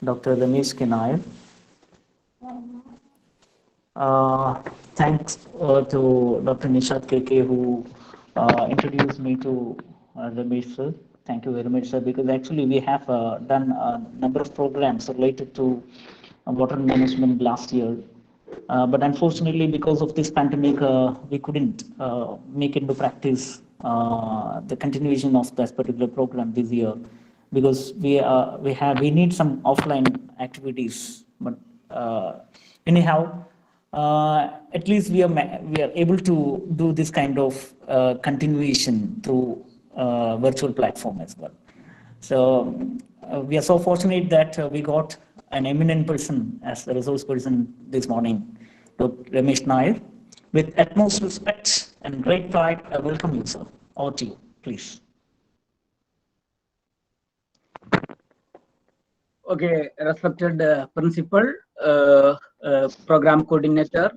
Dr. Ramesh Nair. Thanks to Dr. Nishad KK who introduced me to Ramesh sir. Thank you very much, sir, because actually we have done a number of programs related to water management last year. But unfortunately, because of this pandemic, we couldn't make into practice the continuation of this particular program this year because we need some offline activities. But anyhow, at least we are able to do this kind of continuation through virtual platform as well. So we are so fortunate that we got an eminent person as the resource person this morning, Dr. Ramesh Nair. With utmost respect and great pride, I welcome you, sir. Over to you, please. Okay, respected principal, program coordinator,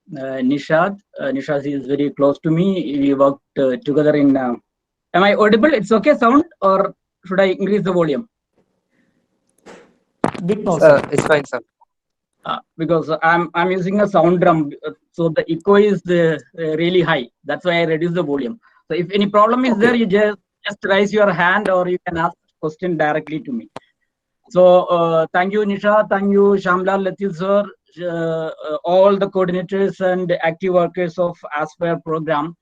Nishad. Nishad is very close to me. We worked together in. Am I audible? It's okay, sound, or should I increase the volume? Bit more, sir. It's fine, sir. Because I'm using a sound drum, so the echo is really high. That's why I reduce the volume. So if any problem is there, you just raise your hand or you can ask question directly to me. So thank you, Nisha. Thank you, Shamlal, Latif sir, all the coordinators and active workers of Aspire program.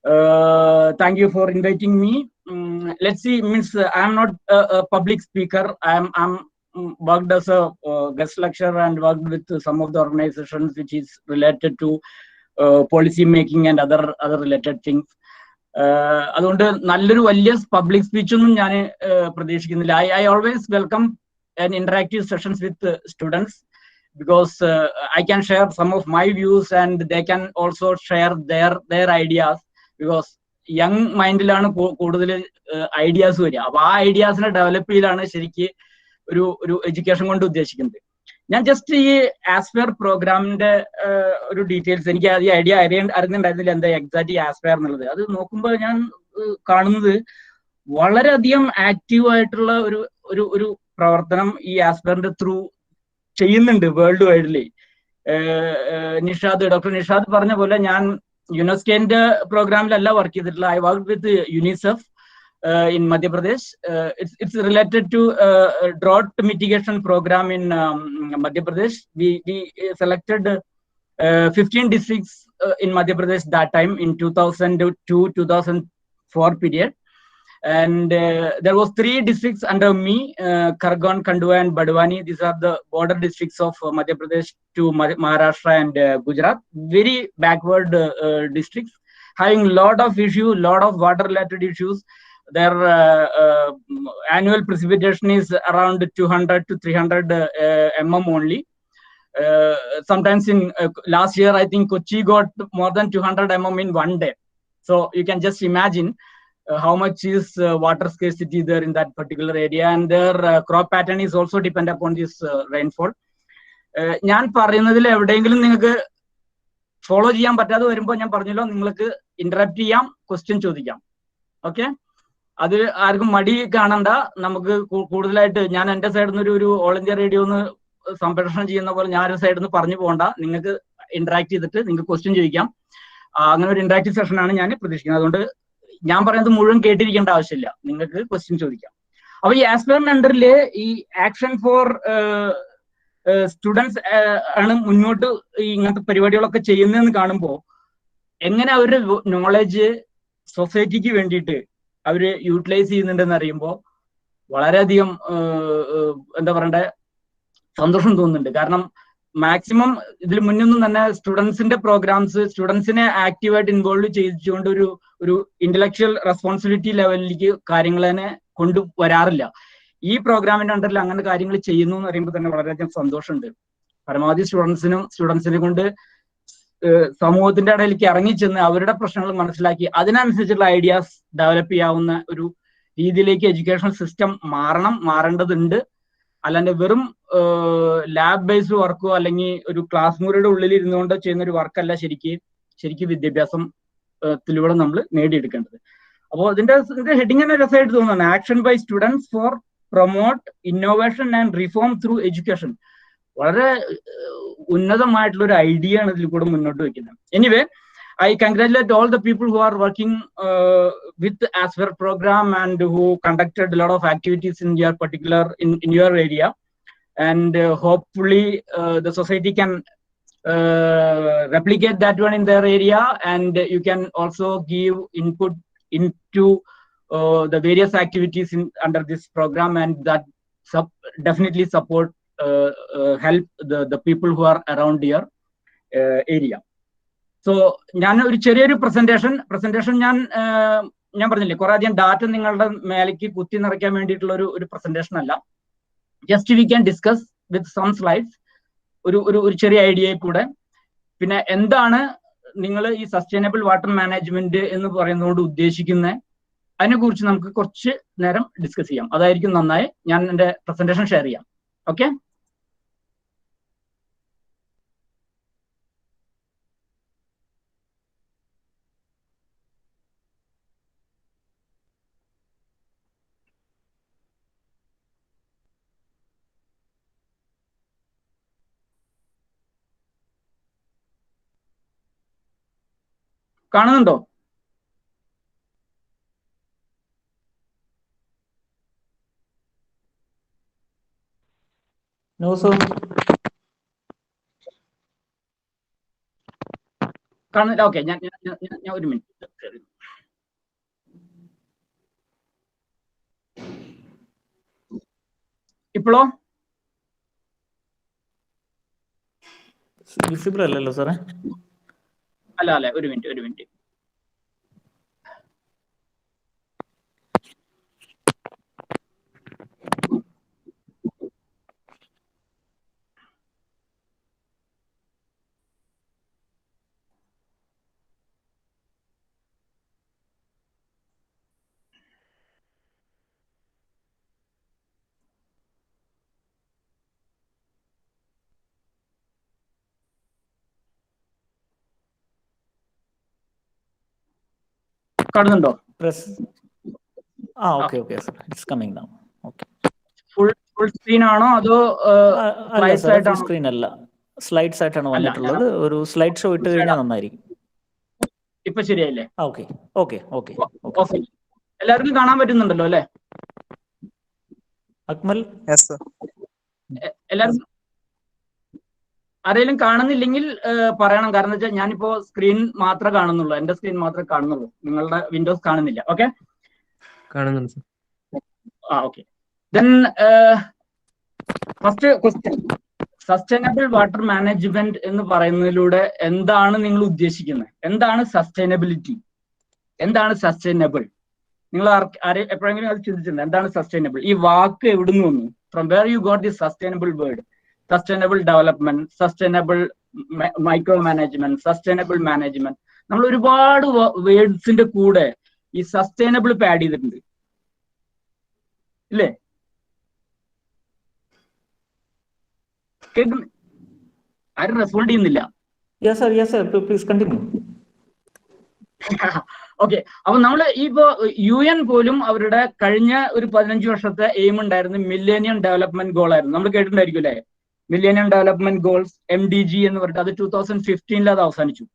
Thank you for inviting me. Let's see, means I'm not a public speaker. I'm worked as a guest lecturer and worked with some of the organizations which is related to policy making and other related things. അതുകൊണ്ട് നല്ലൊരു വലിയ public speech ഒന്നും ഞാൻ പ്രതീക്ഷിക്കുന്നില്ല. I always welcome an interactive sessions with students because I can share some of my views and they can also share their ideas because young മൈൻഡിലാണ് കൂടുതൽ ideas വരിക. അപ്പൊ ആ ഐഡിയാസിനെ ഡെവലപ്പ് ചെയ്യലാണ് ശരിക്ക് ഒരു എഡ്യൂക്കേഷൻ കൊണ്ട് ഉദ്ദേശിക്കുന്നത്. ഞാൻ ജസ്റ്റ് ഈ ആസ്പയർ പ്രോഗ്രാമിന്റെ ഒരു ഡീറ്റെയിൽസ്, എനിക്ക് ഈ ഐഡിയ അറിയുന്നുണ്ടായിരുന്നില്ല എന്താ എക്സാക്ട് ഈ ആസ്പയർ എന്നുള്ളത്. അത് നോക്കുമ്പോൾ ഞാൻ കാണുന്നത് വളരെയധികം ആക്റ്റീവ് ആയിട്ടുള്ള ഒരു പ്രവർത്തനം ഈ ആസ്പയറിന്റെ ത്രൂ ചെയ്യുന്നുണ്ട് വേൾഡ് വൈഡില്. ഡോക്ടർ നിഷാദ് പറഞ്ഞ പോലെ ഞാൻ യുനെസ്കോന്റെ പ്രോഗ്രാമിലല്ല വർക്ക് ചെയ്തിട്ടുള്ള. I work with UNICEF in Madhya Pradesh. It's related to drought mitigation program in Madhya Pradesh. We selected 15 districts in Madhya Pradesh that time in 2002-2004 period. And there was 3 districts under me, Khargone, Khandwa and Badwani. These are the border districts of Madhya Pradesh to Maharashtra and Gujarat. Very backward districts, having lot of issues, lot of water related issues. Their annual precipitation is around 200 to 300 mm only. Sometimes in last year, I think Kochi got more than 200 mm in one day. So you can just imagine how much is water scarcity there in that particular area, and their crop pattern is also depend upon this rainfall. ഞാൻ പറയുന്നതിൽ എവിടെയെങ്കിലും നിങ്ങൾക്ക് follow ചെയ്യാൻ പറ്റാതെ വരുമ്പോൾ ഞാൻ പറഞ്ഞല്ലോ, നിങ്ങൾക്ക് ഇന്ററാക്ട് ചെയ്യാം, ക്വസ്റ്റ്യൻ ചോദിക്കാം. ഓക്കെ, അത് ആർക്കും മടി കാണണ്ട. നമുക്ക് കൂടുതലായിട്ട് ഞാൻ എന്റെ സൈഡിൽ നിന്ന് ഒരു ഓൾ ഇന്ത്യ റേഡിയോ ഒന്ന് സംപ്രേഷണം ചെയ്യുന്ന പോലെ ഞാൻ ഒരു സൈഡിൽ നിന്ന് പറഞ്ഞു പോകണ്ട. നിങ്ങൾക്ക് ഇന്ററാക്ട് ചെയ്തിട്ട് നിങ്ങൾക്ക് ക്വസ്റ്റ്യൻ ചോദിക്കാം. അങ്ങനെ ഒരു ഇന്ററാക്റ്റീവ് സെഷനാണ് ഞാൻ പ്രതീക്ഷിക്കുന്നത്. അതുകൊണ്ട് ഞാൻ പറയുന്നത് മുഴുവൻ കേട്ടിരിക്കേണ്ട ആവശ്യമില്ല, നിങ്ങൾക്ക് ക്വസ്റ്റ്യൻ ചോദിക്കാം. അപ്പൊ ഈ ആസ്പയറിന്റെ അണ്ടറില് ഈ ആക്ഷൻ ഫോർ സ്റ്റുഡൻസ് ആണ് മുന്നോട്ട് ഇങ്ങനത്തെ പരിപാടികളൊക്കെ ചെയ്യുന്നതെന്ന് കാണുമ്പോൾ എങ്ങനെ അവരുടെ നോളജ് സൊസൈറ്റിക്ക് വേണ്ടിയിട്ട് അവര് യൂട്ടിലൈസ് ചെയ്യുന്നുണ്ടെന്ന് അറിയുമ്പോൾ വളരെയധികം എന്താ പറയണ്ടേ, സന്തോഷം തോന്നുന്നുണ്ട്. കാരണം മാക്സിമം ഇതിൽ മുന്നൊന്നും തന്നെ സ്റ്റുഡൻസിന്റെ പ്രോഗ്രാംസ് സ്റ്റുഡൻസിനെ ആക്റ്റീവായിട്ട് ഇൻവോൾവ് ചെയ്യിച്ചുകൊണ്ട് ഒരു ഇന്റലക്ച്വൽ റെസ്പോൺസിബിലിറ്റി ലെവലിലേക്ക് കാര്യങ്ങളെ കൊണ്ടുവരാറില്ല. ഈ പ്രോഗ്രാമിന്റെ അണ്ടറിൽ അങ്ങനെ കാര്യങ്ങൾ ചെയ്യുന്നു എന്ന് പറയുമ്പോൾ തന്നെ വളരെയധികം സന്തോഷമുണ്ട്. പരമാവധി സ്റ്റുഡൻസിനെ കൊണ്ട് സമൂഹത്തിന്റെ ഇടയിലേക്ക് ഇറങ്ങിച്ചെന്ന് അവരുടെ പ്രശ്നങ്ങൾ മനസ്സിലാക്കി അതിനനുസരിച്ചുള്ള ഐഡിയാസ് ഡെവലപ്പ് ചെയ്യാവുന്ന ഒരു രീതിയിലേക്ക് എഡ്യൂക്കേഷൻ സിസ്റ്റം മാറേണ്ടതുണ്ട്. അല്ലാണ്ട് വെറും ലാബ് ബേസ്ഡ് വർക്കോ അല്ലെങ്കിൽ ഒരു ക്ലാസ് മുറിയുടെ ഉള്ളിൽ ഇരുന്നുകൊണ്ട് ചെയ്യുന്ന ഒരു വർക്കല്ല ശരിക്കും വിദ്യാഭ്യാസത്തിലൂടെ നമ്മൾ നേടിയെടുക്കേണ്ടത്. അപ്പോൾ ഇതിന്റെ ഹെഡിങ് തന്നെ രസമായിട്ട് തോന്നുന്നു, action by students for promote innovation and reform through education. വളരെ ഉന്നതമായിട്ടുള്ള ഒരു ഐഡിയ ആണ് ഇതിൽ കൂടെ മുന്നോട്ട് വെക്കുന്നത്. Anyway, I congratulate all the people who are working with ASVER program and who conducted a lot of activities in your particular in your area, and hopefully the society can replicate that one in their area, and you can also give input into the various activities under this program, and that definitely support help the people who are around your area. So ഞാൻ ഒരു ചെറിയൊരു presentation ഞാൻ പറഞ്ഞില്ലേ, കുറെ അധികം data നിങ്ങളുടെ മേലേക്ക് കുത്തി നിറയ്ക്കാൻ വേണ്ടിയിട്ടുള്ള ഒരു പ്രസന്റേഷൻ അല്ല. Just we can discuss with some slides, ഒരു ചെറിയ ഐഡിയയിൽ കൂടെ. പിന്നെ എന്താണ് നിങ്ങൾ ഈ സസ്റ്റൈനബിൾ വാട്ടർ മാനേജ്മെന്റ് എന്ന് പറയുന്നതുകൊണ്ട് ഉദ്ദേശിക്കുന്നത്, അതിനെക്കുറിച്ച് നമുക്ക് കുറച്ച് നേരം ഡിസ്കസ് ചെയ്യാം. അതായിരിക്കും നന്നായി. ഞാൻ എൻ്റെ പ്രസന്റേഷൻ ഷെയർ ചെയ്യാം. ഓക്കെ. കാണുന്നുണ്ടോ? No, sir. കാണുന്നില്ല. ഓക്കെ, ഞാൻ ഒരു മിനിറ്റ്. ഇപ്പോഴോ? വിസിബിൾ അല്ലല്ലോ സാറേ. അല്ല, ഒരു മിനിറ്റ്. കാണുന്നുണ്ടോ? Okay sir, it's coming now. Okay. Full screen ആണോ അതോ സ്ലൈഡ്സ് ആയിട്ടാണോ? ഫുൾ സ്ക്രീൻ അല്ല, സ്ലൈഡ്സ് ആയിട്ടാണ് വന്നിട്ടുള്ളത്. ഒരു സ്ലൈഡ് ഷോ ഇട്ട് കഴിഞ്ഞാൽ നന്നായിരിക്കും. ഇപ്പൊ ശരിയായില്ലേ? ഓക്കെ. എല്ലാവർക്കും കാണാൻ പറ്റുന്നുണ്ടല്ലോ അല്ലേ? അക്മൽ? എല്ലാവർക്കും ആരെങ്കിലും കാണുന്നില്ലെങ്കിൽ പറയണം. കാരണം വെച്ചാൽ ഞാനിപ്പോ സ്ക്രീൻ മാത്രമേ കാണുന്നുള്ളൂ, എന്റെ സ്ക്രീൻ മാത്രമേ കാണുന്നുള്ളൂ, നിങ്ങളുടെ വിൻഡോസ് കാണുന്നില്ല. ഓക്കെ, കാണുന്നുണ്ട്. Okay. Then first question, sustainable water management എന്ന് പറയുന്നതിലൂടെ എന്താണ് നിങ്ങൾ ഉദ്ദേശിക്കുന്നത്? എന്താണ് സസ്റ്റൈനബിലിറ്റി? എന്താണ് സസ്റ്റൈനബിൾ? നിങ്ങൾ എപ്പോഴെങ്കിലും അത് ചിന്തിച്ചിട്ടുണ്ട്? എന്താണ് സസ്റ്റൈനബിൾ? ഈ വാക്ക് എവിടുന്ന് വന്നു? From where you got the sustainable word? Sustainable development, sustainable micro management, sustainable management, നമ്മൾ ഒരുപാട് വേർഡ്സിന്റെ കൂടെ ഈ സസ്റ്റൈനബിൾ ആഡ് ചെയ്തിട്ടുണ്ട്, ഇല്ലേ? കേൾക്കുന്നു? ആരും റെസ്പോണ്ട് ചെയ്യുന്നില്ല. ഓക്കെ, അപ്പൊ നമ്മള് ഇപ്പോ UN പോലും അവരുടെ കഴിഞ്ഞ ഒരു 15 വർഷത്തെ എയിം ഉണ്ടായിരുന്നു, മില്ലേനിയം ഡെവലപ്മെന്റ് ഗോൾ ആയിരുന്നു. നമ്മൾ കേട്ടിട്ടുണ്ടായിരിക്കും അല്ലെ? മില്ലേനിയം ഡെവലപ്മെന്റ് ഗോൾസ്, MDG എന്ന് പറഞ്ഞിട്ട്. അത് 2015 അത് അവസാനിച്ചു.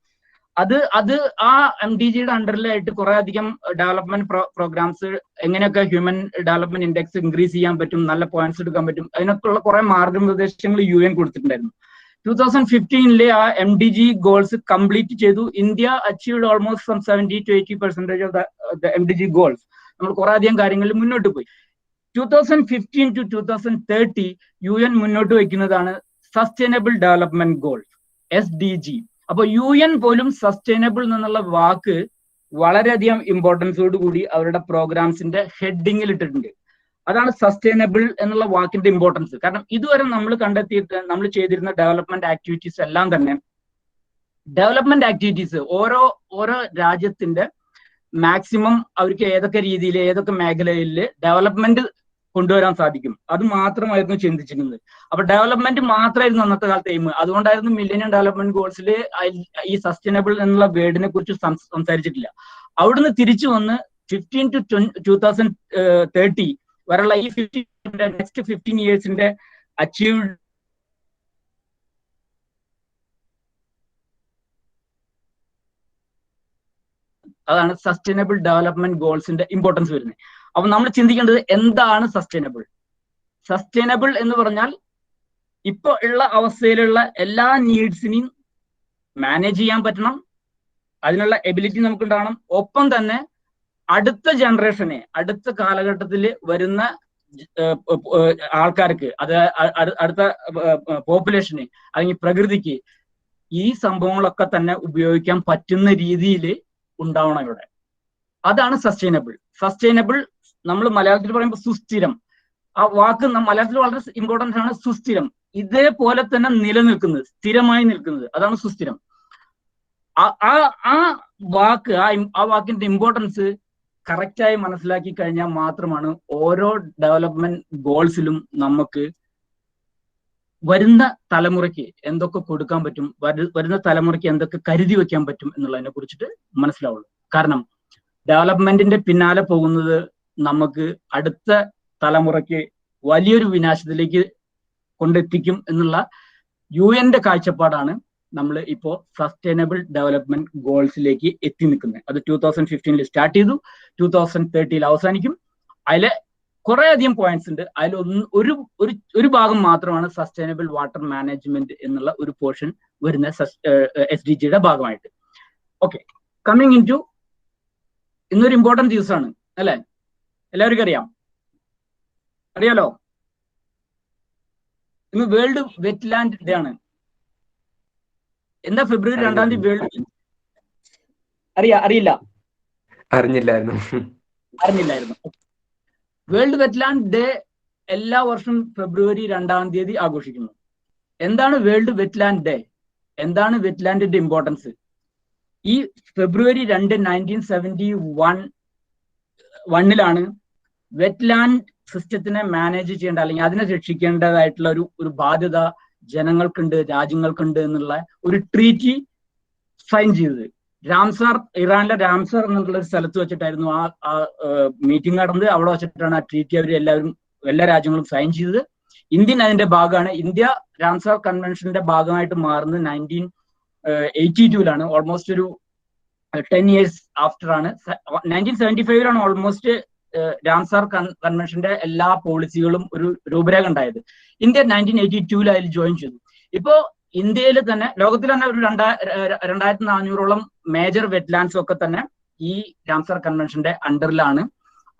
അത് ആ MDGയുടെ അണ്ടറിലായിട്ട് കുറെ അധികം ഡെവലപ്മെന്റ് പ്രോഗ്രാംസ്, എങ്ങനെയൊക്കെ ഹ്യൂമൻ ഡെവലപ്മെന്റ് ഇൻഡെക്സ് ഇൻക്രീസ് ചെയ്യാൻ പറ്റും, നല്ല പോയിന്റ്സ് എടുക്കാൻ പറ്റും, അതിനൊക്കെയുള്ള കുറെ മാർഗനിർദ്ദേശങ്ങൾ UN കൊടുത്തിട്ടുണ്ടായിരുന്നു. 2015 ആ MDG ഗോൾസ് കംപ്ലീറ്റ് ചെയ്തു. India achieved almost from 70 to 80% of the MDG goals. നമ്മൾ കുറെ അധികം കാര്യങ്ങളിൽ മുന്നോട്ട് പോയി. 2015 to 2030 UN മുന്നോട്ട് വയ്ക്കുന്നതാണ് സസ്റ്റൈനബിൾ ഡെവലപ്മെന്റ് ഗോൾസ്, SDG. അപ്പൊ UN പോലും സസ്റ്റൈനബിൾ എന്നുള്ള വാക്ക് വളരെയധികം ഇമ്പോർട്ടൻസോട് കൂടി അവരുടെ പ്രോഗ്രാംസിന്റെ ഹെഡിങ്ങിൽ ഇട്ടിട്ടുണ്ട്. അതാണ് സസ്റ്റൈനബിൾ എന്നുള്ള വാക്കിന്റെ ഇമ്പോർട്ടൻസ്. കാരണം ഇതുവരെ നമ്മൾ കണ്ടെത്തിയിട്ട് നമ്മൾ ചെയ്തിരുന്ന ഡെവലപ്മെന്റ് ആക്ടിവിറ്റീസ് എല്ലാം തന്നെ, ഡെവലപ്മെന്റ് ആക്ടിവിറ്റീസ് ഓരോ രാജ്യത്തിന്റെ മാക്സിമം അവർക്ക് ഏതൊക്കെ രീതിയിൽ, ഏതൊക്കെ മേഖലയിൽ ഡെവലപ്മെന്റ് കൊണ്ടുവരാൻ സാധിക്കും, അത് മാത്രമായിരുന്നു ചിന്തിച്ചിരുന്നത്. അപ്പൊ ഡെവലപ്മെന്റ് മാത്രമായിരുന്നു അന്നത്തെ കാലത്ത് എയിം. അതുകൊണ്ടായിരുന്നു മില്ലേനിയം ഡെവലപ്മെന്റ് ഗോൾസിൽ ഈ സസ്റ്റൈനബിൾ എന്നുള്ള വേർഡിനെ കുറിച്ച് സംസാരിച്ചിട്ടില്ല. അവിടുന്ന് തിരിച്ചു വന്ന് 15 to 2030 വരെയുള്ള ഈ 15 നെക്സ്റ്റ് 15 ഇയേഴ്സിന്റെ അച്ചീവ്ഡ് അതാണ് സസ്റ്റൈനബിൾ ഡെവലപ്മെന്റ് ഗോൾസിന്റെ ഇമ്പോർട്ടൻസ് വരുന്നത്. അപ്പൊ നമ്മൾ ചിന്തിക്കേണ്ടത് എന്താണ് സസ്റ്റൈനബിൾ? സസ്റ്റൈനബിൾ എന്ന് പറഞ്ഞാൽ ഇപ്പൊ ഉള്ള അവസ്ഥയിലുള്ള എല്ലാ നീഡ്സിനെയും മാനേജ് ചെയ്യാൻ പറ്റണം, അതിനുള്ള എബിലിറ്റി നമുക്ക് ഉണ്ടാവണം. ഒപ്പം തന്നെ അടുത്ത ജനറേഷനെ, അടുത്ത കാലഘട്ടത്തിൽ വരുന്ന ആൾക്കാർക്ക്, അത് അടുത്ത പോപ്പുലേഷന് അല്ലെങ്കിൽ പ്രകൃതിക്ക് ഈ സംഭവങ്ങളൊക്കെ തന്നെ ഉപയോഗിക്കാൻ പറ്റുന്ന രീതിയിൽ ഉണ്ടാവണം ഇവിടെ. അതാണ് സസ്റ്റൈനബിൾ. സസ്റ്റൈനബിൾ നമ്മൾ മലയാളത്തിൽ പറയുമ്പോൾ സുസ്ഥിരം. ആ വാക്ക് മലയാളത്തിൽ വളരെ ഇമ്പോർട്ടൻ്റ് ആണ്. സുസ്ഥിരം, ഇതേപോലെ തന്നെ നിലനിൽക്കുന്നത്, സ്ഥിരമായി നിൽക്കുന്നത്, അതാണ് സുസ്ഥിരം. ആ വാക്ക്, ആ വാക്കിന്റെ ഇമ്പോർട്ടൻസ് കറക്റ്റായി മനസ്സിലാക്കി കഴിഞ്ഞാൽ മാത്രമാണ് ഓരോ ഡെവലപ്മെന്റ് ഗോൾസിലും നമുക്ക് വരുന്ന തലമുറയ്ക്ക് എന്തൊക്കെ കൊടുക്കാൻ പറ്റും, വരുന്ന തലമുറയ്ക്ക് എന്തൊക്കെ കരുതി വെക്കാൻ പറ്റും എന്നുള്ളതിനെ കുറിച്ചിട്ട് മനസ്സിലാവുള്ളൂ. കാരണം ഡെവലപ്മെന്റിന്റെ പിന്നാലെ പോകുന്നത് നമുക്ക് അടുത്ത തലമുറയ്ക്ക് വലിയൊരു വിനാശത്തിലേക്ക് കൊണ്ടെത്തിക്കും എന്നുള്ള UN കാഴ്ചപ്പാടാണ് നമ്മൾ ഇപ്പോൾ സസ്റ്റൈനബിൾ ഡെവലപ്മെന്റ് ഗോൾസിലേക്ക് എത്തി നിൽക്കുന്നത്. അത് 2015 സ്റ്റാർട്ട് ചെയ്തു, 2030 അവസാനിക്കും. അതിലെ കുറെ അധികം പോയിന്റ്സ് ഉണ്ട്. അതിൽ ഒരു ഭാഗം മാത്രമാണ് സസ്റ്റൈനബിൾ വാട്ടർ മാനേജ്മെന്റ് എന്നുള്ള ഒരു പോർഷൻ വരുന്ന SDGയുടെ ഭാഗമായിട്ട്. ഓക്കെ, കമ്മിങ് ഇൻ ടു ഇന്നൊരു ഇമ്പോർട്ടന്റ് ദിവസമാണ് അല്ലെ? എല്ലാവർക്കും അറിയാലോ, ഇന്ന് വേൾഡ് വെറ്റ്ലാൻഡ് ഡേ ആണ്. എന്താ ഫെബ്രുവരി 2 വേൾഡ് അറിഞ്ഞില്ലായിരുന്നു. വേൾഡ് വെറ്റ്ലാൻഡ് ഡേ എല്ലാ വർഷവും ഫെബ്രുവരി 2 ആഘോഷിക്കുന്നു. എന്താണ് വേൾഡ് വെറ്റ്ലാൻഡ് ഡേ? എന്താണ് വെറ്റ്ലാൻഡിന്റെ ഇമ്പോർട്ടൻസ്? ഈ ഫെബ്രുവരി 2 1971 വെറ്റ്ലാൻഡ് സിസ്റ്റത്തിനെ മാനേജ് ചെയ്യേണ്ട അല്ലെങ്കിൽ അതിനെ രക്ഷിക്കേണ്ടതായിട്ടുള്ള ഒരു ബാധ്യത ജനങ്ങൾക്കുണ്ട്, രാജ്യങ്ങൾക്കുണ്ട് എന്നുള്ള ഒരു ട്രീറ്റി സൈൻ ചെയ്തത്. രാംസാർ, ഇറാനിലെ രാംസാർ എന്നുള്ള ഒരു സ്ഥലത്ത് വെച്ചിട്ടായിരുന്നു ആ മീറ്റിംഗ് നടന്നത്. അവിടെ വെച്ചിട്ടാണ് ആ ട്രീറ്റി എല്ലാ രാജ്യങ്ങളും സൈൻ ചെയ്തത്. ഇന്ത്യൻ അതിന്റെ ഭാഗമാണ്. ഇന്ത്യ രാംസാർ കൺവെൻഷന്റെ ഭാഗമായിട്ട് മാറുന്നത് 1982 ഓൾമോസ്റ്റ് ഒരു 10 years ആഫ്റ്റർ ആണ്. 1975 ഓൾമോസ്റ്റ് രാംസാർ കൺവെൻഷന്റെ എല്ലാ പോളിസികളും ഒരു രൂപരേഖ ഉണ്ടായത്. ഇന്ത്യ 1982 അതിൽ ജോയിൻ ചെയ്തു. ഇപ്പോ ഇന്ത്യയിൽ തന്നെ, ലോകത്തിൽ തന്നെ ഒരു 2400ഓളം മേജർ വെറ്റ്ലാൻഡ്സ് ഒക്കെ തന്നെ ഈ രാംസാർ കൺവെൻഷന്റെ അണ്ടറിലാണ്.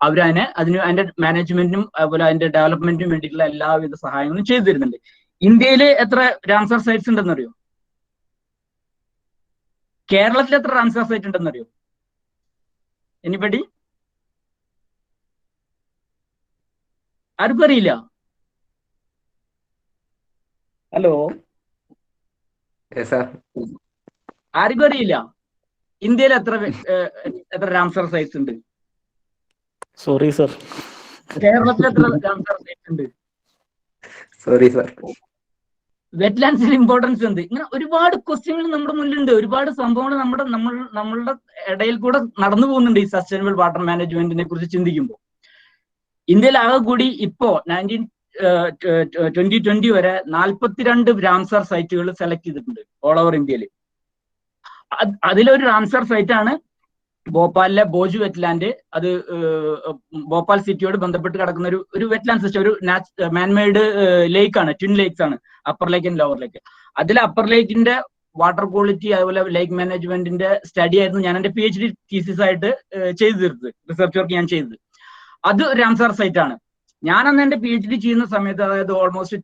അതിന്റെ മാനേജ്മെന്റിനും അതുപോലെ അതിന്റെ ഡെവലപ്മെന്റിനും വേണ്ടിയിട്ടുള്ള എല്ലാവിധ സഹായങ്ങളും ചെയ്തു തരുന്നുണ്ട്. ഇന്ത്യയിൽ എത്ര രാംസാർ സൈറ്റ്സ് ഉണ്ടെന്നറിയോ? കേരളത്തിൽ എത്ര രാംസാർ സൈറ്റ് ഉണ്ടെന്നറിയോ? എനിബഡി? ആർക്കും അറിയില്ല? ഹലോ, ആർക്കും അറിയില്ല? ഇന്ത്യയിൽ എത്ര രാംസാർ സൈറ്റ്സ് ഉണ്ട്? Sorry sir. കേരളത്തിൽ എത്ര രാംസാർ സൈറ്റ്സ് ഉണ്ട്? Sorry sir. വെറ്റ്ലാൻഡ്സിന്റെ ഇമ്പോർട്ടൻസ് എന്ത്? ഇങ്ങനെ ഒരുപാട് ക്വസ്റ്റ്യങ്ങൾ നമ്മുടെ മുന്നിലുണ്ട്. ഒരുപാട് സംഭവങ്ങൾ നമ്മളുടെ ഇടയിൽ കൂടെ നടന്നു പോകുന്നുണ്ട് ഈ സസ്റ്റൈനബിൾ വാട്ടർ മാനേജ്മെന്റിനെ കുറിച്ച് ചിന്തിക്കുമ്പോൾ. ഇന്ത്യയിൽ ആകെ കൂടി ഇപ്പോ 2020 വരെ 42 രാംസാർ സൈറ്റുകൾ സെലക്ട് ചെയ്തിട്ടുണ്ട് ഓൾ ഓവർ ഇന്ത്യയിൽ. അതിലൊരു രാംസാർ സൈറ്റ് ആണ് ഭോപ്പാലിലെ ബോജു വെറ്റ്ലാൻഡ്. അത് ഭോപ്പാൽ സിറ്റിയോട് ബന്ധപ്പെട്ട് കിടക്കുന്ന ഒരു വെറ്റ്ലാൻഡ് സിസ്റ്റം, ഒരു മാൻമെയ്ഡ് ലേക്ക് ആണ്. ട്വിൻ ലേക്സ് ആണ്, അപ്പർ ലേക്ക് ആൻഡ് ലോവർ ലേക്ക്. അതിൽ അപ്പർ ലേക്കിന്റെ വാട്ടർ ക്വാളിറ്റി അതുപോലെ ലേക്ക് മാനേജ്മെന്റിന്റെ സ്റ്റഡി ആയിരുന്നു ഞാൻ എന്റെ PhD തീസിസ് ആയിട്ട് ചെയ്തു തീർത്തത്, റിസർച്ച് വർക്ക് ഞാൻ ചെയ്തത്. അത് രാംസാർ സൈറ്റ് ആണ്. ഞാൻ അന്ന് എന്റെ PhD ചെയ്യുന്ന സമയത്ത്, അതായത് ഓൾമോസ്റ്റ്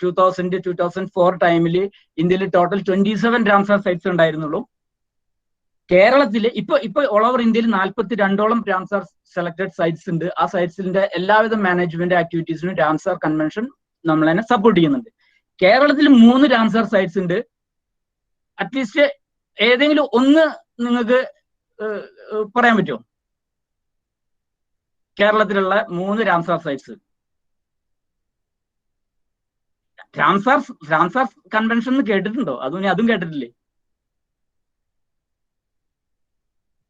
2004 ടൈമിൽ ഇന്ത്യയിൽ ടോട്ടൽ 27 രാംസാർ സൈറ്റ്സ് ഉണ്ടായിരുന്നുള്ളൂ. കേരളത്തിൽ ഇപ്പൊ ഓൾ ഓവർ ഇന്ത്യയിൽ 42ഓളം രാംസാർ സെലക്ടഡ് സൈറ്റ്സ് ഉണ്ട്. ആ സൈറ്റ്സിന്റെ എല്ലാവിധ മാനേജ്മെന്റ് ആക്ടിവിറ്റീസിനും രാംസാർ കൺവെൻഷൻ നമ്മൾ തന്നെ സപ്പോർട്ട് ചെയ്യുന്നുണ്ട്. കേരളത്തിൽ 3 രാംസാർ സൈറ്റ്സ് ഉണ്ട്. അറ്റ്ലീസ്റ്റ് ഏതെങ്കിലും ഒന്ന് നിങ്ങൾക്ക് പറയാൻ പറ്റുമോ? കേരളത്തിലുള്ള 3 രാംസാർ സൈറ്റ്സ്. രാംസാർ കൺവെൻഷൻ കേട്ടിട്ടുണ്ടോ? അതും കേട്ടിട്ടില്ലേ?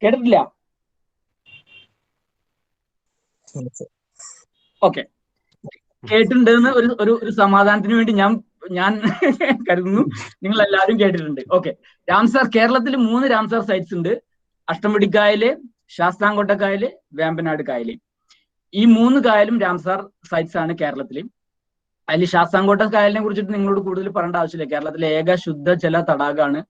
കേട്ടിട്ടില്ല? ഓക്കെ, കേട്ടിട്ടുണ്ടെന്ന് ഒരു സമാധാനത്തിന് വേണ്ടി ഞാൻ കരുതുന്നു നിങ്ങൾ എല്ലാവരും കേട്ടിട്ടുണ്ട്. ഓക്കെ, രാംസാർ കേരളത്തിൽ 3 രാംസാർ സൈറ്റ്സ് ഉണ്ട്. അഷ്ടമുടിക്കായല്, ശാസ്താംകോട്ടക്കായല്, വേമ്പനാട് കായല്. ഈ 3 കായലും രാംസാർ സൈറ്റ്സ് ആണ് കേരളത്തിൽ. അതിൽ ശാസ്താംകോട്ട കായലിനെ കുറിച്ചിട്ട് നിങ്ങളോട് കൂടുതൽ പറയേണ്ട ആവശ്യമില്ല. കേരളത്തിലെ ഏക ശുദ്ധജല തടാകമാണ്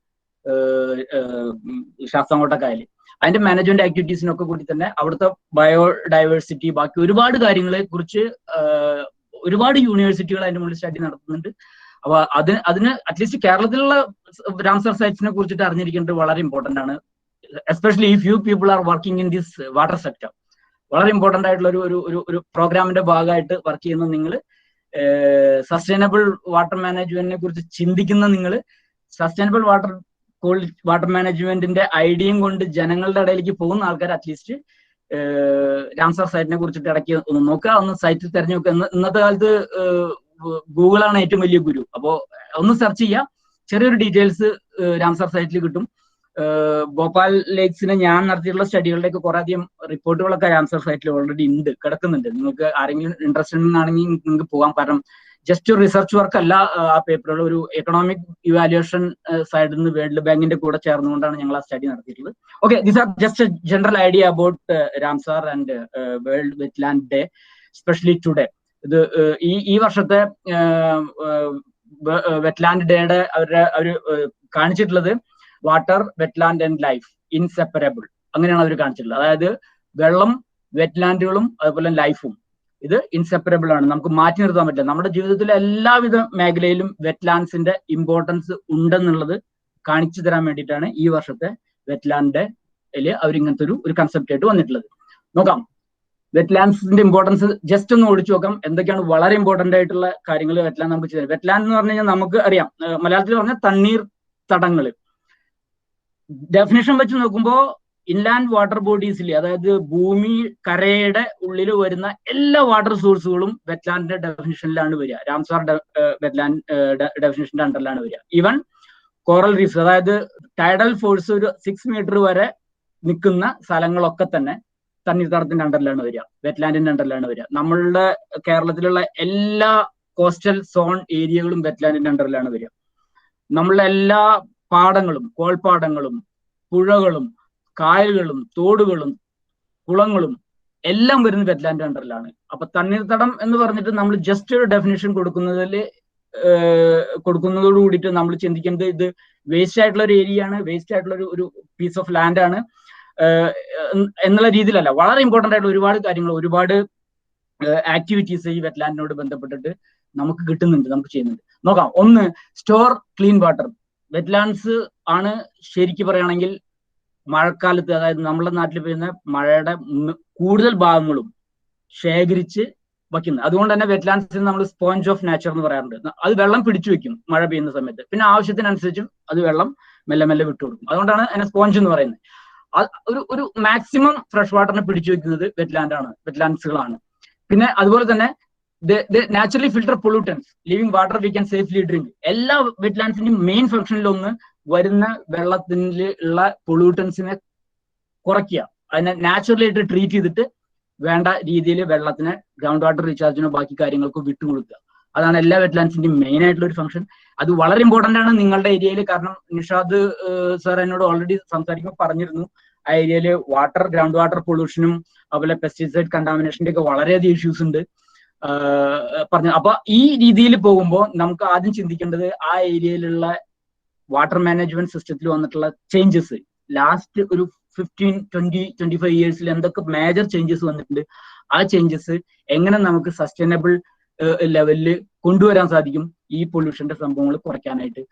ശാസ്താംകോട്ട കായൽ. അതിന്റെ മാനേജ്മെന്റ് ആക്ടിവിറ്റീസിനൊക്കെ കൂടി തന്നെ അവിടുത്തെ ബയോഡൈവേഴ്സിറ്റി, ബാക്കി ഒരുപാട് കാര്യങ്ങളെ കുറിച്ച് ഒരുപാട് യൂണിവേഴ്സിറ്റികൾ അതിന്റെ മുകളിൽ സ്റ്റഡി നടത്തുന്നുണ്ട്. അപ്പൊ അതിന് അറ്റ്ലീസ്റ്റ് കേരളത്തിലുള്ള രാംസാർ സൈറ്റ്സിനെ കുറിച്ചിട്ട് അറിഞ്ഞിരിക്കേണ്ടത് വളരെ ഇമ്പോർട്ടന്റ് ആണ്. Especially if you people are working in this water sector. വളരെ ഇമ്പോർട്ടന്റ് ആയിട്ടുള്ള ഒരു പ്രോഗ്രാമിന്റെ ഭാഗമായിട്ട് വർക്ക് ചെയ്യുന്ന നിങ്ങൾ, സസ്റ്റൈനബിൾ വാട്ടർ മാനേജ്മെന്റിനെ കുറിച്ച് ചിന്തിക്കുന്ന നിങ്ങൾ, സസ്റ്റൈനബിൾ വാട്ടർ മാനേജ്മെന്റിന്റെ ഐഡിയയും കൊണ്ട് ജനങ്ങളുടെ ഇടയിലേക്ക് പോകുന്ന ആൾക്കാർ അറ്റ്ലീസ്റ്റ് രാംസാർ സൈറ്റിനെ കുറിച്ചിട്ട് ഇടയ്ക്ക് ഒന്ന് നോക്കുക, ഒന്ന് സൈറ്റിൽ തെരഞ്ഞു നോക്കുക. ഇന്നത്തെ കാലത്ത് ഗൂഗിളാണ് ഏറ്റവും വലിയ ഗുരു. അപ്പോ ഒന്ന് സെർച്ച് ചെയ്യുക, ചെറിയൊരു ഡീറ്റെയിൽസ് രാംസാർ സൈറ്റിൽ കിട്ടും. ഭോപ്പാൽ ലേക്സിനെ ഞാൻ നടത്തിയിട്ടുള്ള സ്റ്റഡികളുടെയൊക്കെ കുറെ അധികം റിപ്പോർട്ടുകളൊക്കെ രാംസാർ സൈറ്റിൽ ഓൾറെഡി ഉണ്ട്, കിടക്കുന്നുണ്ട്. നിങ്ങൾക്ക് ആരെങ്കിലും ഇൻട്രസ്റ്റഡ് ആണെങ്കിൽ നിങ്ങൾക്ക് പോകാം. കാരണം ജസ്റ്റ് ഒരു റിസർച്ച് വർക്ക് അല്ല ആ പേപ്പറുകൾ, ഒരു എക്കണോമിക് ഇവാലുവേഷൻ സൈഡിൽ നിന്ന് വേൾഡ് ബാങ്കിന്റെ കൂടെ ചേർന്നുകൊണ്ടാണ് ഞങ്ങൾ ആ സ്റ്റഡി നടത്തിയിട്ടുള്ളത്. Okay, this are just a general idea about Ramsar and world wetland day, specially today. ഇത് ഈ വർഷത്തെ വെറ്റ്ലാൻഡ് ഡേയുടെ അവർ കാണിച്ചിട്ടുള്ളത് water, wetland and life inseparable, അങ്ങനെയാണ് അവർ കാണിച്ചിട്ടുള്ളത്. അതായത് വെള്ളം, വെറ്റ്ലാൻഡുകളും അതുപോലെ ലൈഫും ഇത് ഇൻസെപ്പറബിൾ ആണ്, നമുക്ക് മാറ്റി നിർത്താൻ പറ്റില്ല. നമ്മുടെ ജീവിതത്തിലെ എല്ലാവിധ മേഖലയിലും വെറ്റ്ലാൻഡ്സിന്റെ ഇമ്പോർട്ടൻസ് ഉണ്ടെന്നുള്ളത് കാണിച്ചു തരാൻ വേണ്ടിയിട്ടാണ് ഈ വർഷത്തെ വെറ്റ്ലാൻഡ് ഡേയിൽ അവർ ഇങ്ങനത്തെ ഒരു കൺസെപ്റ്റ് ആയിട്ട് വന്നിട്ടുള്ളത്. നോക്കാം, വെറ്റ്ലാൻഡ്സിന്റെ ഇമ്പോർട്ടൻസ് ജസ്റ്റ് ഒന്ന് ഓടിച്ചു നോക്കാം. എന്തൊക്കെയാണ് വളരെ ഇമ്പോർട്ടന്റ് ആയിട്ടുള്ള കാര്യങ്ങൾ വെറ്റ്ലാൻഡ് നമുക്ക് ചെയ്തത്. വെറ്റ്ലാൻഡ് എന്ന് പറഞ്ഞു കഴിഞ്ഞാൽ നമുക്ക് അറിയാം, മലയാളത്തിൽ പറഞ്ഞാൽ തണ്ണീർ തടങ്ങൾ. ഡെഫിനേഷൻ വെച്ച് നോക്കുമ്പോൾ ഇൻലാൻഡ് വാട്ടർ ബോഡീസിൽ, അതായത് ഭൂമി കരയുടെ ഉള്ളിൽ വരുന്ന എല്ലാ വാട്ടർ സോഴ്സുകളും വെറ്റ്ലാൻഡിന്റെ ഡെഫിനിഷനിലാണ് വരിക. രാംസാർ വെറ്റ്ലാൻഡ് ഡെഫിനിഷന്റെ അണ്ടറിലാണ് വരിക. ഈവൻ കോറൽ റീഫ്സ്, അതായത് ടൈഡൽ ഫോഴ്സ് ഒരു 6 മീറ്റർ വരെ നിൽക്കുന്ന സ്ഥലങ്ങളൊക്കെ തന്നെ തണ്ണീർത്തടത്തിന്റെ അണ്ടറിലാണ് വരിക, വെറ്റ്ലാൻഡിന്റെ അണ്ടറിലാണ് വരിക. നമ്മളുടെ കേരളത്തിലുള്ള എല്ലാ കോസ്റ്റൽ സോൺ ഏരിയകളും വെറ്റ്ലാൻഡിന്റെ അണ്ടറിലാണ് വരിക. നമ്മളുടെ എല്ലാ പാടങ്ങളും, കോൾപ്പാടങ്ങളും, പുഴകളും, കായലുകളും, തോടുകളും, കുളങ്ങളും എല്ലാം വരുന്നത് വെറ്റ്ലാൻഡ് അണ്ടറിലാണ്. അപ്പൊ തണ്ണീർത്തടം എന്ന് പറഞ്ഞിട്ട് നമ്മൾ ജസ്റ്റ് ഒരു ഡെഫിനേഷൻ കൊടുക്കുന്നതോട് കൂടിയിട്ട് നമ്മൾ ചിന്തിക്കുന്നത് ഇത് വേസ്റ്റ് ആയിട്ടുള്ള ഒരു ഏരിയ ആണ്, വേസ്റ്റ് ആയിട്ടുള്ള ഒരു പീസ് ഓഫ് ലാൻഡ് ആണ് എന്നുള്ള രീതിയിലല്ല. വളരെ ഇമ്പോർട്ടന്റ് ആയിട്ടുള്ള ഒരുപാട് കാര്യങ്ങൾ, ഒരുപാട് ആക്ടിവിറ്റീസ് ഈ വെറ്റ്ലാൻഡിനോട് ബന്ധപ്പെട്ടിട്ട് നമുക്ക് കിട്ടുന്നുണ്ട്, നമുക്ക് ചെയ്യുന്നുണ്ട്. നോക്കാം. ഒന്ന്, സ്റ്റോർ ക്ലീൻ വാട്ടർ. വെറ്റ്ലാൻഡ്സ് ആണ് ശരിക്കും പറയുകയാണെങ്കിൽ മഴക്കാലത്ത്, അതായത് നമ്മുടെ നാട്ടിൽ പെയ്യുന്ന മഴയുടെ കൂടുതൽ ഭാഗങ്ങളും ശേഖരിച്ച് വയ്ക്കുന്നത്. അതുകൊണ്ട് തന്നെ വെറ്റ്ലാൻഡ്സിന് നമ്മൾ സ്പോഞ്ച് ഓഫ് നേച്ചർ എന്ന് പറയാറുണ്ട്. അത് വെള്ളം പിടിച്ചു വെക്കും മഴ പെയ്യുന്ന സമയത്ത്, പിന്നെ ആവശ്യത്തിനനുസരിച്ചും അത് വെള്ളം മെല്ലെ മെല്ലെ വിട്ടുകൊടുക്കും. അതുകൊണ്ടാണ് അതിനെ സ്പോഞ്ച് എന്ന് പറയുന്നത്. ഒരു മാക്സിമം ഫ്രഷ് വാട്ടറിനെ പിടിച്ചു വെക്കുന്നത് വെറ്റ്ലാൻഡ്സുകളാണ്. പിന്നെ അതുപോലെ തന്നെ naturally filter pollutants, living water we can safely drink. എല്ലാ വെറ്റ്ലാൻഡ്സിന്റെയും മെയിൻ ഫംഗ്ഷനിലൊന്ന് വരുന്ന വെള്ളത്തിൽ ഉള്ള പൊള്യൂട്ടൻസിനെ കുറയ്ക്കുക, അതിനെ നാച്ചുറലി ആയിട്ട് ട്രീറ്റ് ചെയ്തിട്ട് വേണ്ട രീതിയിൽ വെള്ളത്തിന് ഗ്രൗണ്ട് വാട്ടർ റീചാർജിനോ ബാക്കി കാര്യങ്ങൾക്കോ വിട്ടുകൊടുക്കുക. അതാണ് എല്ലാ വെറ്റ്ലാൻഡ്സിന്റെയും മെയിൻ ആയിട്ടുള്ള ഒരു ഫംഗ്ഷൻ. അത് വളരെ ഇമ്പോർട്ടന്റ് ആണ് നിങ്ങളുടെ ഏരിയയിൽ. കാരണം നിഷാദ് സാർ എന്നോട് ഓൾറെഡി സംസാരിക്കുമ്പോൾ പറഞ്ഞിരുന്നു, ആ ഏരിയയിൽ ഗ്രൗണ്ട് വാട്ടർ പൊള്യൂഷനും അതുപോലെ പെസ്റ്റിസൈഡ് കണ്ടാമിനേഷന്റെ ഒക്കെ വളരെയധികം ഇഷ്യൂസ് ഉണ്ട് പറഞ്ഞു. അപ്പൊ ഈ രീതിയിൽ പോകുമ്പോൾ നമുക്ക് ആദ്യം ചിന്തിക്കേണ്ടത് ആ ഏരിയയിലുള്ള വാട്ടർ മാനേജ്മെന്റ് സിസ്റ്റത്തിൽ വന്നിട്ടുള്ള ചേഞ്ചസ്, ലാസ്റ്റ് ഒരു 15-25 ഇയേഴ്സിൽ എന്തൊക്കെ മേജർ ചേഞ്ചസ് വന്നിട്ടുണ്ട്, ആ ചേഞ്ചസ് എങ്ങനെ നമുക്ക് സസ്റ്റൈനബിൾ ലെവലിൽ കൊണ്ടുവരാൻ സാധിക്കും ഈ പൊല്യൂഷന്റെ സംഭവങ്ങൾ കുറയ്ക്കാനായിട്ട്.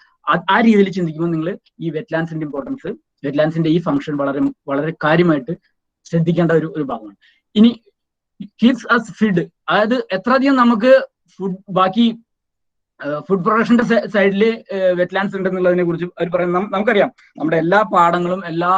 ആ രീതിയിൽ ചിന്തിക്കുമ്പോൾ നിങ്ങൾ ഈ വെറ്റ്ലാൻഡ്സിന്റെ ഇമ്പോർട്ടൻസ്, വെറ്റ്ലാൻഡ്സിന്റെ ഈ ഫംഗ്ഷൻ വളരെ വളരെ കാര്യമായിട്ട് ശ്രദ്ധിക്കേണ്ട ഒരു ഭാഗമാണ്. ഇനി കീപ്സ് അസ് ഫീഡ്, അതായത് എത്രയധികം നമുക്ക് ബാക്കി ഫുഡ് പ്രൊഡക്ഷന്റെ സൈഡിൽ വെറ്റ്ലാൻഡ്സ് ഉണ്ടെന്നുള്ളതിനെ കുറിച്ച് അവർ പറയുന്നത് നമുക്കറിയാം. നമ്മുടെ എല്ലാ പാടങ്ങളും എല്ലാ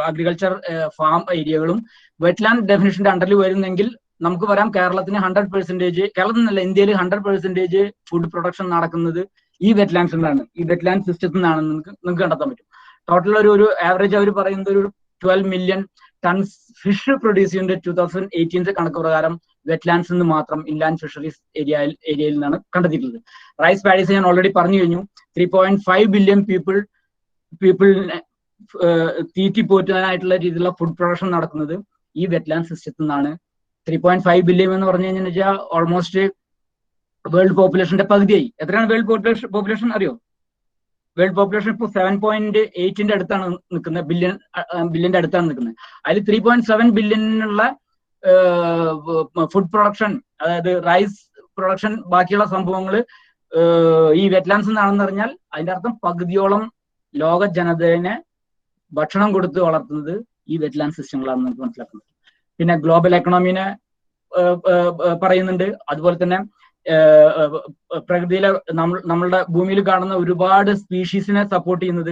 അഗ്രികൾച്ചർ ഫാം ഏരിയകളും വെറ്റ്ലാൻഡ് ഡെഫിനിഷന്റെ അണ്ടറിൽ വരുന്നെങ്കിൽ നമുക്ക് പറയാം കേരളത്തിന് 100%, കേരളത്തിൽ നിന്നല്ല ഇന്ത്യയിൽ 100% ഫുഡ് പ്രൊഡക്ഷൻ നടക്കുന്നത് ഈ വെറ്റ്ലാൻഡ്സിലാണ്, ഈ വെറ്റ്ലാൻഡ് സിസ്റ്റത്തിൽ നിന്നാണെന്ന് നിങ്ങൾക്ക് കണ്ടെത്താൻ പറ്റും. ടോട്ടൽ ഒരു ആവറേജ് അവർ പറയുന്നത് ഒരു 12 മില്യൺ ടൺസ് ഫിഷ് പ്രൊഡ്യൂസ് ചെയ്യുന്നുണ്ട് 2018 കണക്ക് പ്രകാരം വെറ്റ്ലാൻഡ്സ് നിന്ന് മാത്രം ഇൻലാൻഡ് ഫിഷറീസ് ഏരിയയിൽ നിന്നാണ് കണ്ടെത്തിയിട്ടുള്ളത്. റൈസ് പാഡീസ് ഞാൻ ഓൾറെഡി പറഞ്ഞു കഴിഞ്ഞു. 3.5 ബില്യൺ പീപ്പിളിനെ തീറ്റിപ്പോറ്റാനായിട്ടുള്ള രീതിയിലുള്ള ഫുഡ് പ്രൊഡക്ഷൻ നടക്കുന്നത് ഈ വെറ്റ്ലാൻഡ് സിസ്റ്റത്തിൽ നിന്നാണ്. 3.5 ബില്യൺ എന്ന് പറഞ്ഞു കഴിഞ്ഞാൽ ഓൾമോസ്റ്റ് വേൾഡ് പോപ്പുലേഷന്റെ പകുതിയായി. എത്രയാണ് വേൾഡ് പോപ്പുലേഷൻ അറിയോ? വേൾഡ് പോപ്പുലേഷൻ ഇപ്പോൾ 7.8 അടുത്താണ് നിൽക്കുന്നത്, ബില്യന്റെ അടുത്താണ് നിൽക്കുന്നത്. അതിൽ 3.7 ബില്യണിനുള്ള ഫുഡ് പ്രൊഡക്ഷൻ, അതായത് റൈസ് പ്രൊഡക്ഷൻ, ബാക്കിയുള്ള സംഭവങ്ങൾ ഈ വെറ്റ്ലാൻഡ്സ് നിന്നാണെന്ന് പറഞ്ഞാൽ അതിന്റെ അർത്ഥം പകുതിയോളം ലോക ജനതയെ ഭക്ഷണം കൊടുത്ത് വളർത്തുന്നത് ഈ വെറ്റ്ലാൻഡ് സിസ്റ്റങ്ങളാണെന്ന് നമുക്ക് മനസ്സിലാക്കുന്നത്. പിന്നെ ഗ്ലോബൽ എക്കണോമിനെ പറയുന്നുണ്ട്. അതുപോലെ തന്നെ പ്രകൃതിയിലെ നമ്മളുടെ ഭൂമിയിൽ കാണുന്ന ഒരുപാട് സ്പീഷീസിനെ സപ്പോർട്ട് ചെയ്യുന്നത്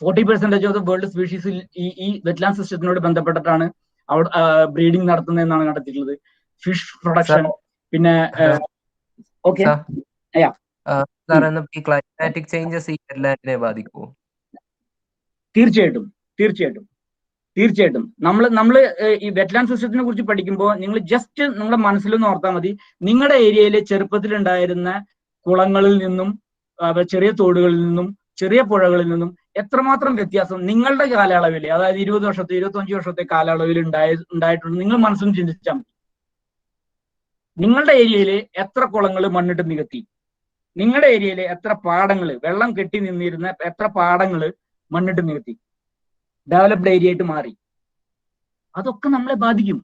40% ഓഫ് ദ വേൾഡ് സ്പീഷീസിൽ ഈ വെറ്റ്ലാൻഡ് സിസ്റ്റത്തിനോട് ബന്ധപ്പെട്ടിട്ടാണ് അവിടെ ബ്രീഡിംഗ് നടത്തുന്നതെന്നാണ് കണ്ടെത്തിയിട്ടുള്ളത്. ഫിഷ് പ്രൊഡക്ഷൻ, പിന്നെ ഓക്കെ ക്ലൈമാറ്റിക് ചേഞ്ചസ് ഈ വെറ്റ്ലാൻഡിനെ ബാധിക്കുമോ? തീർച്ചയായിട്ടും. നമ്മൾ ഈ വെറ്റ്ലാൻഡ് സിസ്റ്റത്തിനെ കുറിച്ച് പഠിക്കുമ്പോൾ നിങ്ങൾ ജസ്റ്റ് നിങ്ങളുടെ മനസ്സിലൊന്ന് ഓർത്താൽ മതി. നിങ്ങളുടെ ഏരിയയിൽ ചെറുപ്പത്തിൽ ഉണ്ടായിരുന്ന കുളങ്ങളിൽ നിന്നും ചെറിയ തോടുകളിൽ നിന്നും ചെറിയ പുഴകളിൽ നിന്നും എത്രമാത്രം വ്യത്യാസം നിങ്ങളുടെ കാലയളവിൽ, അതായത് 20 വർഷത്തെ 25 വർഷത്തെ കാലയളവിൽ ഉണ്ടായിട്ടുണ്ട്. നിങ്ങൾ മനസ്സിലും ചിന്തിച്ചാൽ മതി. നിങ്ങളുടെ ഏരിയയിൽ എത്ര കുളങ്ങൾ മണ്ണിട്ട് നികത്തി, നിങ്ങളുടെ ഏരിയയിൽ എത്ര പാടങ്ങൾ, വെള്ളം കെട്ടി നിന്നിരുന്ന എത്ര പാടങ്ങൾ മണ്ണിട്ട് നികത്തി, ഡെവലപ്ഡ് ഏരിയ ആയിട്ട് മാറി. അതൊക്കെ നമ്മളെ ബാധിക്കും.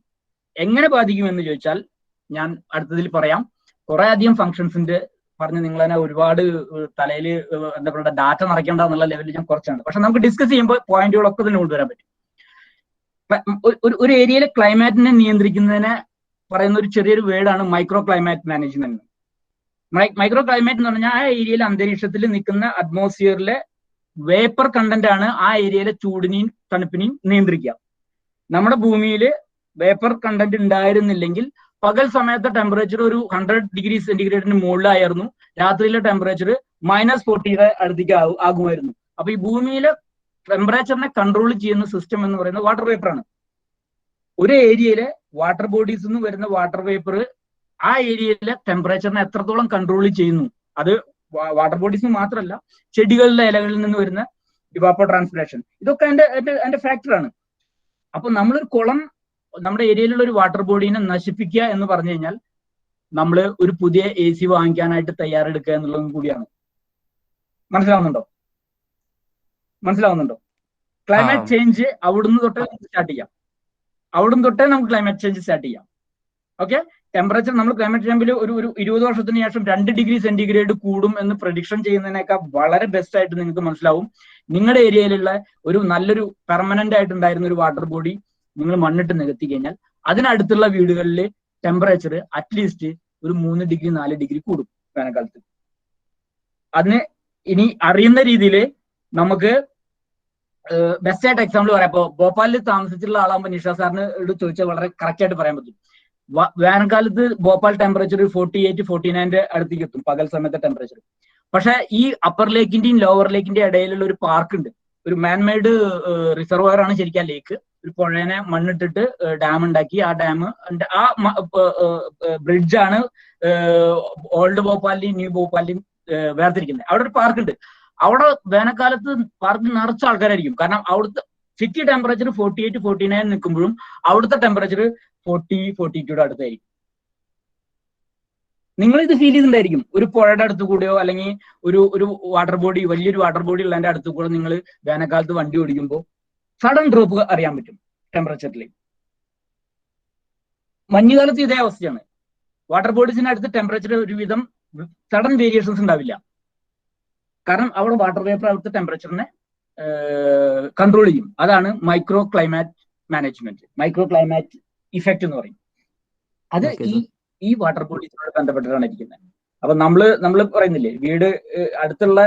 എങ്ങനെ ബാധിക്കും എന്ന് ചോദിച്ചാൽ ഞാൻ അടുത്തതിൽ പറയാം. കുറെ അധികം ഫങ്ഷൻസിന്റെ പറഞ്ഞ് നിങ്ങൾ തന്നെ ഒരുപാട് തലയിൽ എന്താ പറയുക ഡാറ്റ നിറയ്ക്കേണ്ട എന്നുള്ള ലെവലിൽ ഞാൻ കുറച്ചാണ്. പക്ഷെ നമുക്ക് ഡിസ്കസ് ചെയ്യുമ്പോൾ പോയിന്റുകളൊക്കെ തന്നെ കൊണ്ടുവരാൻ പറ്റും. ഒരു ഏരിയയിലെ ക്ലൈമാറ്റിനെ നിയന്ത്രിക്കുന്നതിനെ പറയുന്ന ഒരു ചെറിയൊരു വേർഡാണ് micro climate management. Micro climate എന്ന് പറഞ്ഞാൽ ആ ഏരിയയിലെ അന്തരീക്ഷത്തിൽ നിൽക്കുന്ന അറ്റ്മോസ്ഫിയറിലെ വേപ്പർ കണ്ടന്റ് ആണ് ആ ഏരിയയിലെ ചൂടിനെയും തണുപ്പിനെയും നിയന്ത്രിക്കുക. നമ്മുടെ ഭൂമിയിൽ വേപ്പർ കണ്ടന്റ് ഉണ്ടായിരുന്നില്ലെങ്കിൽ പകൽ സമയത്തെ ടെമ്പറേച്ചർ ഒരു 100 ഡിഗ്രി സെന്റിഗ്രേഡിന് മുകളിലായിരുന്നു, രാത്രിയിലെ ടെമ്പറേച്ചർ -40 അടുത്തേക്ക് ആകുമായിരുന്നു. അപ്പൊ ഈ ഭൂമിയിലെ ടെമ്പറേച്ചറിനെ കൺട്രോൾ ചെയ്യുന്ന സിസ്റ്റം എന്ന് പറയുന്നത് വാട്ടർ വേപ്പർ ആണ്. ഒരു ഏരിയയിലെ വാട്ടർ ബോഡീസ് നിന്ന് വരുന്ന വാട്ടർ വേപ്പർ ആ ഏരിയയിലെ ടെമ്പറേച്ചറിനെ എത്രത്തോളം കൺട്രോൾ ചെയ്യുന്നു, അത് വാട്ടർ ബോഡീസ് മാത്രമല്ല ചെടികളുടെ ഇലകളിൽ നിന്ന് വരുന്ന ഇവാപ്പോ ട്രാൻസ്പിറേഷൻ, ഇതൊക്കെ അതിന്റെ ഫാക്ടറാണ്. അപ്പൊ നമ്മളൊരു കുളം, നമ്മുടെ ഏരിയയിലുള്ള ഒരു വാട്ടർ ബോഡീനെ നശിപ്പിക്കുക എന്ന് പറഞ്ഞു കഴിഞ്ഞാൽ നമ്മൾ ഒരു പുതിയ AC വാങ്ങിക്കാനായിട്ട് തയ്യാറെടുക്കുക എന്നുള്ളതും കൂടിയാണ്. മനസ്സിലാവുന്നുണ്ടോ? ക്ലൈമാറ്റ് ചേഞ്ച് അവിടുന്ന് തൊട്ടേ സ്റ്റാർട്ട് ചെയ്യാം. നമുക്ക് ക്ലൈമാറ്റ് ചേഞ്ച് സ്റ്റാർട്ട് ചെയ്യാം. ഓക്കെ, ടെമ്പറേച്ചർ നമ്മൾ ക്ലൈമറ്റ് ചേഞ്ചിൽ ഒരു 20 വർഷത്തിന് ശേഷം 2 ഡിഗ്രി സെന്റിഗ്രേഡ് കൂടും എന്ന് പ്രഡിക്ഷൻ ചെയ്യുന്നതിനേക്കാൾ വളരെ ബെസ്റ്റ് ആയിട്ട് നിങ്ങൾക്ക് മനസ്സിലാവും. നിങ്ങളുടെ ഏരിയയിലുള്ള ഒരു നല്ലൊരു പെർമനന്റ് ആയിട്ടുണ്ടായിരുന്ന ഒരു വാട്ടർ ബോഡി നിങ്ങൾ മണ്ണിട്ട് നികത്തി കഴിഞ്ഞാൽ അതിനടുത്തുള്ള വീടുകളിൽ ടെമ്പറേച്ചർ അറ്റ്ലീസ്റ്റ് ഒരു 3 ഡിഗ്രി 4 ഡിഗ്രി കൂടും വേനൽക്കാലത്ത്. അതിന് ഇനി അറിയുന്ന രീതിയിൽ നമുക്ക് ബെസ്റ്റ് ആയിട്ട് എക്സാമ്പിൾ പറയാം. ഇപ്പോൾ ഭോപ്പാലിൽ താമസിച്ചിട്ടുള്ള ആളാകുമ്പോൾ നിഷ സാറിന് ചോദിച്ചാൽ വളരെ കറക്റ്റ് ആയിട്ട് പറയാൻ പറ്റും. വേനൽക്കാലത്ത് ഭോപ്പാൽ ടെമ്പറേച്ചർ 48-49 അടുത്തേക്ക് എത്തും പകൽ സമയത്തെ ടെമ്പറേച്ചർ. പക്ഷെ ഈ അപ്പർ ലേക്കിന്റെയും ലോവർ ലേക്കിന്റെയും ഇടയിലുള്ള ഒരു പാർക്ക് ഉണ്ട്, ഒരു മാൻമെയ്ഡ് റിസർവോയർ ആണ് ശരിക്കും ആ ലേക്ക്. ഒരു പുഴേനെ മണ്ണിട്ടിട്ട് ഡാം ഉണ്ടാക്കി, ആ ഡാം ആ ബ്രിഡ്ജാണ് ഓൾഡ് ഭോപ്പാലിന്റെയും ന്യൂ ഭോപ്പാലിന്റെയും വേർതിരിക്കുന്നത്. അവിടെ ഒരു പാർക്ക് ഉണ്ട്. അവിടെ വേനൽക്കാലത്ത് പാർക്കിൽ നിറച്ച ആൾക്കാരായിരിക്കും. കാരണം അവിടുത്തെ സിറ്റി ടെമ്പറേച്ചർ 48-49 നിൽക്കുമ്പോഴും അവിടുത്തെ ടെമ്പറേച്ചർ 40-42 അടുത്തായിരിക്കും. നിങ്ങൾ ഇത് ഫീൽ ചെയ്തിട്ടുണ്ടായിരിക്കും. ഒരു പുഴയുടെ അടുത്ത് കൂടെയോ അല്ലെങ്കിൽ ഒരു വാട്ടർ ബോഡി, വലിയൊരു വാട്ടർ ബോഡി ഉള്ളതിന്റെ അടുത്ത് കൂടെ നിങ്ങൾ വേനൽക്കാലത്ത് വണ്ടി ഓടിക്കുമ്പോൾ സഡൻ ഡ്രോപ്പ് അറിയാൻ പറ്റും ടെമ്പറേച്ചറിൽ. മഞ്ഞുകാലത്ത് ഇതേ അവസ്ഥയാണ്. വാട്ടർ ബോഡീസിന്റെ അടുത്ത് ടെമ്പറേച്ചർ ഒരുവിധം സഡൻ വേരിയേഷൻസ് ഉണ്ടാവില്ല. കാരണം അവിടെ വാട്ടർ വേപ്പർ അവിടുത്തെ ടെമ്പറേച്ചറിനെ കൺട്രോൾ ചെയ്യും. അതാണ് micro climate management, micro climate effect എന്ന് പറയും. അത് ഈ വാട്ടർ ബോഡീസിനോട് ബന്ധപ്പെട്ടിട്ടാണ് ഇരിക്കുന്നത്. അപ്പൊ നമ്മള് പറയുന്നില്ലേ, വീട് അടുത്തുള്ള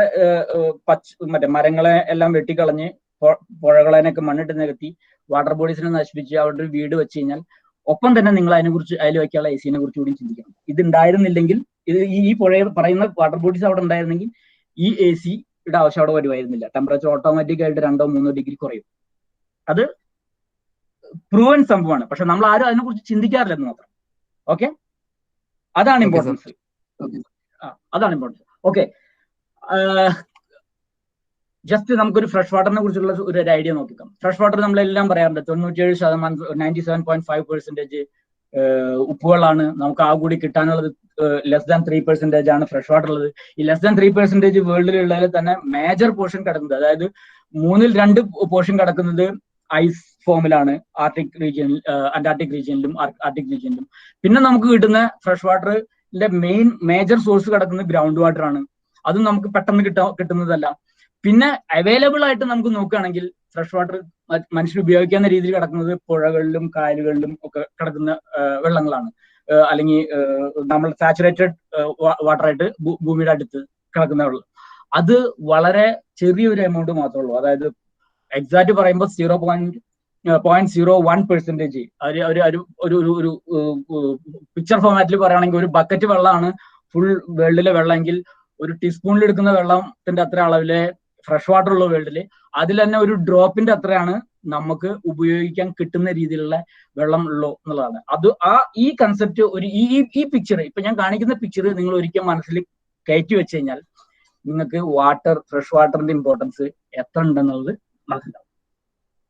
മറ്റേ മരങ്ങളെ എല്ലാം വെട്ടിക്കളഞ്ഞ് പുഴകളെയൊക്കെ മണ്ണിട്ട് നികത്തി വാട്ടർ ബോഡീസിനെ നശിപ്പിച്ച് അവിടെ ഒരു വീട് വെച്ച് കഴിഞ്ഞാൽ ഒപ്പം തന്നെ നിങ്ങൾ അതിൽ വയ്ക്കാനുള്ള AC കുറിച്ച് കൂടി ചിന്തിക്കണം. ഇത് ഉണ്ടായിരുന്നില്ലെങ്കിൽ, ഈ പുഴ പറയുന്ന വാട്ടർ ബോഡീസ് അവിടെ ഉണ്ടായിരുന്നെങ്കിൽ ഈ AC-യുടെ ആവശ്യം അവിടെ വരുമായിരുന്നില്ല. ടെമ്പറേച്ചർ ഓട്ടോമാറ്റിക് ആയിട്ട് 2-3 ഡിഗ്രി കുറയും. അത് പ്രൂവൻ സംഭവമാണ്. പക്ഷെ നമ്മൾ ആരും അതിനെക്കുറിച്ച് ചിന്തിക്കാറില്ലെന്ന് മാത്രം. ഓക്കെ, അതാണ് Okay, sir. ഇമ്പോർട്ടൻസ്. അതാണ് ഇമ്പോർട്ടൻസ്. ഓക്കെ, ജസ്റ്റ് നമുക്കൊരു ഫ്രഷ് വാട്ടറിനെ കുറിച്ചുള്ള ഒരു ഐഡിയ നോക്കിക്കാം. ഫ്രഷ് വാട്ടർ നമ്മളെല്ലാം പറയാറുണ്ട് 97%, 97.5% ഉപ്പുകളാണ്. നമുക്ക് ആ കൂടി കിട്ടാനുള്ളത് ലെസ് ദാൻ 3% ആണ് ഫ്രഷ് വാട്ടർ ഉള്ളത്. ഈ ലെസ് ദാൻ 3% വേൾഡിലുള്ളതിൽ തന്നെ മേജർ പോർഷൻ കിടക്കുന്നത്, അതായത് 2/3 പോർഷൻ കിടക്കുന്നത് ഐസ് ഫോമിലാണ്, ആർട്ടിക് റീജിയനിൽ, അന്റാർട്ടിക് റീജിയനിലും ആർട്ടിക് റീജിയനിലും. പിന്നെ നമുക്ക് കിട്ടുന്ന ഫ്രഷ് വാട്ടറിന്റെ മേജർ സോഴ്സ് കിടക്കുന്നത് ഗ്രൗണ്ട് വാട്ടർ ആണ്. അതും നമുക്ക് പെട്ടെന്ന് കിട്ടുന്നതല്ല. പിന്നെ അവൈലബിൾ ആയിട്ട് നമുക്ക് നോക്കുകയാണെങ്കിൽ ഫ്രഷ് വാട്ടർ മനുഷ്യർ ഉപയോഗിക്കുന്ന രീതിയിൽ കിടക്കുന്നത് പുഴകളിലും കായലുകളിലും ഒക്കെ കിടക്കുന്ന വെള്ളങ്ങളാണ്, അല്ലെങ്കിൽ നമ്മൾ സാച്ചുറേറ്റഡ് വാട്ടറായിട്ട് ഭൂമിയുടെ അടുത്ത് കിടക്കുന്ന വെള്ളം. അത് വളരെ ചെറിയൊരു എമൗണ്ട് മാത്രമേ ഉള്ളൂ. അതായത് എക്സാക്ട് പറയുമ്പോൾ 0.01%. ഒരു പിക്ചർ ഫോമാറ്റിൽ പറയുകയാണെങ്കിൽ ഒരു ബക്കറ്റ് വെള്ളമാണ് ഫുൾ വേൾഡിലെ വെള്ളമെങ്കിൽ ഒരു ടീസ്പൂണിൽ എടുക്കുന്ന വെള്ളത്തിന്റെ അത്ര അളവിലെ ഫ്രഷ് വാട്ടർ ഉള്ള വേൾഡില് അതിൽ തന്നെ ഒരു ഡ്രോപ്പിന്റെ അത്രയാണ് നമുക്ക് ഉപയോഗിക്കാൻ കിട്ടുന്ന രീതിയിലുള്ള വെള്ളം ഉള്ളൂ എന്നുള്ളതാണ്. ഈ കൺസെപ്റ്റ് ഈ പിക്ചർ, ഇപ്പൊ ഞാൻ കാണിക്കുന്ന പിക്ചർ നിങ്ങൾ ഒരിക്കൽ മനസ്സിൽ കയറ്റി വെച്ച് കഴിഞ്ഞാൽ നിങ്ങൾക്ക് ഫ്രഷ് വാട്ടറിന്റെ ഇമ്പോർട്ടൻസ് എത്ര ഉണ്ടെന്നുള്ളത് മനസ്സിലാവും.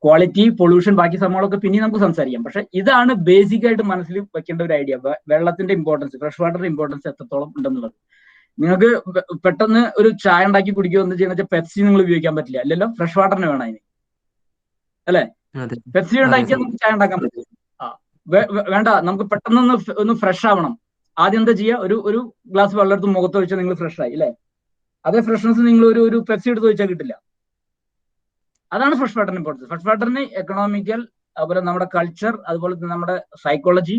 ക്വാളിറ്റി, പൊള്യൂഷൻ, ബാക്കി സംഭവങ്ങളൊക്കെ പിന്നെ നമുക്ക് സംസാരിക്കാം. പക്ഷെ ഇതാണ് ബേസിക് ആയിട്ട് മനസ്സിൽ വെക്കേണ്ട ഒരു ഐഡിയ, വെള്ളത്തിന്റെ ഇമ്പോർട്ടൻസ്, ഫ്രഷ് വാട്ടറിന്റെ ഇമ്പോർട്ടൻസ് എത്രത്തോളം ഉണ്ടെന്നുള്ളത്. നിങ്ങൾക്ക് പെട്ടെന്ന് ഒരു ചായ ഉണ്ടാക്കി കുടിക്കുക എന്ന് ചെയ്യുന്ന പെപ്സി നിങ്ങൾ ഉപയോഗിക്കാൻ പറ്റില്ല, അല്ലല്ലോ, ഫ്രഷ് വാട്ടറിന് വേണം അതിന്, അല്ലെ? പെപ്സി ഉണ്ടാക്കിയാൽ നമുക്ക് ചായ ഉണ്ടാക്കാൻ പറ്റില്ല. വേണ്ട, നമുക്ക് പെട്ടെന്ന് ഒന്ന് ഫ്രഷ് ആവണം. ആദ്യം എന്താ ചെയ്യുക? ഒരു ഗ്ലാസ് വെള്ളം എടുത്ത് മുഖത്ത് വെച്ചാൽ നിങ്ങൾ ഫ്രഷ് ആയി, അല്ലെ? അതേ ഫ്രഷ്നെസ് നിങ്ങൾ ഒരു പെപ്സി എടുത്ത് വെച്ചാൽ കിട്ടില്ല. അതാണ് ഫ്രഷ് വാട്ടറിന് ഇമ്പോർട്ടൻസ്. ഫ്രഷ് വാട്ടറിന് എക്കണോമിക്കൽ, അതുപോലെ നമ്മുടെ കൾച്ചർ, അതുപോലെ നമ്മുടെ സൈക്കോളജി,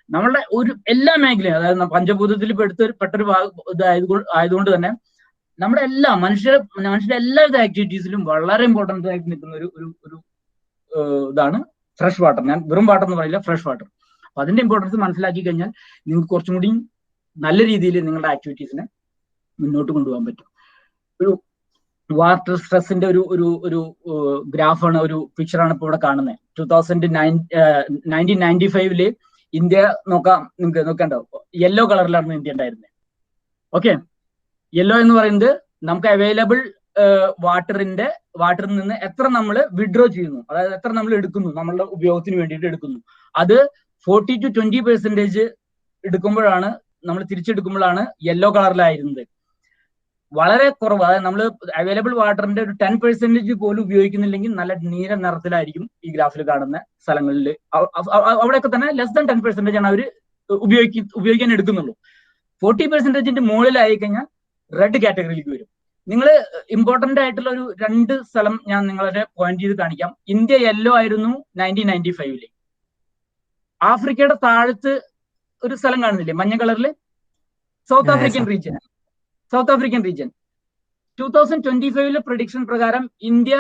നമ്മളുടെ എല്ലാ മേഖലയും, അതായത് പഞ്ചഭൂതത്തിൽ പെട്ടൊരു ആയതുകൊണ്ട് തന്നെ നമ്മുടെ മനുഷ്യരുടെ എല്ലാവിധ ആക്ടിവിറ്റീസിലും വളരെ ഇമ്പോർട്ടൻ്റ് ആയിട്ട് നിൽക്കുന്ന ഒരു ഇതാണ് ഫ്രഷ് വാട്ടർ. ഞാൻ വെറും വാട്ടർ എന്ന് പറയില്ല, ഫ്രഷ് വാട്ടർ. അപ്പൊ അതിന്റെ ഇമ്പോർട്ടൻസ് മനസ്സിലാക്കി കഴിഞ്ഞാൽ നിങ്ങൾക്ക് കുറച്ചും കൂടി നല്ല രീതിയിൽ നിങ്ങളുടെ ആക്ടിവിറ്റീസിനെ മുന്നോട്ട് കൊണ്ടുപോകാൻ പറ്റും. ഒരു വാട്ടർ സ്ട്രെസ്സിന്റെ ഒരു ഗ്രാഫാണ്, ഒരു പിക്ചറാണ് ഇപ്പോൾ ഇവിടെ കാണുന്നത്. 1995 ഇന്ത്യ നിങ്ങൾക്ക് നോക്കണ്ടോ, യെല്ലോ കളറിലാണ് ഇന്ത്യ ഉണ്ടായിരുന്നത്. ഓക്കെ, യെല്ലോ എന്ന് പറയുന്നത് നമുക്ക് അവൈലബിൾ വാട്ടറിൽ നിന്ന് എത്ര നമ്മൾ വിഡ്രോ ചെയ്യുന്നു, അതായത് എത്ര നമ്മൾ എടുക്കുന്നു, നമ്മളുടെ ഉപയോഗത്തിന് വേണ്ടിയിട്ട് എടുക്കുന്നു. അത് 40 to 20% എടുക്കുമ്പോഴാണ്, നമ്മൾ തിരിച്ചെടുക്കുമ്പോഴാണ് യെല്ലോ കളറിലായിരുന്നത്. വളരെ കുറവ്, അതായത് നമ്മൾ അവൈലബിൾ വാട്ടറിന്റെ ഒരു 10% പോലും ഉപയോഗിക്കുന്നില്ലെങ്കിൽ നല്ല നീല നിറത്തിലായിരിക്കും ഈ ഗ്രാഫിൽ കാണുന്ന സ്ഥലങ്ങളിൽ. അവിടെയൊക്കെ തന്നെ ലെസ് ദാൻ 10% ആണ് അവർ ഉപയോഗിക്കാൻ എടുക്കുന്നുള്ളൂ. 40% മുകളിലായി കഴിഞ്ഞാൽ റെഡ് കാറ്റഗറിയിലേക്ക് വരും. നിങ്ങൾ ഇമ്പോർട്ടന്റ് ആയിട്ടുള്ള 2 സ്ഥലം ഞാൻ നിങ്ങളെ പോയിന്റ് ചെയ്ത് കാണിക്കാം. ഇന്ത്യ യെല്ലോ ആയിരുന്നു 1995. ആഫ്രിക്കയുടെ താഴത്ത് ഒരു സ്ഥലം കാണുന്നില്ലേ മഞ്ഞ കളറിൽ? South African region. 2025 പ്രഡിക്ഷൻ പ്രകാരം ഇന്ത്യ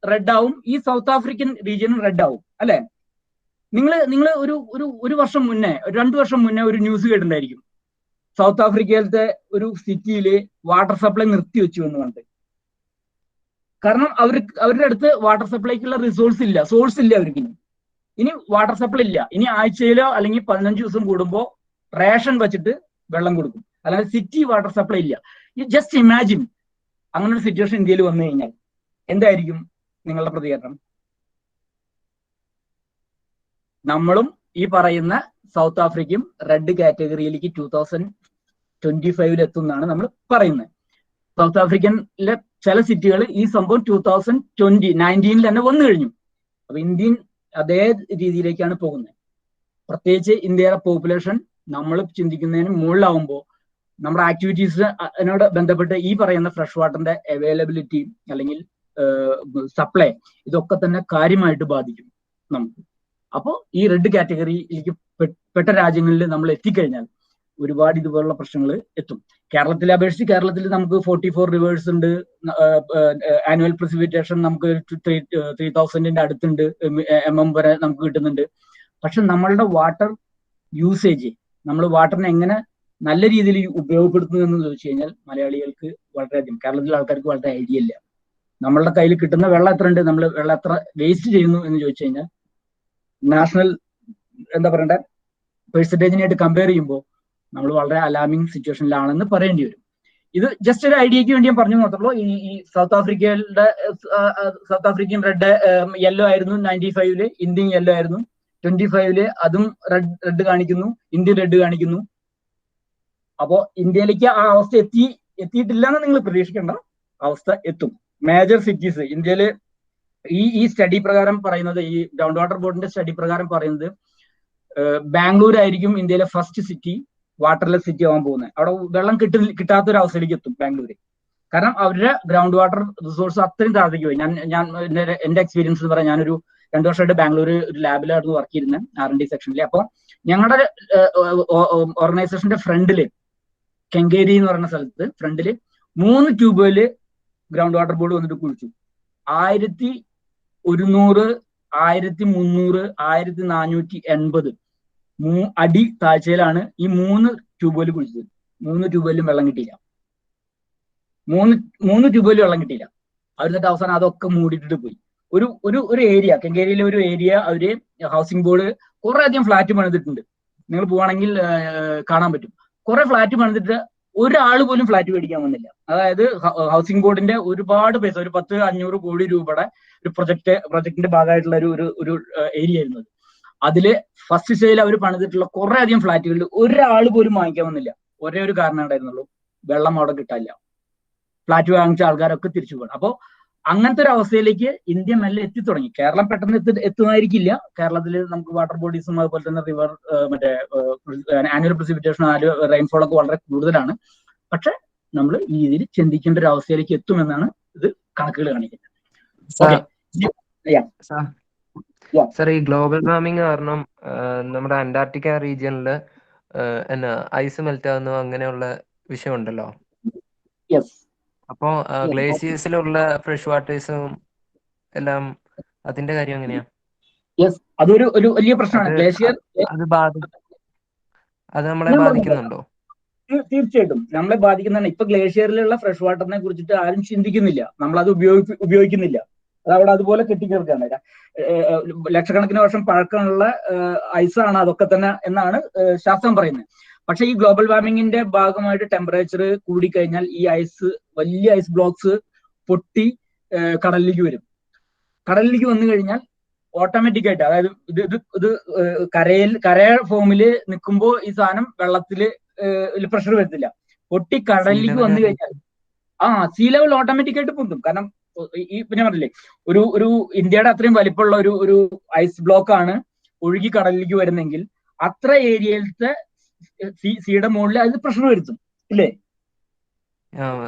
റെഡ് ആവും, ഈ സൗത്ത് ആഫ്രിക്കൻ റീജിയനും റെഡ് ആവും, അല്ലെ? നിങ്ങൾ ഒരു വർഷം മുന്നേ, 2 വർഷം മുന്നേ ഒരു ന്യൂസ് കേട്ടിട്ടുണ്ടായിരിക്കും, സൗത്ത് ആഫ്രിക്കയിലത്തെ ഒരു സിറ്റിയില് വാട്ടർ സപ്ലൈ നിർത്തി വെച്ചു എന്ന് പറഞ്ഞിട്ട്. കാരണം അവരുടെ അടുത്ത് വാട്ടർ സപ്ലൈക്കുള്ള സോഴ്സ് ഇല്ല അവർക്ക്. ഇനി വാട്ടർ സപ്ലൈ ഇല്ല, ഇനി ആഴ്ചയിലോ അല്ലെങ്കിൽ 15 ദിവസം കൂടുമ്പോൾ റേഷൻ വെച്ചിട്ട് വെള്ളം കൊടുക്കും, അല്ലാതെ സിറ്റി വാട്ടർ സപ്ലൈ ഇല്ല. യു ജസ്റ്റ് ഇമാജിൻ അങ്ങനെ ഒരു സിറ്റുവേഷൻ ഇന്ത്യയിൽ വന്നു കഴിഞ്ഞാൽ എന്തായിരിക്കും നിങ്ങളുടെ പ്രതികരണം? നമ്മളും ഈ പറയുന്ന സൗത്ത് ആഫ്രിക്കയും റെഡ് കാറ്റഗറിയിലേക്ക് 2025 എത്തുന്നതാണ് നമ്മൾ പറയുന്നത്. സൗത്ത് ആഫ്രിക്കനിലെ ചില സിറ്റികൾ ഈ സംഭവം 2019 തന്നെ വന്നു കഴിഞ്ഞു. അപ്പൊ ഇന്ത്യൻ അതേ രീതിയിലേക്കാണ് പോകുന്നത്. പ്രത്യേകിച്ച് ഇന്ത്യയുടെ പോപ്പുലേഷൻ നമ്മൾ ചിന്തിക്കുന്നതിന് മുകളിലാവുമ്പോൾ നമ്മുടെ ആക്ടിവിറ്റീസിനോട് ബന്ധപ്പെട്ട് ഈ പറയുന്ന ഫ്രഷ് വാട്ടറിന്റെ അവൈലബിലിറ്റി അല്ലെങ്കിൽ സപ്ലൈ, ഇതൊക്കെ തന്നെ കാര്യമായിട്ട് ബാധിക്കും നമുക്ക്. അപ്പോൾ ഈ റെഡ് കാറ്റഗറിയിലേക്ക് പെട്ട രാജ്യങ്ങളിൽ നമ്മൾ എത്തിക്കഴിഞ്ഞാൽ ഒരുപാട് ഇതുപോലുള്ള പ്രശ്നങ്ങൾ എത്തും. കേരളത്തിലെ അപേക്ഷിച്ച് കേരളത്തിൽ നമുക്ക് 44 റിവേഴ്സ് ഉണ്ട്, ആനുവൽ പ്രസിപ്പിറ്റേഷൻ നമുക്ക് 3000 അടുത്തുണ്ട്, mm വരെ നമുക്ക് കിട്ടുന്നുണ്ട്. പക്ഷെ നമ്മളുടെ വാട്ടർ യൂസേജ്, നമ്മൾ വാട്ടറിനെ എങ്ങനെ നല്ല രീതിയിൽ ഉപയോഗപ്പെടുത്തുന്നു എന്ന് ചോദിച്ചു കഴിഞ്ഞാൽ മലയാളികൾക്ക് വളരെയധികം, കേരളത്തിലെ ആൾക്കാർക്ക് വളരെ ഐഡിയ ഇല്ല. നമ്മളുടെ കയ്യിൽ കിട്ടുന്ന വെള്ളം എത്ര ഉണ്ട്, നമ്മൾ വെള്ളം എത്ര വേസ്റ്റ് ചെയ്യുന്നു എന്ന് ചോദിച്ചു കഴിഞ്ഞാൽ നാഷണൽ എന്താ പറയണ്ടേ പെർസെൻറ്റേജിനായിട്ട് കമ്പയർ ചെയ്യുമ്പോൾ നമ്മൾ വളരെ അലാമിങ് സിറ്റുവേഷനിലാണെന്ന് പറയേണ്ടി വരും. ഇത് ജസ്റ്റ് ഒരു ഐഡിയക്ക് വേണ്ടി ഞാൻ പറഞ്ഞു മാത്രമല്ലോ. ഈ സൗത്ത് ആഫ്രിക്കൻ റെഡ് യെല്ലോ ആയിരുന്നു 95-ല്, ഇന്ത്യൻ യെല്ലോ ആയിരുന്നു. 25-ല് അതും റെഡ് കാണിക്കുന്നു, ഇന്ത്യൻ റെഡ് കാണിക്കുന്നു. അപ്പോ ഇന്ത്യയിലേക്ക് ആ അവസ്ഥ എത്തിയിട്ടില്ല എന്ന് നിങ്ങൾ പ്രതീക്ഷിക്കേണ്ട, അവസ്ഥ എത്തും. മേജർ സിറ്റീസ് ഇന്ത്യയില് ഈ സ്റ്റഡി പ്രകാരം പറയുന്നത്, ഈ ഗ്രൗണ്ട് വാട്ടർ ബോർഡിന്റെ സ്റ്റഡി പ്രകാരം പറയുന്നത്, ബാംഗ്ലൂർ ആയിരിക്കും ഇന്ത്യയിലെ ഫസ്റ്റ് സിറ്റി, വാട്ടർലെസ് സിറ്റി ആവാൻ പോകുന്നത്. അവിടെ വെള്ളം കിട്ടാത്തൊരു അവസ്ഥയിലേക്ക് എത്തും ബാംഗ്ലൂര്. കാരണം അവരുടെ ഗ്രൗണ്ട് വാട്ടർ റിസോഴ്സ് അത്രയും താഴേക്ക് പോയി. ഞാൻ എന്റെ എക്സ്പീരിയൻസ് എന്ന് പറയാം, ഞാനൊരു 2 വർഷമായിട്ട് ബാംഗ്ലൂർ ഒരു ലാബിലായിരുന്നു വർക്ക് ചെയ്യുന്നത്, R&D സെക്ഷനിൽ. അപ്പോൾ ഞങ്ങളുടെ ഓർഗനൈസേഷന്റെ ഫ്രണ്ടില്, കെങ്കേരി എന്ന് പറയുന്ന സ്ഥലത്ത് ഫ്രണ്ടില് 3 ട്യൂബുവെല് ഗ്രൗണ്ട് വാട്ടർ ബോർഡ് വന്നിട്ട് കുഴിച്ചു. 1100, 1300, 1480 അടി താഴ്ചയിലാണ് ഈ 3 ട്യൂബുവെല് കുഴിച്ചത്. 3 ട്യൂബുവെല്ലും വെള്ളം കിട്ടിയില്ല. 3 ട്യൂബുവെല്ലും വെള്ളം കിട്ടിയില്ല. അവരിന്നിട്ട് അവസാനം അതൊക്കെ മൂടിയിട്ടിട്ട് പോയി. ഒരു ഏരിയ, കെങ്കേരിയിലെ ഒരു ഏരിയ അവര് ഹൗസിംഗ് ബോർഡ് കുറെ അധികം ഫ്ലാറ്റ് പണിതിട്ടുണ്ട്. നിങ്ങൾ പോവാണെങ്കിൽ കാണാൻ പറ്റും. കുറെ ഫ്ലാറ്റ് പണിതിട്ട് ഒരാൾ പോലും ഫ്ലാറ്റ് മേടിക്കാൻ വന്നില്ല. അതായത് ഹൗസിംഗ് ബോർഡിന്റെ ഒരുപാട് പൈസ, ഒരു 10-500 കോടി രൂപയുടെ ഒരു പ്രൊജക്ടിന്റെ ഭാഗമായിട്ടുള്ള ഒരു ഏരിയ ആയിരുന്നു അത്. അതില് ഫസ്റ്റ് സ്റ്റേജിൽ അവർ പണിതിട്ടുള്ള കുറെ അധികം ഫ്ലാറ്റുകളിൽ ഒരാൾ പോലും വാങ്ങിക്കാൻ വന്നില്ല. ഒരേ ഒരു കാരണം ഉണ്ടായിരുന്നുള്ളൂ, വെള്ളം അവിടെ കിട്ടാനില്ല. ഫ്ലാറ്റ് വാങ്ങിച്ച ആൾക്കാരൊക്കെ തിരിച്ചു പോകണം. അപ്പോൾ അങ്ങനത്തെ ഒരു അവസ്ഥയിലേക്ക് ഇന്ത്യ മെല്ലെ എത്തിത്തുടങ്ങി. കേരളം പെട്ടെന്ന് എത്തുന്നതായിരിക്കില്ല. കേരളത്തിൽ നമുക്ക് വാട്ടർ ബോഡീസും അതുപോലെ തന്നെ റിവർ ആനുവൽ പ്രസിപ്പിറ്റേഷൻ, റെയിൻഫോൾ ഒക്കെ വളരെ കൂടുതലാണ്. പക്ഷെ നമ്മൾ ഈ രീതിയിൽ ചിന്തിക്കേണ്ട ഒരു അവസ്ഥയിലേക്ക് എത്തുമെന്നാണ് ഇത് കണക്കുകൾ കാണിക്കുന്നത്. സർ, ഈ ഗ്ലോബൽ വാർമിംഗ് കാരണം നമ്മുടെ അന്റാർട്ടിക്ക റീജിയനില് ഐസ് മെൽറ്റ് ആവുന്നു, അങ്ങനെയുള്ള വിഷയമുണ്ടല്ലോ. അപ്പോ ഗ്ലേസിയേഴ്സിലുള്ള ഫ്രഷ് വാട്ടേഴ്സും എല്ലാം, അതിന്റെ കാര്യം എങ്ങനെയാ? അതൊരു വലിയ പ്രശ്നമാണ്. ഗ്ലേഷ്യർ അത് നമ്മളെ ബാധിക്കുന്നുണ്ടോ? തീർച്ചയായിട്ടും നമ്മളെ ബാധിക്കുന്നതാണ്. ഇപ്പൊ ഗ്ലേഷ്യറിലുള്ള ഫ്രഷ് വാട്ടറിനെ കുറിച്ചിട്ട് ആരും ചിന്തിക്കുന്നില്ല. നമ്മളത് ഉപയോഗിക്കുന്നില്ല. അത് അവിടെ അതുപോലെ കെട്ടിക്കിടക്കുകയാണ്. ലക്ഷക്കണക്കിന് വർഷം പഴക്കമുള്ള ഐസാണ് അതൊക്കെ തന്നെ എന്നാണ് ശാസ്ത്രം പറയുന്നത്. പക്ഷെ ഈ ഗ്ലോബൽ വാർമിങ്ങിന്റെ ഭാഗമായിട്ട് ടെമ്പറേച്ചർ കൂടിക്കഴിഞ്ഞാൽ ഈ വലിയ ഐസ് ബ്ലോക്സ് പൊട്ടി കടലിലേക്ക് വരും. കടലിലേക്ക് വന്നു കഴിഞ്ഞാൽ ഓട്ടോമാറ്റിക് ആയിട്ട്, അതായത് ഇത് കരയ ഫോമില് നിൽക്കുമ്പോൾ ഈ സാധനം വെള്ളത്തില് പ്രഷർ വരത്തില്ല. പൊട്ടി കടലിലേക്ക് വന്നു കഴിഞ്ഞാൽ സീ ലെവൽ ഓട്ടോമാറ്റിക് ആയിട്ട് പൊന്തും. കാരണം ഈ പിന്നെ പറഞ്ഞില്ലേ, ഒരു ഇന്ത്യയുടെ അത്രയും വലിപ്പമുള്ള ഒരു ഐസ് ബ്ലോക്ക് ആണ് ഒഴുകി കടലിലേക്ക് വരുന്നെങ്കിൽ അത്ര ഏരിയയിലത്തെ സീയുടെ മുകളിൽ അത് പ്രഷർ വരുത്തും, ഇല്ലേ?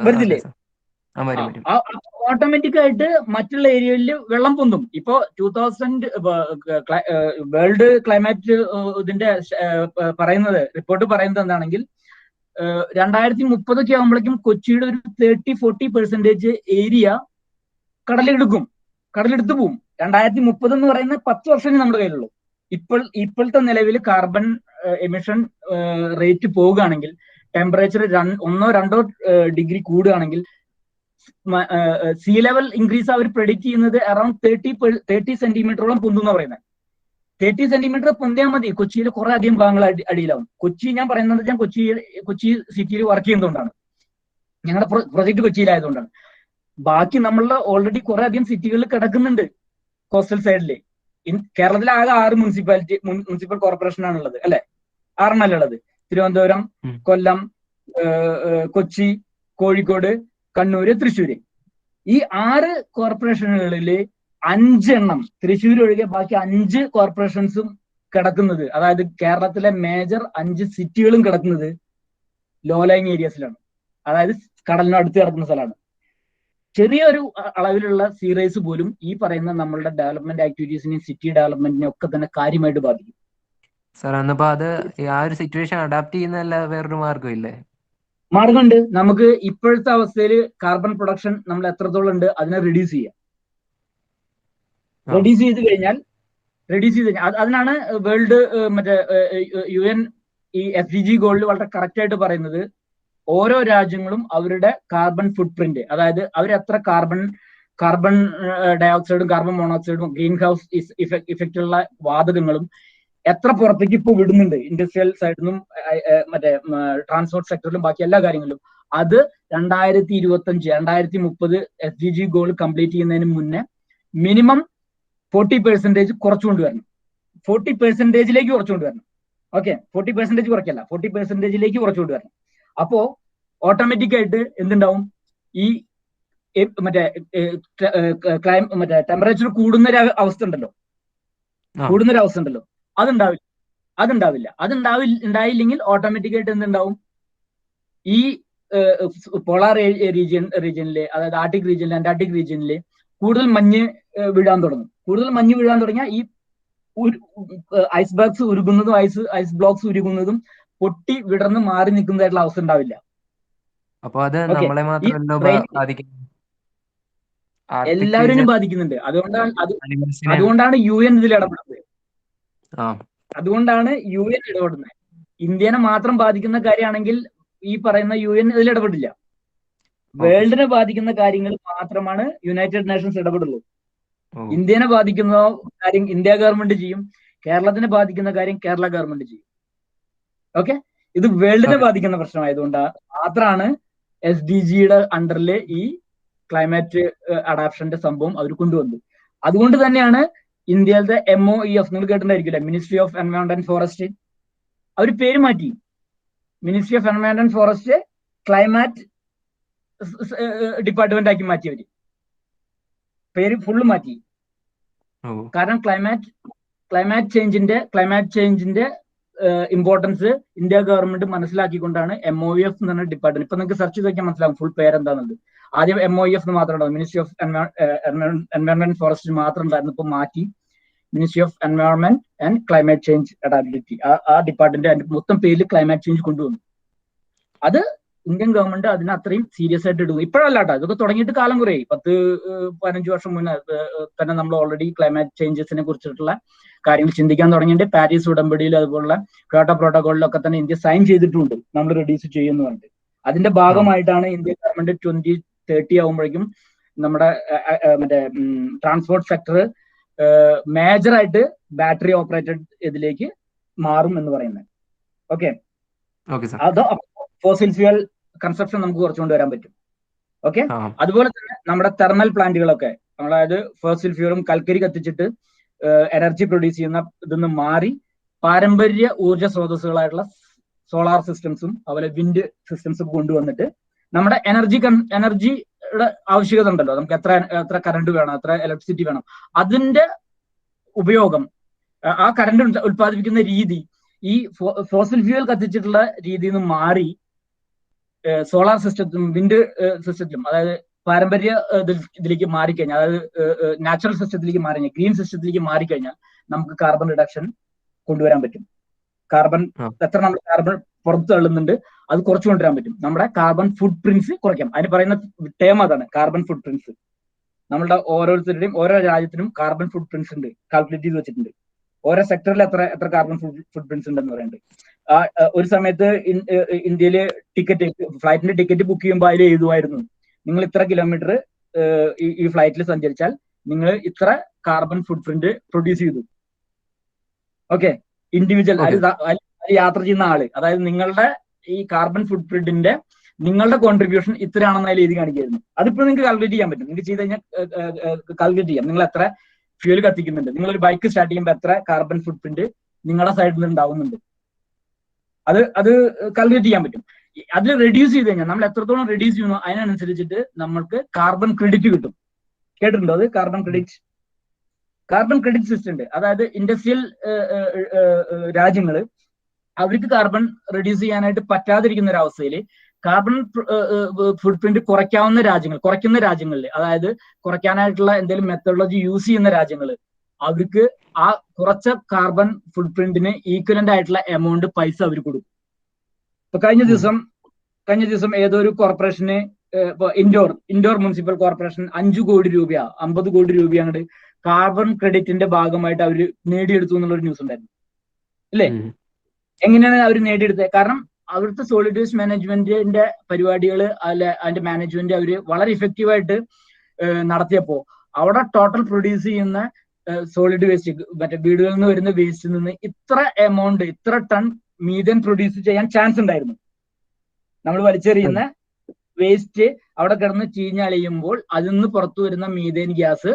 വരുന്നില്ലേ? ഓട്ടോമാറ്റിക് ആയിട്ട് മറ്റുള്ള ഏരിയയിൽ വെള്ളം പൊന്തും. ഇപ്പോ 2000 വേൾഡ് ക്ലൈമാറ്റ് ഇതിന്റെ റിപ്പോർട്ട് പറയുന്നത് എന്താണെങ്കിൽ 2030 ആകുമ്പോഴേക്കും കൊച്ചിയുടെ ഒരു 30-40% ഏരിയ കടലെടുത്തു പോവും. 2030 എന്ന് പറയുന്ന 10 വർഷമേ നമ്മുടെ കയ്യിലുള്ളൂ. ഇപ്പോഴത്തെ നിലവിൽ കാർബൺ എമിഷൻ റേറ്റ് പോവുകയാണെങ്കിൽ, ടെമ്പറേച്ചർ 1-2 ഡിഗ്രി കൂടുകയാണെങ്കിൽ, സീ ലെവൽ ഇൻക്രീസ് അവർ പ്രെഡിക്റ്റ് ചെയ്യുന്നത് അറൌണ്ട് 30 സെന്റിമീറ്ററോളം പൊന്തുന്ന പറയുന്നത്. 30 സെന്റിമീറ്റർ പൊന്തിയാൽ മതി, കൊച്ചിയിൽ കുറെ അധികം ഭാഗങ്ങൾ അടിയിലാവും. ഞാൻ പറയുന്നത് ഞാൻ കൊച്ചി സിറ്റിയിൽ വർക്ക് ചെയ്യുന്നതുകൊണ്ടാണ്, ഞങ്ങളുടെ പ്രൊജക്ട് കൊച്ചിയിലായതുകൊണ്ടാണ്. ബാക്കി നമ്മളുടെ ഓൾറെഡി കുറെ അധികം സിറ്റികളിൽ കിടക്കുന്നുണ്ട് കോസ്റ്റൽ സൈഡില്. കേരളത്തിലെ ആകെ 6 മുനിസിപ്പൽ കോർപ്പറേഷൻ ആണുള്ളത്, അല്ലെ? 6 ഉള്ളത്. തിരുവനന്തപുരം, കൊല്ലം, കൊച്ചി, കോഴിക്കോട്, കണ്ണൂര്, തൃശ്ശൂര്. ഈ 6 കോർപ്പറേഷനുകളില് 5 എണ്ണം, തൃശ്ശൂർ ഒഴികെ ബാക്കി 5 കോർപ്പറേഷൻസും കിടക്കുന്നത്, അതായത് കേരളത്തിലെ മേജർ 5 സിറ്റികളും കിടക്കുന്നത് ലോ ലൈങ് ഏരിയാസിലാണ്. അതായത് കടലിനടുത്ത് കിടക്കുന്ന സ്ഥലമാണ്. ചെറിയൊരു അളവിലുള്ള സീ റൈസ് പോലും ഈ പറയുന്ന നമ്മളുടെ ഡെവലപ്മെന്റ് ആക്ടിവിറ്റീസിനെയും സിറ്റി ഡെവലപ്മെന്റിനെയും ഒക്കെ തന്നെ കാര്യമായിട്ട് ബാധിക്കും. സാർ, എന്നപ്പോ അത് ആ ഒരു സിറ്റുവേഷൻ അഡാപ്റ്റ് ചെയ്യുന്നതല്ല വേറൊരു മാർഗം ഇല്ലേ? മാർഗമുണ്ട്. നമുക്ക് ഇപ്പോഴത്തെ അവസ്ഥയിൽ കാർബൺ പ്രൊഡക്ഷൻ നമ്മൾ എത്രത്തോളം ഉണ്ട് അതിനെ റെഡ്യൂസ് ചെയ്യാം. റെഡ്യൂസ് ചെയ്ത് കഴിഞ്ഞാൽ അതിനാണ് വേൾഡ് UN ഈ SDG ഗോളിൽ വളരെ കറക്റ്റ് ആയിട്ട് പറയുന്നത്, ഓരോ രാജ്യങ്ങളും അവരുടെ കാർബൺ ഫുട് പ്രിന്റ്, അതായത് അവരെത്ര കാർബൺ ഡയോക്സൈഡും കാർബൺ മോണോക്സൈഡും ഗ്രീൻ ഹൗസ് ഇഫക്റ്റുള്ള വാതകങ്ങളും എത്ര പുറത്തേക്ക് ഇപ്പോൾ വിടുന്നുണ്ട് ഇൻഡസ്ട്രിയൽ സൈഡിൽ നിന്നും മറ്റേ ട്രാൻസ്പോർട്ട് സെക്ടറിലും ബാക്കി എല്ലാ കാര്യങ്ങളിലും. അത് 2025, 2030 SDG ഗോൾ കംപ്ലീറ്റ് ചെയ്യുന്നതിന് മുന്നേ മിനിമം 40% കുറച്ചുകൊണ്ടുവരണം. 40%ലേക്ക് കുറച്ചുകൊണ്ടുവരണം. ഓക്കെ, 40% കുറയ്ക്കല്ല, 40%ലേക്ക് കുറച്ചുകൊണ്ടുവരണം. അപ്പോ ഓട്ടോമാറ്റിക് ആയിട്ട് എന്തുണ്ടാവും, ഈ മറ്റേ ടെമ്പറേച്ചർ കൂടുന്നൊരു അവസ്ഥ ഉണ്ടല്ലോ, ഉണ്ടായില്ലെങ്കിൽ ഓട്ടോമാറ്റിക് ആയിട്ട് എന്തുണ്ടാവും, ഈ പോളാർ റീജിയനിലെ, അതായത് ആർട്ടിക് റീജിയനിലെ, അന്റാർട്ടിക് റീജിയനിലെ കൂടുതൽ മഞ്ഞ് വീഴാൻ തുടങ്ങിയാൽ ഈ ഐസ്ബർഗ്സ് ഉരുകുന്നതും ഐസ് ബ്ലോക്സ് ഉരുകുന്നതും പൊട്ടി വിടർന്ന് മാറി നിൽക്കുന്നതായിട്ടുള്ള അവസ്ഥ ഉണ്ടാവില്ല. അപ്പൊ അത് നമ്മളെ മാത്രമല്ല എല്ലാവരും ബാധിക്കുന്നുണ്ട്. അതുകൊണ്ടാണ് UN ഇതിൽ ഇടപെടുന്നത്. ഇന്ത്യനെ മാത്രം ബാധിക്കുന്ന കാര്യമാണെങ്കിൽ ഈ പറയുന്ന UN ഇതിൽ ഇടപെടില്ല. വേൾഡിനെ ബാധിക്കുന്ന കാര്യങ്ങൾ മാത്രമാണ് യുണൈറ്റഡ് നേഷൻസ് ഇടപെടുള്ളൂ. ഇന്ത്യനെ ബാധിക്കുന്ന കാര്യം ഇന്ത്യ ഗവൺമെന്റ് ചെയ്യും, കേരളത്തിനെ ബാധിക്കുന്ന കാര്യം കേരള ഗവൺമെന്റ് ചെയ്യും. ഓക്കെ, ഇത് വേൾഡിനെ ബാധിക്കുന്ന പ്രശ്നമായതുകൊണ്ട് മാത്രമാണ് SDGയുടെ അണ്ടറിൽ ഈ ക്ലൈമാറ്റ് അഡാപ്ഷന്റെ സംഭവം അവർ കൊണ്ടുവന്നത്. അതുകൊണ്ട് തന്നെയാണ് ഇന്ത്യയിലത്തെ MOEF, നിങ്ങൾ കേട്ടിട്ടുണ്ടായിരിക്കില്ലേ, ministry of environment and forest, അവർ പേര് മാറ്റി. Ministry of environment and forest climate department ആക്കി മാറ്റി. അവര് പേര് ഫുള്ള് മാറ്റി. കാരണം ക്ലൈമാറ്റ് ചേഞ്ചിന്റെ ഇമ്പോർട്ടൻസ് ഇന്ത്യ ഗവൺമെന്റ് മനസ്സിലാക്കിക്കൊണ്ടാണ് MOEF എന്ന് പറഞ്ഞ ഡിപ്പാർട്ട്മെന്റ്. ഇപ്പൊ നിങ്ങൾക്ക് സെർച്ച് ചെയ്ത് നോക്കിയാൽ മനസ്സിലാവും ഫുൾ പേരെന്താണെന്നുള്ളത്. ആദ്യം MOEF എന്ന് മാത്രം ഉണ്ടാവും, മിനിസ്ട്രി ഓഫ് എൻവയോൺമെന്റ് ഫോറസ്റ്റ് മാത്രം ഉണ്ടായിരുന്നു. ഇപ്പൊ മാറ്റി ministry of environment and climate change adaptability, ആ ഡിപ്പാർട്ട്മെന്റ് അതിന്റെ മൊത്തം പേരിൽ ക്ലൈമാറ്റ് ചേഞ്ച് കൊണ്ടുവന്നു. അത് ഇന്ത്യൻ ഗവൺമെന്റ് അതിനെ അത്രയും സീരിയസ് ആയിട്ട് ഇടുന്നു. ഇപ്പോഴല്ല കേട്ടോ, ഇതൊക്കെ തുടങ്ങിയിട്ട് കാലം കുറേ, 10-15 വർഷം മുന്നേ തന്നെ നമ്മൾ ഓൾറെഡി ക്ലൈമാറ്റ് ചേഞ്ചസിനെ കുറിച്ചിട്ടുള്ള കാര്യങ്ങൾ ചിന്തിക്കാൻ തുടങ്ങിയിട്ട് പാരീസ് ഉടമ്പടിയിൽ അതുപോലുള്ള ക്യോട്ടോ പ്രോട്ടോകോളിലൊക്കെ തന്നെ ഇന്ത്യ സൈൻ ചെയ്തിട്ടുണ്ട്, നമ്മൾ റെഡ്യൂസ് ചെയ്യുന്നുണ്ട്. അതിന്റെ ഭാഗമായിട്ടാണ് ഇന്ത്യൻ ഗവൺമെന്റ് 2030 ആകുമ്പോഴേക്കും നമ്മുടെ മറ്റേ ട്രാൻസ്പോർട്ട് സെക്ടർ മേജറായിട്ട് ബാറ്ററി ഓപ്പറേറ്റഡ് ഇതിലേക്ക് മാറും എന്ന് പറയുന്നത്. ഓക്കെ, അത് ഫോസിൽ ഫ്യൂൽ കൺസപ്ഷൻ നമുക്ക് കുറച്ചുകൊണ്ട് വരാൻ പറ്റും. ഓക്കെ, അതുപോലെ തന്നെ നമ്മുടെ തെർമൽ പ്ലാന്റുകളൊക്കെ, അതായത് ഫോസിൽ ഫ്യൂലും കൽക്കരി കത്തിച്ചിട്ട് എനർജി പ്രൊഡ്യൂസ് ചെയ്യുന്ന ഇതൊന്ന് മാറി പാരമ്പര്യ ഊർജ്ജ സ്രോതസ്സുകളായിട്ടുള്ള സോളാർ സിസ്റ്റംസും അതുപോലെ വിൻഡ് സിസ്റ്റംസും കൊണ്ടുവന്നിട്ട് നമ്മുടെ എനർജിയുടെ ആവശ്യകത ഉണ്ടല്ലോ, നമുക്ക് എത്ര കറണ്ട് വേണം, എത്ര ഇലക്ട്രിസിറ്റി വേണം, അതിന്റെ ഉപയോഗം, ആ കറണ്ട് ഉത്പാദിപ്പിക്കുന്ന രീതി ഈ ഫോസിൽ ഫ്യൂൽ കത്തിച്ചിട്ടുള്ള രീതിയിൽ നിന്ന് മാറി സോളാർ സിസ്റ്റത്തിലും വിൻഡ് സിസ്റ്റത്തിലും, അതായത് പാരമ്പര്യ ഇതിലേക്ക് മാറിക്കഴിഞ്ഞാൽ, അതായത് നാച്ചുറൽ സിസ്റ്റത്തിലേക്ക് മാറിക്കഴിഞ്ഞാൽ, ഗ്രീൻ സിസ്റ്റത്തിലേക്ക് മാറിക്കഴിഞ്ഞാൽ നമുക്ക് കാർബൺ റിഡക്ഷൻ കൊണ്ടുവരാൻ പറ്റും. എത്ര നമ്മൾ കാർബൺ പുറത്ത് തള്ളുന്നുണ്ട് അത് കുറച്ചു കൊണ്ടുവരാൻ പറ്റും. നമ്മുടെ കാർബൺ ഫുട് പ്രിന്റ്സ് കുറയ്ക്കാം. അതിന് പറയുന്ന ടേം അതാണ്, കാർബൺ ഫുട് പ്രിന്റ്സ്. നമ്മളുടെ ഓരോരുത്തരുടെയും ഓരോ രാജ്യത്തിനും കാർബൺ ഫുട് പ്രിന്റ്സ് ഉണ്ട്, കാൽക്കുലേറ്റ് ചെയ്ത് വെച്ചിട്ടുണ്ട്. ഓരോ സെക്ടറിൽ എത്ര കാർബൺ ഫുട് പ്രിന്റ്സ് ഉണ്ടെന്ന് പറയുന്നുണ്ട്. ഒരു സമയത്ത് ഇന്ത്യയില് ഫ്ലൈറ്റിന്റെ ടിക്കറ്റ് ബുക്ക് ചെയ്യുമ്പോൾ അതിൽ എഴുതുമായിരുന്നു, നിങ്ങൾ ഇത്ര കിലോമീറ്റർ ഈ ഫ്ലൈറ്റിൽ സഞ്ചരിച്ചാൽ നിങ്ങൾ ഇത്ര കാർബൺ ഫുട് പ്രിന്റ് പ്രൊഡ്യൂസ് ചെയ്തു. ഓക്കെ, ഇൻഡിവിജ്വൽ യാത്ര ചെയ്യുന്ന ആള്, അതായത് നിങ്ങളുടെ ഈ കാർബൺ ഫുട് പ്രിന്റിന്റെ നിങ്ങളുടെ കോൺട്രിബ്യൂഷൻ ഇത്രയാണെന്ന് അതിൽ എഴുതി കാണിക്കായിരുന്നു. അതിപ്പോ നിങ്ങൾക്ക് കാൽക്കുലേറ്റ് ചെയ്യാൻ പറ്റും. നിങ്ങൾക്ക് ചെയ്ത് കഴിഞ്ഞാൽ കാൽക്കുലേറ്റ് ചെയ്യാം നിങ്ങൾ എത്ര ഫ്യൂൽ കത്തിക്കുന്നുണ്ട്, നിങ്ങളൊരു ബൈക്ക് സ്റ്റാർട്ട് ചെയ്യുമ്പോൾ എത്ര കാർബൺ ഫുട് പ്രിന്റ് നിങ്ങളുടെ സൈഡിൽ നിന്ന് ഉണ്ടാവുന്നുണ്ട്, അത് കാൽക്കുലേറ്റ് ചെയ്യാൻ പറ്റും. അതിൽ റെഡ്യൂസ് ചെയ്ത് കഴിഞ്ഞാൽ, നമ്മൾ എത്രത്തോളം റെഡ്യൂസ് ചെയ്യുന്നു അതിനനുസരിച്ചിട്ട് നമ്മൾക്ക് കാർബൺ ക്രെഡിറ്റ് കിട്ടും. കേട്ടിട്ടുണ്ടോ അത്? കാർബൺ ക്രെഡിറ്റ് സിസ്റ്റം ഉണ്ട്. അതായത് ഇൻഡസ്ട്രിയൽ രാജ്യങ്ങൾ അവർക്ക് കാർബൺ റെഡ്യൂസ് ചെയ്യാനായിട്ട് പറ്റാതിരിക്കുന്ന ഒരു അവസ്ഥയിൽ കാർബൺ ഫുട് പ്രിന്റ് കുറയ്ക്കുന്ന രാജ്യങ്ങളിൽ, അതായത് കുറയ്ക്കാനായിട്ടുള്ള എന്തെങ്കിലും മെത്തഡോളജി യൂസ് ചെയ്യുന്ന രാജ്യങ്ങൾ, അവർക്ക് ആ കുറച്ച കാർബൺ ഫുട് പ്രിന്റിന് ഈക്വലന്റ് ആയിട്ടുള്ള എമൗണ്ട് പൈസ അവർ കൊടുക്കും. ഇപ്പൊ കഴിഞ്ഞ ദിവസം ഏതോ ഒരു കോർപ്പറേഷന്, ഇപ്പൊ ഇൻഡോർ മുനിസിപ്പൽ കോർപ്പറേഷൻ 5 കോടി രൂപ 50 കോടി രൂപ അങ്ങോട്ട് കാർബൺ ക്രെഡിറ്റിന്റെ ഭാഗമായിട്ട് അവർ നേടിയെടുത്തു എന്നുള്ളൊരു ന്യൂസ് ഉണ്ടായിരുന്നു അല്ലേ? എങ്ങനെയാണ് അവർ നേടിയെടുത്തത്? കാരണം അവിടുത്തെ സോളിഡ് വേസ്റ്റ് മാനേജ്മെന്റിന്റെ പരിപാടികൾ അതിന്റെ മാനേജ്മെന്റ് അവർ വളരെ ഇഫക്റ്റീവായിട്ട് നടത്തിയപ്പോ അവിടെ ടോട്ടൽ പ്രൊഡ്യൂസ് ചെയ്യുന്ന സോളിഡ് വേസ്റ്റ്, മറ്റേ വീടുകളിൽ നിന്ന് വരുന്ന വേസ്റ്റിൽ നിന്ന് ഇത്ര എമൗണ്ട്, ഇത്ര ടൺ മീഥേൻ പ്രൊഡ്യൂസ് ചെയ്യാൻ ചാൻസ് ഉണ്ടായിരുന്നു. നമ്മൾ വലിച്ചെറിയുന്ന വേസ്റ്റ് അവിടെ കിടന്ന് ചീഞ്ഞളിയുമ്പോൾ അതിൽ നിന്ന് പുറത്തു വരുന്ന മീഥേൻ ഗ്യാസ്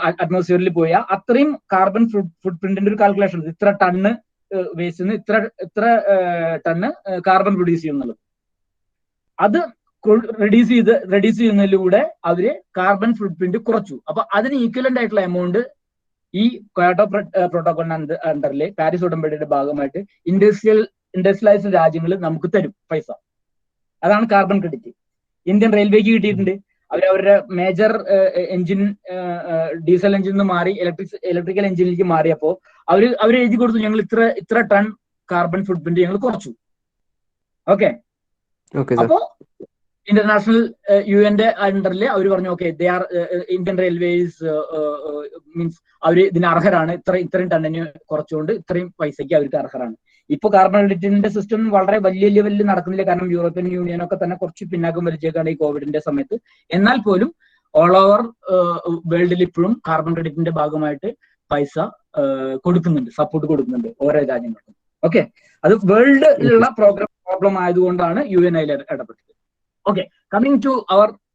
അറ്റ്മോസ്ഫിയറിൽ പോയാൽ അത്രയും കാർബൺ ഫുട് പ്രിന്റിന്റെ ഒരു കാൽക്കുലേഷൻ, ഇത്ര ടണ്ണ് വേസ്റ്റിൽ നിന്ന് ഇത്ര ടണ്ണ് കാർബൺ പ്രൊഡ്യൂസ് ചെയ്യുന്നുള്ളത്. അത് റെഡ്യൂസ് ചെയ്യുന്നതിലൂടെ അവര് കാർബൺ ഫുട് പ്രിന്റ് കുറച്ചു. അപ്പൊ അതിന് ഈക്വലന്റ് ആയിട്ടുള്ള എമൗണ്ട് ഈ ക്യോട്ടോ പ്രോട്ടോകോളിന്റെ അണ്ടറിലെ പാരീസ് ഉടമ്പടിയുടെ ഭാഗമായിട്ട് ഇൻഡസ്ട്രിയലൈസ്ഡ് രാജ്യങ്ങൾ നമുക്ക് തരും പൈസ. അതാണ് കാർബൺ ക്രെഡിറ്റ്. ഇന്ത്യൻ റെയിൽവേക്ക് കിട്ടിയിട്ടുണ്ട്. അവരവരുടെ മേജർ എഞ്ചിൻ ഡീസൽ എഞ്ചിൻ നിന്ന് മാറി ഇലക്ട്രിക്കൽ എഞ്ചിനിലേക്ക് മാറിയപ്പോ അവർ എഴുതി കൊടുത്തു, ഞങ്ങൾ ഇത്ര ടൺ കാർബൺ ഫുട് പ്രിന്റ് ഞങ്ങൾ കുറച്ചു. ഓക്കെ, അപ്പോ ഇന്റർനാഷണൽ UN അണ്ടറിൽ അവർ പറഞ്ഞു okay they are Indian railways means അവർ ഇതിന് അർഹരാണ്, ഇത്രയും ടണ്ണിന് കുറച്ചുകൊണ്ട് ഇത്രയും പൈസയ്ക്ക് അവർക്ക് അർഹരാണ്. ഇപ്പൊ കാർബൺ ക്രെഡിറ്റിന്റെ സിസ്റ്റം വളരെ വലിയ ലെവലിൽ നടക്കുന്നില്ല, കാരണം യൂറോപ്യൻ യൂണിയൻ ഒക്കെ തന്നെ കുറച്ച് പിന്നാക്കം വലിച്ചേക്കാണ് ഈ കോവിഡിന്റെ സമയത്ത്. എന്നാൽ പോലും ഓൾ ഓവർ വേൾഡിൽ ഇപ്പോഴും കാർബൺ ക്രെഡിറ്റിന്റെ ഭാഗമായിട്ട് പൈസ കൊടുക്കുന്നുണ്ട്, സപ്പോർട്ട് കൊടുക്കുന്നുണ്ട് ഓരോ രാജ്യങ്ങൾക്കും. ഓക്കെ, അത് വേൾഡിലുള്ള പ്രോബ്ലം ആയതുകൊണ്ടാണ് UN അതിൽ ഇടപെട്ടത്. Okay, coming to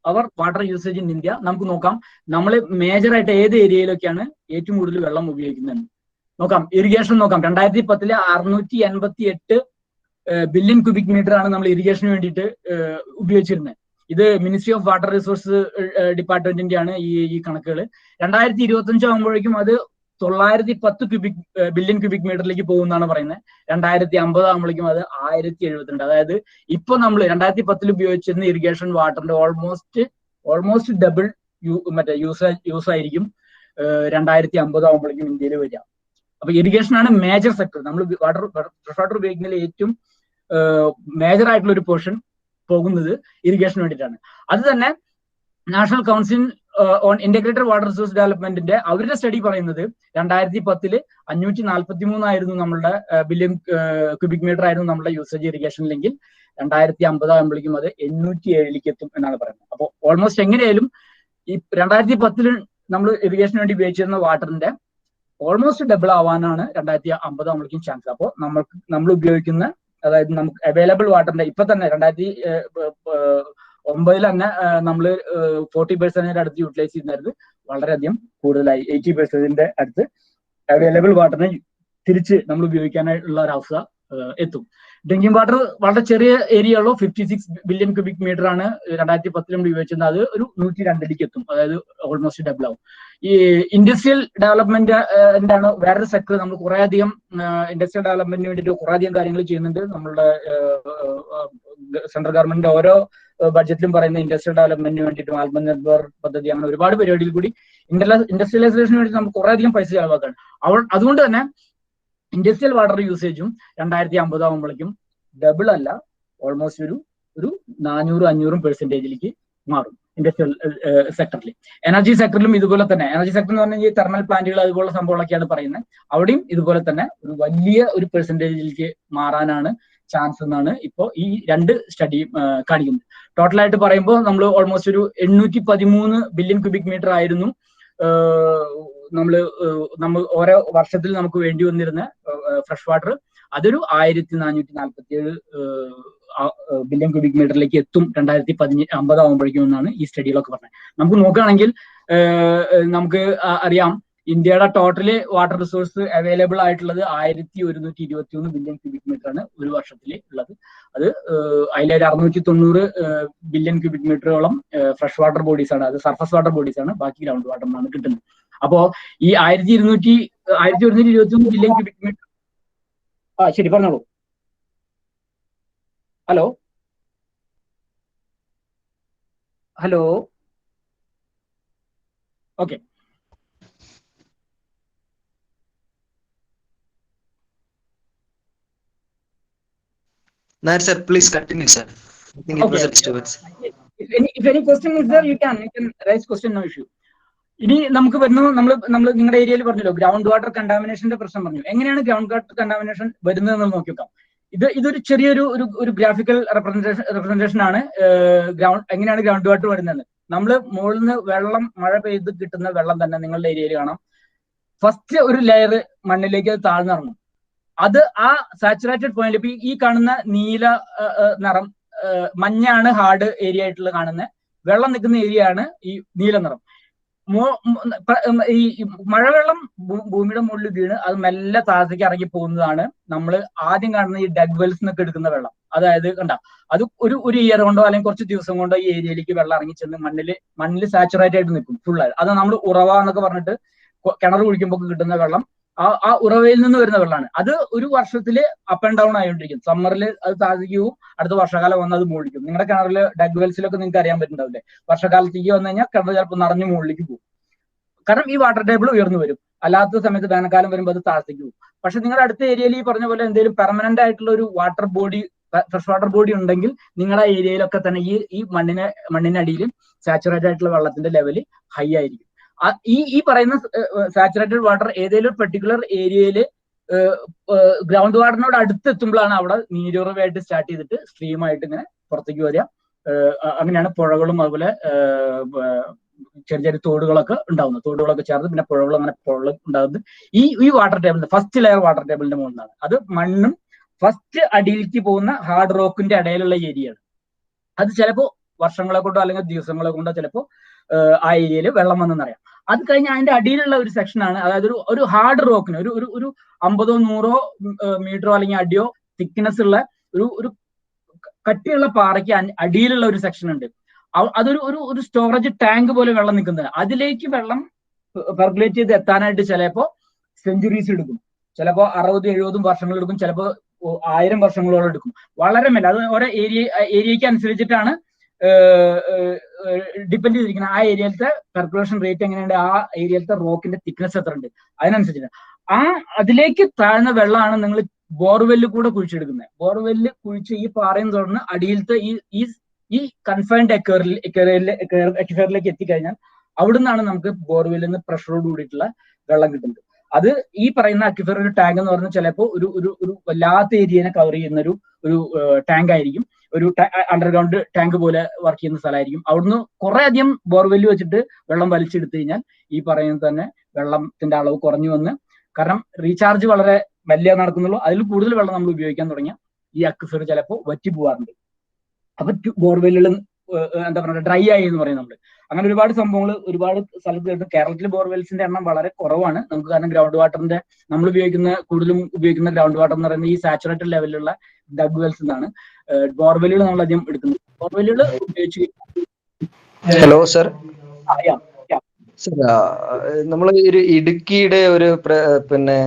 our water usage in India, നമുക്ക് നോക്കാം നമ്മൾ മേജറായിട്ട് ഏത് ഏരിയയിലൊക്കെയാണ് ഏറ്റവും കൂടുതൽ വെള്ളം ഉപയോഗിക്കുന്നത് നോക്കാം. ഇറിഗേഷൻ നോക്കാം. 2010 688 ബില്യൺ ക്യൂബിക് മീറ്റർ ആണ് നമ്മൾ ഇറിഗേഷന് വേണ്ടിയിട്ട് ഉപയോഗിച്ചിരുന്നത്. ഇത് മിനിസ്ട്രി ഓഫ് വാട്ടർ റിസോഴ്സ് ഡിപ്പാർട്ട്മെന്റിന്റെ ആണ് ഈ കണക്കുകൾ. 2025 ആകുമ്പോഴേക്കും അത് 910 ബില്യൺ ക്യൂബിക് മീറ്ററിലേക്ക് പോകുമെന്നാണ് പറയുന്നത്. 2050 ആകുമ്പോഴേക്കും അത് 1072. അതായത് ഇപ്പൊ നമ്മൾ 2010 ഉപയോഗിച്ചിരുന്ന ഇറിഗേഷൻ വാട്ടറിന്റെ ഓൾമോസ്റ്റ് ഡബിൾ യൂസ് ആയിരിക്കും 2050 ആകുമ്പോഴേക്കും ഇന്ത്യയിൽ വരിക. അപ്പൊ ഇറിഗേഷൻ ആണ് മേജർ സെക്ടർ. നമ്മൾ ഫ്രഷ് വാട്ടർ ഉപയോഗിക്കുന്നതിൽ ഏറ്റവും മേജർ ആയിട്ടുള്ള ഒരു പോർഷൻ പോകുന്നത് ഇറിഗേഷന് വേണ്ടിയിട്ടാണ്. അത് തന്നെ national council on integrated water resource ഡെവലപ്മെന്റിന്റെ അവരുടെ സ്റ്റഡി പറയുന്നത് 2010 543 ആയിരുന്നു നമ്മളുടെ ബില്യൺ ക്യൂബിക് മീറ്റർ ആയിരുന്നു നമ്മുടെ യൂസേജ് ഇറിഗേഷനിലെങ്കിൽ 2050 ആകുമ്പോഴേക്കും അത് 807 എത്തും എന്നാണ് പറയുന്നത്. അപ്പോൾ ഓൾമോസ്റ്റ് എങ്ങനെയായാലും ഈ 2010 നമ്മൾ ഇറിഗേഷന് വേണ്ടി ഉപയോഗിച്ചിരുന്ന വാട്ടറിന്റെ ഓൾമോസ്റ്റ് ഡബിൾ ആവാനാണ് 2050 ആകുമ്പോഴേക്കും ചാൻസ്. അപ്പോൾ നമ്മൾ ഉപയോഗിക്കുന്ന, അതായത് നമുക്ക് അവൈലബിൾ വാട്ടറിന്റെ ഇപ്പൊ തന്നെ 2009 തന്നെ നമ്മൾ 40% അടുത്ത് യൂട്ടിലൈസ് ചെയ്യുന്നത് വളരെയധികം കൂടുതലായി. 80% അടുത്ത് അവൈലബിൾ വാട്ടറിനെ തിരിച്ച് നമ്മൾ ഉപയോഗിക്കാനായിട്ടുള്ള ഒരു അവസ്ഥ എത്തും. ഡ്രിങ്കിങ് വാട്ടർ വളരെ ചെറിയ ഏരിയ ഉള്ളൂ. 56 ബില്യൺ ക്യൂബിക് മീറ്റർ ആണ് 2010 നമ്മൾ ഉപയോഗിച്ചത്. അത് ഒരു 102 എത്തും, അതായത് ഓൾമോസ്റ്റ് ഡബിൾ ആവും. ഈ ഇൻഡസ്ട്രിയൽ ഡെവലപ്മെന്റ് ആണ് വേറൊരു സെക്ടർ. നമ്മൾ കുറെ അധികം ഇൻഡസ്ട്രിയൽ ഡെവലപ്മെന്റിന് വേണ്ടിയിട്ട് കുറെ അധികം കാര്യങ്ങൾ ചെയ്യുന്നുണ്ട്. നമ്മളുടെ സെൻട്രൽ ഗവൺമെന്റിന്റെ ഓരോ ബഡ്ജറ്റിലും പറയുന്ന ഇൻഡസ്ട്രിയൽ ഡെവലപ്മെന്റിന് വേണ്ടിയിട്ട് ആത്മനിർഭർ പദ്ധതി, അങ്ങനെ ഒരുപാട് പരിപാടിയിൽ കൂടി ഇൻഡസ്ട്രിയലൈസേഷന് വേണ്ടി നമുക്ക് കുറെ അധികം പൈസ ചെലവാക്കാണ്. അതുകൊണ്ട് തന്നെ ഇൻഡസ്ട്രിയൽ വാട്ടർ യൂസേജും 2050 ആകുമ്പോഴേക്കും ഡബിൾ അല്ല, ഓൾമോസ്റ്റ് ഒരു 400-500% മാറും ഇൻഡസ്ട്രിയൽ സെക്ടറിൽ. എനർജി സെക്ടറിലും ഇതുപോലെ തന്നെ. എനർജി സെക്ടർ എന്ന് പറഞ്ഞാൽ തെർമൽ പ്ലാന്റുകൾ അതുപോലുള്ള സംഭവങ്ങളൊക്കെയാണ് പറയുന്നത്. അവിടെയും ഇതുപോലെ തന്നെ ഒരു വലിയ ഒരു പെർസെന്റേജിലേക്ക് മാറാനാണ് ചാൻസ് എന്നാണ് ഇപ്പോൾ ഈ രണ്ട് സ്റ്റഡി കാണിക്കുന്നത്. ടോട്ടലായിട്ട് പറയുമ്പോൾ നമ്മൾ ഓൾമോസ്റ്റ് ഒരു 813 ബില്യൺ ക്യൂബിക് മീറ്റർ ആയിരുന്നു നമ്മൾ ഓരോ വർഷത്തിൽ നമുക്ക് വേണ്ടി വന്നിരുന്ന ഫ്രഷ് വാട്ടർ. അതൊരു 1447 ബില്യൺ ക്യൂബിക് മീറ്ററിലേക്ക് എത്തും 2050 ആകുമ്പോഴേക്കും എന്നാണ് ഈ സ്റ്റഡികളൊക്കെ പറഞ്ഞത്. നമുക്ക് നോക്കുകയാണെങ്കിൽ നമുക്ക് അറിയാം ഇന്ത്യയുടെ ടോട്ടല് വാട്ടർ റിസോഴ്സ് അവൈലബിൾ ആയിട്ടുള്ളത് 1121 ബില്യൺ ക്യൂബിക് മീറ്റർ ആണ് ഒരു വർഷത്തിൽ ഉള്ളത്. അത് അതിലെ 690 ബില്യൺ ക്യൂബിക് മീറ്ററോളം ഫ്രഷ് വാട്ടർ ബോഡീസ് ആണ്, അത് സർഫസ് വാട്ടർ ബോഡീസ് ആണ്, ബാക്കി ഗ്രൗണ്ട് വാട്ടർ ആണ് കിട്ടുന്നത്. അപ്പോ ഈ 1121 ബില്യൺ ക്യൂബിക് മീറ്റർ. ശരി, പറഞ്ഞോളൂ. Hello okay. Nair sir, please continue, sir. I think it was a disturbance. If any question is there, you can raise question, no issue. ഇനി നമുക്ക് വരുന്നത് നമ്മൾ നിങ്ങളുടെ ഏരിയയിൽ പറഞ്ഞല്ലോ ഗ്രൗണ്ട് വാട്ടർ കണ്ടാമിനേഷന്റെ പ്രശ്നം പറഞ്ഞു. എങ്ങനെയാണ് ഗ്രൗണ്ട് വാട്ടർ കണ്ടാമിനേഷൻ വരുന്നതെന്ന് നോക്കി നോക്കാം. ഇതൊരു ചെറിയൊരു ഗ്രാഫിക്കൽ റെപ്രസെന്റേഷൻ ആണ് എങ്ങനെയാണ് ഗ്രൗണ്ട് വാട്ടർ വരുന്നത്. നമ്മൾ മുകളിൽ നിന്ന് വെള്ളം മഴ പെയ്ത് കിട്ടുന്ന വെള്ളം തന്നെ നിങ്ങളുടെ ഏരിയയിൽ കാണാം. ഫസ്റ്റ് ഒരു ലെയർ മണ്ണിലേക്ക് അത് താഴ്ന്നിറങ്ങും. അത് ആ സാച്ചുറേറ്റഡ് പോയിന്റ് ഇപ്പൊ ഈ കാണുന്ന നീല നിറം, മഞ്ഞാണ് ഹാർഡ് ഏരിയ ആയിട്ടുള്ള കാണുന്നത്, വെള്ളം നിൽക്കുന്ന ഏരിയ ആണ് ഈ നീല നിറം. ഈ മഴവെള്ളം ഭൂമിയുടെ മുകളിൽ വീണ് അത് മെല്ലെ താഴത്തേക്ക് ഇറങ്ങി പോകുന്നതാണ് നമ്മൾ ആദ്യം കാണുന്ന ഈ ഡെഡ് വെൽസ് എന്നൊക്കെ എടുക്കുന്ന വെള്ളം. അതായത് കണ്ട, അത് ഒരു ഇയർ കൊണ്ടോ അല്ലെങ്കിൽ കുറച്ച് ദിവസം കൊണ്ടോ ഈ ഏരിയയിലേക്ക് വെള്ളം ഇറങ്ങി ചെന്ന് മണ്ണിൽ സാച്ചുറേറ്റ് ആയിട്ട് നിൽക്കും ഫുള്ളായി. അത് നമ്മൾ ഉറവ എന്നൊക്കെ പറഞ്ഞിട്ട് കിണർ കുഴിക്കുമ്പോൾ കിട്ടുന്ന വെള്ളം ആ ഉറവയിൽ നിന്ന് വരുന്ന വെള്ളമാണ്. അത് ഒരു വർഷത്തില് അപ്പ് ആൻഡ് ഡൗൺ ആയിക്കൊണ്ടിരിക്കും. സമ്മറിൽ അത് താഴേക്ക് പോകും, അടുത്ത വർഷകാലം വന്ന് അത് മുകളിലേക്കും. നിങ്ങളുടെ കിണറിൽ ഡെഡ് വെൽസിലൊക്കെ നിങ്ങൾക്ക് അറിയാൻ പറ്റുന്നുണ്ടാവില്ലേ, വർഷകാലത്തേക്ക് വന്നു കഴിഞ്ഞാൽ കിണർ ചിലപ്പോൾ നിറഞ്ഞു മുകളിലേക്ക് പോകും. കാരണം ഈ വാട്ടർ ടേബിൾ ഉയർന്നു വരും. അല്ലാത്ത സമയത്ത് വേനൽക്കാലം വരുമ്പോൾ അത് താഴത്തേക്ക് പോകും. പക്ഷെ നിങ്ങളുടെ അടുത്ത ഏരിയയിൽ ഈ പറഞ്ഞ പോലെ എന്തെങ്കിലും പെർമനന്റ് ആയിട്ടുള്ള ഒരു water body, fresh water body ഉണ്ടെങ്കിൽ നിങ്ങളുടെ ഏരിയയിലൊക്കെ തന്നെ ഈ മണ്ണിനടിയിൽ സാച്ചുറേറ്റഡ് ആയിട്ടുള്ള വെള്ളത്തിന്റെ ലെവല് ഹൈ ആയിരിക്കും. ഈ പറയുന്ന സാച്ചുറേറ്റഡ് വാട്ടർ ഏതെങ്കിലും പെർട്ടിക്കുലർ ഏരിയയിൽ ഗ്രൗണ്ട് വാട്ടറിനോട് അടുത്തെത്തുമ്പോഴാണ് അവിടെ നീരുറവായിട്ട് സ്റ്റാർട്ട് ചെയ്തിട്ട് സ്ട്രീം ആയിട്ട് ഇങ്ങനെ പുറത്തേക്ക് വരിക. അങ്ങനെയാണ് പുഴകളും അതുപോലെ ചെറിയ ചെറിയ തോടുകളൊക്കെ ഉണ്ടാവുന്നത്. തോടുകളൊക്കെ ചേർന്ന് പിന്നെ പുഴകളും അങ്ങനെ ഉണ്ടാകുന്നത് ഈ വാട്ടർ ടേബിളിന്റെ ഫസ്റ്റ് ലെയർ വാട്ടർ ടേബിളിന്റെ മുകളിലാണ്. അത് മണ്ണും ഫസ്റ്റ് അടിയിലേക്ക് പോകുന്ന ഹാർഡ് റോക്കിന്റെ ഇടയിലുള്ള ഏരിയയാണ്. അത് ചിലപ്പോൾ വർഷങ്ങളെ കൊണ്ടോ അല്ലെങ്കിൽ ദിവസങ്ങളെ കൊണ്ടോ ചിലപ്പോൾ ആ ഏരിയയിൽ വെള്ളം വന്നെന്നറിയാം. അത് കഴിഞ്ഞ് അതിന്റെ അടിയിലുള്ള ഒരു സെക്ഷനാണ്, അതായത് ഒരു ഹാർഡ് റോക്കിന് ഒരു 50-100 മീറ്ററോ അല്ലെങ്കിൽ അടിയോ തിക്നെസ് ഉള്ള ഒരു കട്ടിയുള്ള പാറയ്ക്ക് അടിയിലുള്ള ഒരു സെക്ഷൻ ഉണ്ട്. അതൊരു സ്റ്റോറേജ് ടാങ്ക് പോലെ വെള്ളം നിൽക്കുന്നത്. അതിലേക്ക് വെള്ളം പെർക്കുലേറ്റ് ചെയ്ത് എത്താനായിട്ട് ചിലപ്പോൾ സെഞ്ചുറീസ് എടുക്കും, ചിലപ്പോൾ 60-70 വർഷങ്ങൾ എടുക്കും, ചിലപ്പോൾ 1000 വർഷങ്ങളോളം എടുക്കും. വളരെ മേലെ അത് ഓരോ ഏരിയയ്ക്ക് അനുസരിച്ചിട്ടാണ് ഡിപ്പെൻഡ് ചെയ്തിരിക്കുന്നത്. ആ ഏരിയയിലത്തെ പെർക്കുലേഷൻ റേറ്റ് എങ്ങനെയുണ്ട്, ആ ഏരിയയിലത്തെ റോക്കിന്റെ തിക്നെസ് എത്ര ഉണ്ട്, അതിനനുസരിച്ചിട്ട് അതിലേക്ക് താഴ്ന്ന വെള്ളമാണ് നിങ്ങൾ ബോർവെല്ല് കൂടെ കുഴിച്ചെടുക്കുന്നത്. ബോർവെല്ല് കുഴിച്ച് ഈ പാറയും തുറന്ന് അടിയിലത്തെ ഈ കൺഫൈൻഡ് എക്വയറിലേക്ക് എത്തിക്കഴിഞ്ഞാൽ അവിടുന്നാണ് നമുക്ക് ബോർവെല്ലിൽ നിന്ന് പ്രഷറോട് കൂടിയിട്ടുള്ള വെള്ളം കിട്ടുന്നത്. അത് ഈ പറയുന്ന അക്വിഫർ ഒരു ടാങ്ക് എന്ന് പറഞ്ഞാൽ ചിലപ്പോൾ ഒരു വല്ലാത്ത ഏരിയനെ കവർ ചെയ്യുന്ന ഒരു ടാങ്ക് ആയിരിക്കും. ഒരു അണ്ടർഗ്രൗണ്ട് ടാങ്ക് പോലെ വർക്ക് ചെയ്യുന്ന സ്ഥലമായിരിക്കും. അവിടുന്ന് കുറെ അധികം ബോർവെല്ല് വെച്ചിട്ട് വെള്ളം വലിച്ചെടുത്തു കഴിഞ്ഞാൽ ഈ പറയുന്നത് തന്നെ വെള്ളത്തിന്റെ അളവ് കുറഞ്ഞു വന്ന്, കാരണം റീചാർജ് വളരെ വലിയ നടക്കുന്നുള്ളൂ, അതിൽ കൂടുതൽ വെള്ളം നമ്മൾ ഉപയോഗിക്കാൻ തുടങ്ങിയ ഈ അക്വിഫർ ചിലപ്പോൾ വറ്റി പോകാറുണ്ട്. അപ്പൊ ബോർവെല്ലുകൾ എന്താ പറയുക, ഡ്രൈ ആയി എന്ന് പറയും നമ്മൾ. അങ്ങനെ ഒരുപാട് സംഭവങ്ങൾ ഒരുപാട് സ്ഥലത്ത് കിട്ടും. കേരളത്തിൽ ബോർവെൽസിന്റെ എണ്ണം വളരെ കുറവാണ് നമുക്ക്, കാരണം ഗ്രൗണ്ട് വാട്ടറിന്റെ നമ്മൾ കൂടുതലും ഉപയോഗിക്കുന്ന ഗ്രൗണ്ട് വാട്ടർ എന്ന് പറയുന്നത് ഈ സാച്ചുറേറ്റഡ് ലെവലിലുള്ള ഡഗ് വെൽസ് എന്നാണ്. ബോർവെല്ലുകൾ നമ്മൾ അധികം എടുക്കുന്നത്. ബോർവെല്ലുകൾ ഉപയോഗിച്ച് ഹലോ സർ, നമ്മൾ ഒരു ഇടുക്കിയുടെ പിന്നെ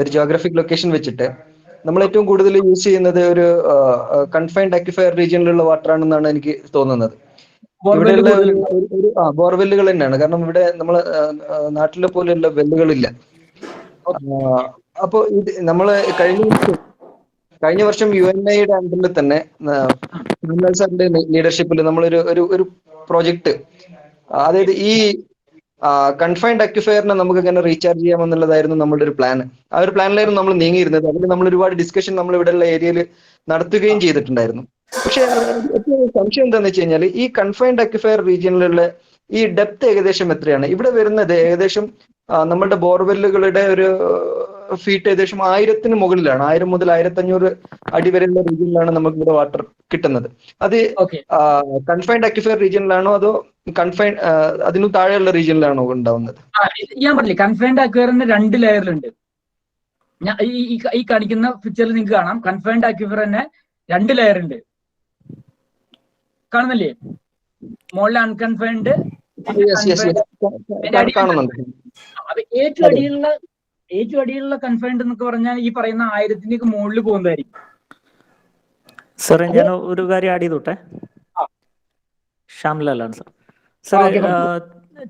ഒരു ജോഗ്രഫിക് ലൊക്കേഷൻ വെച്ചിട്ട് നമ്മൾ ഏറ്റവും കൂടുതൽ യൂസ് ചെയ്യുന്നത് ഒരു കൺഫൈൻഡ് അക്വിഫയർ റീജിയനിലുള്ള വാട്ടർ ആണെന്നാണ് എനിക്ക് തോന്നുന്നത്. ഇവിടെയുള്ള ബോർവെല്ലുകൾ തന്നെയാണ്, കാരണം ഇവിടെ നമ്മള് നാട്ടിലെ പോലെയുള്ള വെല്ലുകളില്ല. അപ്പോ ഇത് നമ്മള് കഴിഞ്ഞ വർഷം UNIയുടെ അണ്ടറിൽ തന്നെ സാറിന്റെ ലീഡർഷിപ്പിൽ നമ്മളൊരു പ്രോജക്റ്റ്, അതായത് ഈ കൺഫൈൻഡ് അക്വിഫയറിനെ നമുക്ക് എങ്ങനെ റീചാർജ് ചെയ്യാമെന്നുള്ളതായിരുന്നു നമ്മളുടെ ഒരു പ്ലാൻ. ആ ഒരു പ്ലാനിലായിരുന്നു നമ്മൾ നീങ്ങിയിരുന്നത്. അതിൽ നമ്മൾ ഒരുപാട് ഡിസ്കഷൻ നമ്മൾ ഇവിടെയുള്ള ഏരിയയിൽ നടത്തുകയും ചെയ്തിട്ടുണ്ടായിരുന്നു. പക്ഷെ സംശയം എന്താണെന്ന് വെച്ച് കഴിഞ്ഞാൽ ഈ കൺഫൈൻഡ് അക്വിഫയർ റീജിയനിലുള്ള ഈ ഡെപ്ത് ഏകദേശം എത്രയാണ്? ഇവിടെ വരുന്നത് ഏകദേശം നമ്മളുടെ ബോർവെല്ലുകളുടെ ഒരു ഫീറ്റ് ഏകദേശം 1000-ന് മുകളിലാണ്. 1000 മുതൽ 1500 അടി വരെയുള്ള റീജിയനിലാണ് നമുക്ക് ഇവിടെ വാട്ടർ കിട്ടുന്നത്. അത് കൺഫൈൻഡ് അക്വിഫയർ റീജിയനിലാണോ അതോ അതിനു താഴെയുള്ള റീജിയനിലാണോ ഉണ്ടാവുന്നത്? ഞാൻ പറഞ്ഞില്ലേ, കൺഫൈൻഡ് അക്വിഫറിന് 2 ലെയറിലുണ്ട്. ഈ കാണിക്കുന്ന പിക്ചറിൽ നിങ്ങൾക്ക് കാണാം, കൺഫൈൻഡ് അക്വിഫർ തന്നെ 2 ലെയർ ഉണ്ട്, കാണുന്നില്ലേ? മുകളിൽ അൺകൺഫൈൻഡ്, ഏറ്റവും അടിയിലുള്ള കൺഫൈൻഡ് എന്നൊക്കെ പറഞ്ഞാൽ ഈ പറയുന്ന 1000-ലേക്ക് മുകളിൽ പോകുന്നതായിരിക്കും. സാറേ ഞാൻ ഒരു കാര്യം ആഡ് ചെയ്തോട്ടെ. ശ്യാംലാലാണ് സാർ. സാറേ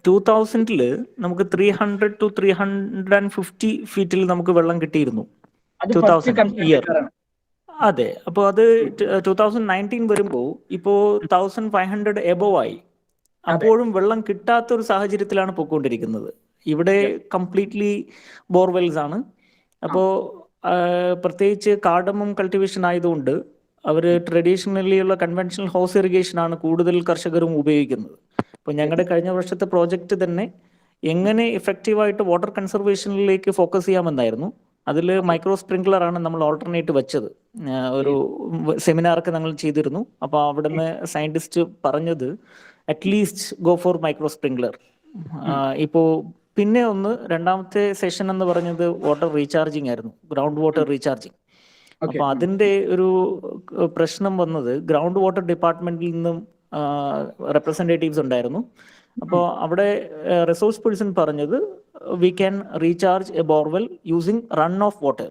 2000-ൽ നമുക്ക് 300 to 350 ഫീറ്റിൽ നമുക്ക് വെള്ളം കിട്ടിയിരുന്നു 2000 ഇയർ. അതെ, അപ്പോൾ അത് 2019 വരുമ്പോൾ ഇപ്പോൾ 1500 എബോവ് ആയി. അപ്പോഴും വെള്ളം കിട്ടാത്ത ഒരു സാഹചര്യത്തിലാണ് പോയിക്കൊണ്ടിരിക്കുന്നത്. ഇവിടെ കംപ്ലീറ്റ്ലി ബോർവെൽസ് ആണ്. അപ്പോൾ പ്രത്യേകിച്ച് കാർഡമം കൾട്ടിവേഷൻ ആയതുകൊണ്ട് അവർ ട്രഡീഷണലി ഉള്ള കൺവെൻഷണൽ ഹൗസ് ഇറിഗേഷൻ ആണ് കൂടുതൽ കർഷകരും ഉപയോഗിക്കുന്നത്. അപ്പോൾ ഞങ്ങളുടെ കഴിഞ്ഞ വർഷത്തെ പ്രോജക്റ്റ് തന്നെ എങ്ങനെ ഇഫക്റ്റീവായിട്ട് വാട്ടർ കൺസർവേഷനിലേക്ക് ഫോക്കസ് ചെയ്യാമെന്നായിരുന്നു. അതിൽ മൈക്രോ സ്പ്രിംഗ്ലർ ആണ് നമ്മൾ ഓൾട്ടർനേറ്റ് വെച്ചത്. ഒരു സെമിനാറൊക്കെ ഞങ്ങൾ ചെയ്തിരുന്നു. അപ്പോൾ അവിടുന്ന് സയൻറ്റിസ്റ്റ് പറഞ്ഞത് at least go for micro sprinkler. ഇപ്പോൾ പിന്നെ രണ്ടാമത്തെ സെഷൻ എന്ന് പറഞ്ഞത് വാട്ടർ റീചാർജിങ് ആയിരുന്നു, ഗ്രൗണ്ട് വാട്ടർ റീചാർജിങ്. അപ്പോൾ അതിൻ്റെ ഒരു പ്രശ്നം വന്നത് ഗ്രൗണ്ട് വാട്ടർ ഡിപ്പാർട്ട്മെന്റിൽ നിന്നും റെപ്രസെൻറ്റേറ്റീവ്സ് ഉണ്ടായിരുന്നു. അപ്പോൾ അവിടെ റിസോഴ്സ് പേഴ്സൺ പറഞ്ഞത് we can recharge a borewell using run off water.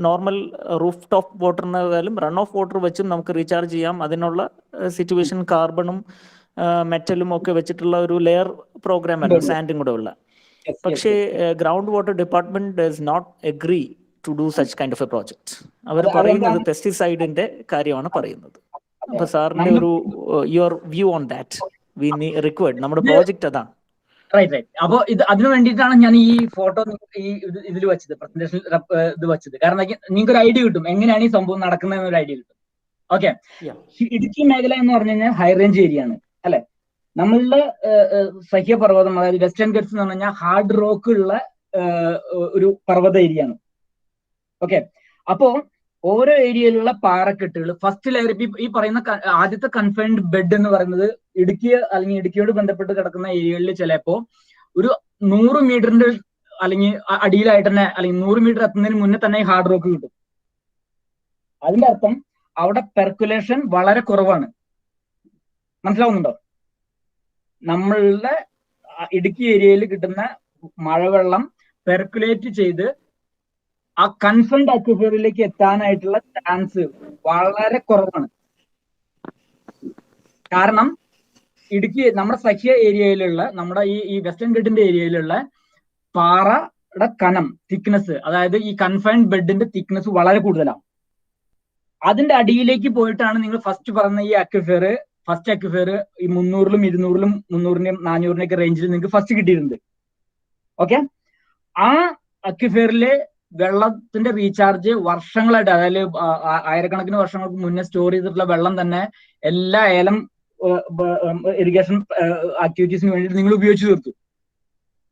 Normal roof top വാട്ടറിനേക്കാളും റൺ ഓഫ് വാട്ടർ വെച്ചും നമുക്ക് റീചാർജ് ചെയ്യാം. അതിനുള്ള സിറ്റുവേഷൻ കാർബണും മെറ്റലും ഒക്കെ വെച്ചിട്ടുള്ള ഒരു ലെയർ പ്രോഗ്രാം ആയിരുന്നു, സാൻഡും കൂടെ ഉള്ള. പക്ഷേ ground water department does not agree to do such kind of a project. അവർ പറയുന്നത് പെസ്റ്റിസൈഡിന്റെ കാര്യമാണ് പറയുന്നത്. അപ്പൊ സാറിന്റെ ഒരു your view on that we required, നമ്മുടെ പ്രോജക്റ്റ് അതാണ്. റൈറ്റ്. അപ്പൊ അതിനു വേണ്ടിയിട്ടാണ് ഞാൻ ഈ ഫോട്ടോ ഇതിൽ വെച്ചത്, പ്രസന്റേഷൻ ഇത് വെച്ചത്. കാരണം നിങ്ങൾക്ക് ഒരു ഐഡിയ കിട്ടും എങ്ങനെയാണ് ഈ സംഭവം നടക്കുന്നത് ഒരു ഐഡിയ കിട്ടും. ഓക്കെ, ഇടുക്കി മേഖല എന്ന് പറഞ്ഞു കഴിഞ്ഞാൽ ഹൈ റേഞ്ച് ഏരിയ ആണ് അല്ലെ. നമ്മളുടെ സഹ്യപർവ്വതം, അതായത് വെസ്റ്റേൺ ഗട്ട്സ് എന്ന് പറഞ്ഞു കഴിഞ്ഞാൽ ഹാർഡ് റോക്ക് ഉള്ള ഒരു പർവ്വത ഏരിയ ആണ്. ഓക്കെ, അപ്പോ ഓരോ ഏരിയയിലുള്ള പാറക്കെട്ടുകൾ ഫസ്റ്റ് ലെയർ, ഈ പറയുന്ന ആദ്യത്തെ കൺഫൈൻഡ് ബെഡ് എന്ന് പറയുന്നത് ഇടുക്കി അല്ലെങ്കിൽ ഇടുക്കിയോട് ബന്ധപ്പെട്ട് കിടക്കുന്ന ഏരിയകളിൽ ചിലപ്പോ ഒരു 100 മീറ്ററിന്റെ അല്ലെങ്കിൽ അടിയിലായിട്ട് തന്നെ, അല്ലെങ്കിൽ 100 മീറ്റർ എത്തുന്നതിന് മുന്നേ തന്നെ ഹാർഡ് റോക്ക് കിട്ടും. അതിന്റെ അർത്ഥം അവിടെ പെർക്കുലേഷൻ വളരെ കുറവാണ്. മനസ്സിലാവുന്നുണ്ടോ? നമ്മളുടെ ഇടുക്കി ഏരിയയിൽ കിട്ടുന്ന മഴവെള്ളം പെർക്കുലേറ്റ് ചെയ്ത് ആ കൺഫൈൻഡ് അക്വിഫറിലേക്ക് എത്താനായിട്ടുള്ള ചാൻസ് വളരെ കുറവാണ്. കാരണം ഇടുക്കി നമ്മുടെ സഖ്യ ഏരിയയിലുള്ള, നമ്മുടെ ഈ വെസ്റ്റേൺ ഗട്ടിന്റെ ഏരിയയിലുള്ള പാറയുടെ കനം, തിക്നെസ്, അതായത് ഈ കൺഫൈൻഡ് ബെഡിന്റെ തിക്നെസ് വളരെ കൂടുതലാണ്. അതിന്റെ അടിയിലേക്ക് പോയിട്ടാണ് നിങ്ങൾ ഫസ്റ്റ് പറഞ്ഞ ഈ ഫസ്റ്റ് അക്വിഫയർ ഈ 300-ലും 200-ലും 300-ന്റെയും 400-ന്റെയൊക്കെ റേഞ്ചിൽ നിങ്ങൾക്ക് ഫസ്റ്റ് കിട്ടിയിട്ടുണ്ട്. ഓക്കെ, ആ അക്വിഫയറിലെ വെള്ളത്തിന്റെ റീചാർജ് വർഷങ്ങളായിട്ട്, അതായത് ആയിരക്കണക്കിന് വർഷങ്ങൾക്ക് മുന്നേ സ്റ്റോർ ചെയ്തിട്ടുള്ള വെള്ളം തന്നെ എല്ലാ ഏലം ഇറിഗേഷൻ ആക്ടിവിറ്റീസിന് വേണ്ടിയിട്ട് നിങ്ങൾ ഉപയോഗിച്ച് തീർത്തു.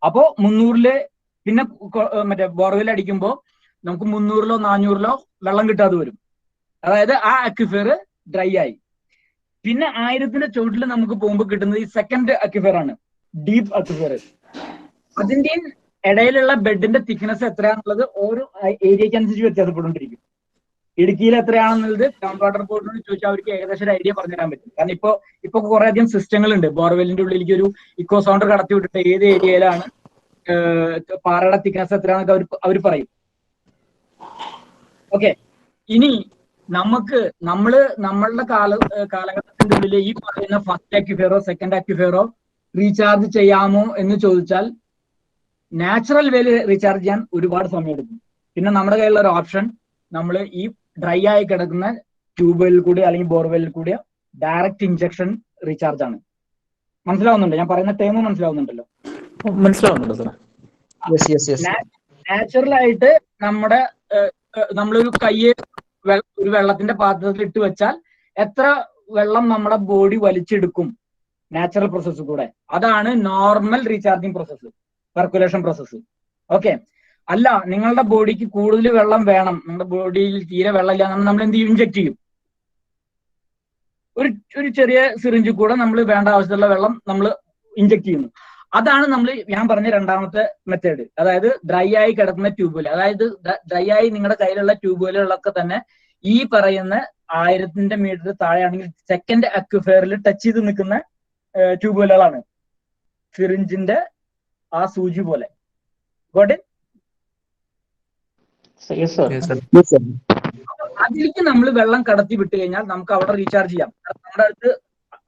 അപ്പോ 300-ല് പിന്നെ മറ്റേ ബോർവെൽ അടിക്കുമ്പോൾ നമുക്ക് 300-ലോ 400-ലോ വെള്ളം കിട്ടാതെ വരും. അതായത് ആ അക്വിഫയർ ഡ്രൈ ആയി. പിന്നെ 1000-ന്റെ ചുവട്ടിൽ നമുക്ക് പോകുമ്പോൾ കിട്ടുന്നത് ഈ സെക്കൻഡ് അക്വിഫയർ ആണ്, ഡീപ്പ് അക്വിഫയർ. അതിന്റെയും ഇടയിലുള്ള ബെഡിന്റെ തിക്നെസ് എത്രയാണെന്നുള്ളത് ഓരോ ഏരിയയ്ക്ക് അനുസരിച്ച് വ്യത്യാസപ്പെട്ടുകൊണ്ടിരിക്കും. ഇടുക്കിയിൽ എത്രയാണെന്നുള്ളത് ഗ്രൗണ്ട് വാട്ടർ ബോർഡിനോട് ചോദിച്ചാൽ അവർക്ക് ഏകദേശം ഒരു ഐഡിയ പറഞ്ഞുതരാൻ പറ്റും. കാരണം ഇപ്പൊ കുറെ അധികം സിസ്റ്റങ്ങൾ ഉണ്ട്. ബോർവെല്ലിന്റെ ഉള്ളിലേക്ക് ഒരു ഇക്കോ സൗണ്ടർ കടത്തി വിട്ടിട്ട് ഏത് ഏരിയയിലാണ് പാറയുടെ തിക്നെസ് എത്രയാണെന്നൊക്കെ അവർ പറയും. ഓക്കെ, ഇനി നമ്മളുടെ കാലഘട്ടത്തിന്റെ ഉള്ളിൽ ഈ പറയുന്ന ഫസ്റ്റ് അക്വിഫയറോ സെക്കൻഡ് അക്വിഫയറോ റീചാർജ് ചെയ്യാമോ എന്ന് ചോദിച്ചാൽ നാച്ചുറൽ വേയിൽ റീചാർജ് ചെയ്യാൻ ഒരുപാട് സമയം എടുക്കും. പിന്നെ നമ്മുടെ കയ്യിലുള്ള ഒരു ഓപ്ഷൻ, നമ്മൾ ഈ ഡ്രൈ ആയി കിടക്കുന്ന ട്യൂബ്വെല്ലിൽ കൂടി അല്ലെങ്കിൽ ബോർവെല്ലിൽ കൂടി ഡയറക്റ്റ് ഇഞ്ചക്ഷൻ റീചാർജ് ആണ്. മനസ്സിലാവുന്നുണ്ടോ? ഞാൻ പറയുന്ന ടൈം മനസ്സിലാവുന്നുണ്ടല്ലോ? മനസ്സിലാവുന്നുണ്ടോ സാർ? നാച്ചുറൽ ആയിട്ട് നമ്മളൊരു കയ്യെ ഒരു വെള്ളത്തിന്റെ പാത്രത്തിൽ ഇട്ട് വെച്ചാൽ എത്ര വെള്ളം നമ്മുടെ ബോഡി വലിച്ചെടുക്കും നാച്ചുറൽ പ്രോസസ്സ് കൂടെ. അതാണ് normal recharging process, percolation process. Okay, അല്ല നിങ്ങളുടെ ബോഡിക്ക് കൂടുതൽ വെള്ളം വേണം, നിങ്ങളുടെ ബോഡിയിൽ തീരെ വെള്ളമില്ല, നമ്മൾ എന്ത് ചെയ്യും? ഇഞ്ചക്ട് ചെയ്യും. ഒരു ചെറിയ സിറിഞ്ചിൽ കൂടെ നമ്മൾ വേണ്ട ആവശ്യമുള്ള വെള്ളം നമ്മൾ ഇഞ്ചക്ട് ചെയ്യുന്നു. അതാണ് ഞാൻ പറഞ്ഞ രണ്ടാമത്തെ മെത്തേഡ്. അതായത് ഡ്രൈ ആയി കിടക്കുന്ന ട്യൂബ്വെൽ, അതായത് ഡ്രൈ ആയി നിങ്ങളുടെ കയ്യിലുള്ള ട്യൂബ്വെല്ലുകളൊക്കെ തന്നെ ഈ പറയുന്ന 1000 മീറ്റർ താഴെയാണെങ്കിൽ സെക്കൻഡ് അക്വിഫയറിൽ ടച്ച് ചെയ്ത് നിൽക്കുന്ന ട്യൂബ്വെല്ലുകളാണ്, സിറിഞ്ചിന്റെ ആ സൂചി പോലെ. Got it? അതിലേക്ക് നമ്മൾ വെള്ളം കടത്തി വിട്ട് കഴിഞ്ഞാൽ നമുക്ക് അവിടെ റീചാർജ് ചെയ്യാം. നമ്മുടെ അടുത്ത്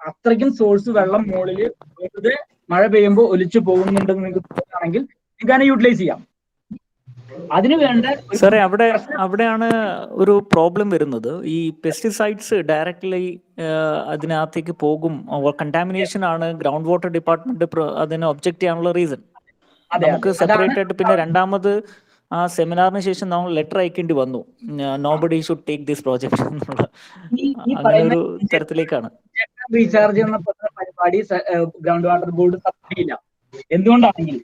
അത്രയ്ക്കും സോഴ്സ് വെള്ളം മുകളിൽ വെറുതെ മഴ പെയ്യുമ്പോൾ ഒലിച്ചു പോകുന്നുണ്ടെന്ന് നിങ്ങൾക്ക് തോന്നുകയാണെങ്കിൽ നിങ്ങൾക്ക് അതിനെ യൂട്ടിലൈസ് ചെയ്യാം. അതിന് വേണ്ട സാറേ, അവിടെയാണ് ഒരു പ്രോബ്ലം വരുന്നത്. ഈ പെസ്റ്റിസൈഡ്സ് ഡയറക്റ്റ്ലി അതിനകത്തേക്ക് പോകും, കണ്ടാമിനേഷൻ ആണ് ഗ്രൗണ്ട് വാട്ടർ ഡിപ്പാർട്ട്മെന്റ് അതിനെ ഒബ്ജക്ട് ചെയ്യാനുള്ള റീസൺ. നമുക്ക് സെപ്പറേറ്റ് ആയിട്ട് പിന്നെ രണ്ടാമത് ആ സെമിനാറിന് ശേഷം നമ്മൾ ലെറ്റർ അയക്കേണ്ടി വന്നു, nobody should take this project എന്നുള്ള അങ്ങനെ ഒരു തരത്തിലേക്കാണ്. റീചാർജ് എന്ന പരിപാടി ഗ്രൗണ്ട് വാട്ടർ ബോർഡ് സപ്പോർട്ട് ചെയ്യില്ല. എന്തുകൊണ്ടാണെങ്കിൽ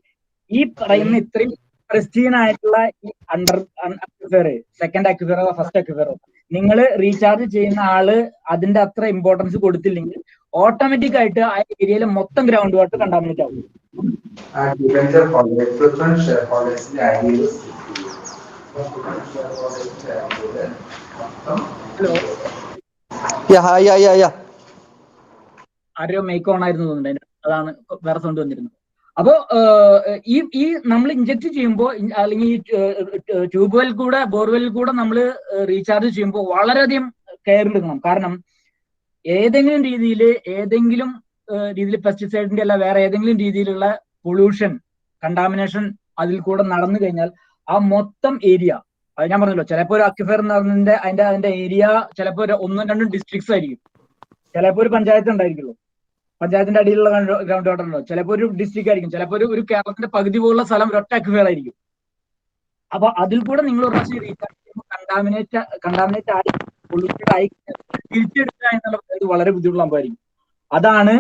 ഈ പറയുന്ന ഇത്രയും പ്രിസ്റ്റീൻ ആയിട്ടുള്ള ഈ അക്വിഫയർ, സെക്കൻഡ് അക്വിഫയറോ ഫസ്റ്റ് അക്വിഫയറോ നിങ്ങൾ റീചാർജ് ചെയ്യുന്ന ആള് അതിന്റെ അത്ര ഇമ്പോർട്ടൻസ് കൊടുത്തില്ലെങ്കിൽ ഓട്ടോമാറ്റിക് ആയിട്ട് ആ ഏരിയയിലെ മൊത്തം ഗ്രൗണ്ട് വാട്ടർ കണ്ടാമിനേറ്റ് ആവും. ഹലോ, ആരോ മേക്ക് ഓൺ ആയിരുന്നു തോന്നുന്നുണ്ട്, അതാണ് വേറെ സൗണ്ട് വന്നിരുന്നത്. അപ്പോ ഈ നമ്മൾ ഇഞ്ചക്ട് ചെയ്യുമ്പോൾ അല്ലെങ്കിൽ ട്യൂബ്വെൽ കൂടെ ബോർവെല്ലിൽ കൂടെ നമ്മൾ റീചാർജ് ചെയ്യുമ്പോൾ വളരെയധികം കെയർ എടുക്കണം. കാരണം ഏതെങ്കിലും രീതിയിൽ പെസ്റ്റിസൈഡിന്റെ അല്ല വേറെ ഏതെങ്കിലും രീതിയിലുള്ള പൊല്യൂഷൻ, കണ്ടാമിനേഷൻ അതിൽ കൂടെ നടന്നു കഴിഞ്ഞാൽ ആ മൊത്തം ഏരിയ, അത് ഞാൻ പറഞ്ഞല്ലോ, ചിലപ്പോൾ ഒരു അക്വിഫയർ എന്ന് പറഞ്ഞതിന്റെ അതിന്റെ ഏരിയ ചിലപ്പോൾ 1-2 ഡിസ്ട്രിക്ട്സ് ആയിരിക്കും, ചിലപ്പോൾ ഒരു പഞ്ചായത്ത് ഉണ്ടായിരിക്കുള്ളൂ, പഞ്ചായത്തിന്റെ അടിയിലുള്ള ഗ്രൗണ്ട് വാട്ടർ ഉണ്ടോ, ചിലപ്പോൾ ഒരു ഡിസ്ട്രിക്ട് ആയിരിക്കും, ചിലപ്പോൾ ഒരു കേരളത്തിന്റെ പകുതി പോലുള്ള സ്ഥലം ഒരൊറ്റ അക്വിഫയർ ആയിരിക്കും. അപ്പൊ അതിൽ കൂടെ നിങ്ങൾ ഒരു പ്രാവശ്യം റീചാർജ് ചെയ്യുമ്പോൾ കണ്ടാമിനേറ്റ് ആയി പൊല്യൂട്ടഡ് ആയി തിരിച്ചെടുക്കുക എന്നുള്ളത് വളരെ ബുദ്ധിമുട്ടുള്ള സംഭവമായിരിക്കും. അതാണ്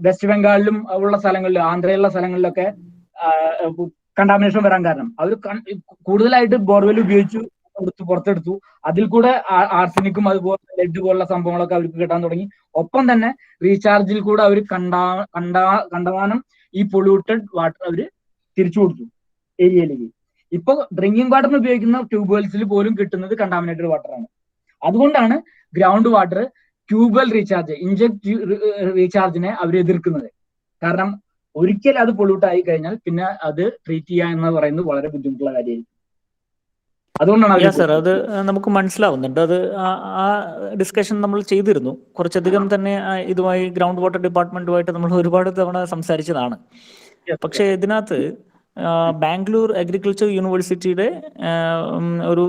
വെസ്റ്റ് ബംഗാളിലും ഉള്ള സ്ഥലങ്ങളിലും ആന്ധ്രയിലുള്ള സ്ഥലങ്ങളിലൊക്കെ കണ്ടാമിനേഷൻ വരാൻ കാരണം. അവർ കൂടുതലായിട്ട് ബോർവെൽ ഉപയോഗിച്ചു പുറത്തെടുത്തു, അതിൽ കൂടെ ആർസനിക്കും അതുപോലെ ലെഡ് പോലുള്ള സംഭവങ്ങളൊക്കെ അവർക്ക് കിട്ടാൻ തുടങ്ങി. ഒപ്പം തന്നെ റീചാർജിൽ കൂടെ അവർ കണ്ടമാനം ഈ പൊല്യൂട്ടഡ് വാട്ടർ അവർ തിരിച്ചു കൊടുത്തു ഏരിയയിലേക്ക്. ഇപ്പൊ ഡ്രിങ്കിങ് വാട്ടറിന് ഉപയോഗിക്കുന്ന ട്യൂബ്വെൽസിൽ പോലും കിട്ടുന്നത് കണ്ടാമിനേറ്റഡ് വാട്ടർ ആണ്. അതുകൊണ്ടാണ് ഗ്രൗണ്ട് വാട്ടർ ട്യൂബ്വെൽ റീചാർജ്, ഇൻജക്ട് റീചാർജിനെ അവർ എതിർക്കുന്നത്. കാരണം ഒരിക്കൽ അത് പൊല്യൂട്ട് ആയി കഴിഞ്ഞാൽ പിന്നെ അത് ട്രീറ്റ് ചെയ്യുക എന്ന് പറയുന്നത് വളരെ ബുദ്ധിമുട്ടുള്ള കാര്യമായിരിക്കും. അതുകൊണ്ടാണ് സാർ അത് നമുക്ക് മനസ്സിലാവുന്നുണ്ട്. അത് ആ ഡിസ്കഷൻ നമ്മൾ ചെയ്തിരുന്നു, കുറച്ചധികം തന്നെ ഇതുമായി ഗ്രൗണ്ട് വാട്ടർ ഡിപ്പാർട്ട്മെന്റുമായിട്ട് നമ്മൾ ഒരുപാട് തവണ സംസാരിച്ചതാണ്. പക്ഷേ ഇതിനകത്ത് ബാംഗ്ലൂർ അഗ്രികൾച്ചർ യൂണിവേഴ്സിറ്റിയുടെ ഒരു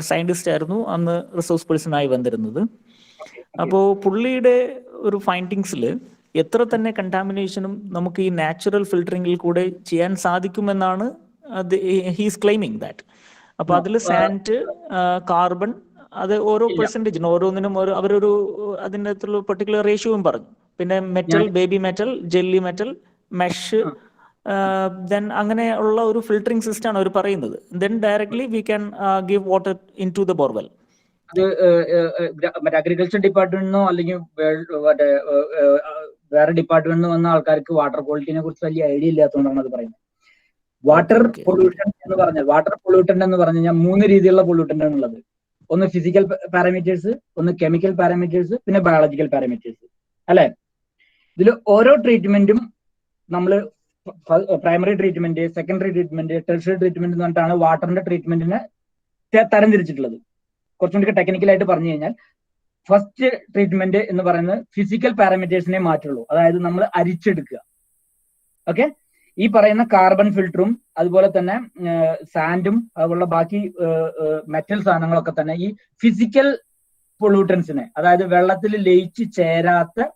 സയന്റിസ്റ്റ് ആയിരുന്നു അന്ന് റിസോഴ്സ് പേഴ്സൺ ആയി വന്നിരുന്നത്. അപ്പോൾ പുള്ളിയുടെ ഒരു ഫൈൻഡിങ്സിൽ എത്ര തന്നെ കണ്ടാമിനേഷനും നമുക്ക് ഈ നാച്ചുറൽ ഫിൽറ്ററിംഗിൽ കൂടെ ചെയ്യാൻ സാധിക്കുമെന്നാണ് ഹീസ് ക്ലെയിമിങ് ദാറ്റ്. അപ്പൊ അതിൽ സാൻഡ്, കാർബൺ, അത് ഓരോ പെർസെന്റേജിന് ഓരോന്നിനും അവരൊരു അതിൻ്റെ അകത്തുള്ള പെർട്ടിക്കുലർ റേഷ്യോയും പറഞ്ഞു. പിന്നെ metal, baby metal, jelly metal, mesh, then അങ്ങനെയുള്ള ഒരു ഫിൽറ്ററിംഗ് സിസ്റ്റം ആണ് അവർ പറയുന്നത്. Then directly we can give water into the borewell. അത് മറ്റേ അഗ്രികൾച്ചർ ഡിപ്പാർട്ട്മെന്റിനോ അല്ലെങ്കിൽ വേറെ ഡിപ്പാർട്ട്മെന്റിൽ വന്ന ആൾക്കാർക്ക് വാട്ടർ ക്വാളിറ്റിനെ കുറിച്ച് വലിയ ഐഡിയ ഇല്ലാത്തതുകൊണ്ടാണ് അത് പറയുന്നത്. വാട്ടർ പൊല്യൂഷൻ എന്ന് പറഞ്ഞാൽ, വാട്ടർ പൊല്യൂട്ടന്റ് എന്ന് പറഞ്ഞു കഴിഞ്ഞാൽ 3 രീതിയിലുള്ള പൊല്യൂട്ടന്റ് ആണുള്ളത്. ഒന്ന് ഫിസിക്കൽ പാരാമീറ്റേഴ്സ്, ഒന്ന് കെമിക്കൽ പാരാമീറ്റേഴ്സ്, പിന്നെ ബയോളജിക്കൽ പാരാമീറ്റേഴ്സ്, അല്ലെ? ഇതിൽ ഓരോ ട്രീറ്റ്മെന്റും നമ്മൾ primary treatment, secondary treatment, tertiary treatment എന്ന് പറഞ്ഞിട്ടാണ് വാട്ടറിന്റെ ട്രീറ്റ്മെന്റിനെ തരംതിരിച്ചിട്ടുള്ളത്. കുറച്ചും കൂടി ടെക്നിക്കലായിട്ട് പറഞ്ഞു കഴിഞ്ഞാൽ ഫസ്റ്റ് ട്രീറ്റ്മെന്റ് എന്ന് പറയുന്നത് ഫിസിക്കൽ പാരാമീറ്റേഴ്സിനെ മാറ്റുള്ളൂ, അതായത് നമ്മൾ അരിച്ചെടുക്കുക. ഓക്കെ, ഈ പറയുന്ന കാർബൺ ഫിൽറ്ററും അതുപോലെ തന്നെ സാൻഡും അതുപോലുള്ള ബാക്കി മെറ്റൽ സാധനങ്ങളൊക്കെ തന്നെ ഈ ഫിസിക്കൽ പൊല്യൂട്ടൻസിനെ, അതായത് വെള്ളത്തിൽ ലയിച്ച് ചേരാത്ത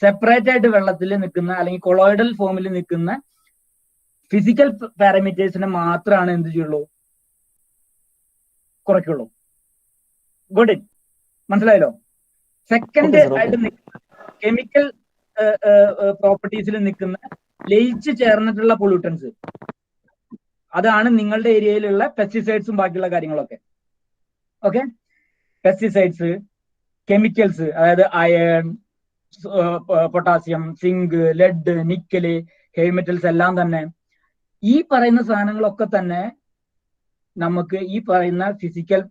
സെപ്പറേറ്റ് ആയിട്ട് വെള്ളത്തിൽ നിൽക്കുന്ന അല്ലെങ്കിൽ കൊളോയിഡൽ ഫോമിൽ നിൽക്കുന്ന ഫിസിക്കൽ പാരാമീറ്റേഴ്സിനെ മാത്രമാണ് എന്ത് ചെയ്യുള്ളൂ, കുറയ്ക്കുള്ളൂ. ഗുഡ് ഇറ്റ്, മനസ്സിലായല്ലോ? സെക്കൻഡ് ആയിട്ട് കെമിക്കൽ പ്രോപ്പർട്ടീസിൽ നിൽക്കുന്ന ലയിച്ച് ചേർന്നിട്ടുള്ള പൊല്യൂട്ടൻസ്, അതാണ് നിങ്ങളുടെ ഏരിയയിലുള്ള പെസ്റ്റിസൈഡ്സും ബാക്കിയുള്ള കാര്യങ്ങളൊക്കെ. ഓക്കെ, പെസ്റ്റിസൈഡ്സ്, കെമിക്കൽസ്, അതായത് അയൺ, പൊട്ടാസ്യം, സിങ്ക്, ലെഡ്, നിക്കല്, ഹെവി മെറ്റൽസ് എല്ലാം തന്നെ ഈ പറയുന്ന സാധനങ്ങളൊക്കെ തന്നെ നമുക്ക് ഈ പറയുന്ന ഫിസിക്കൽ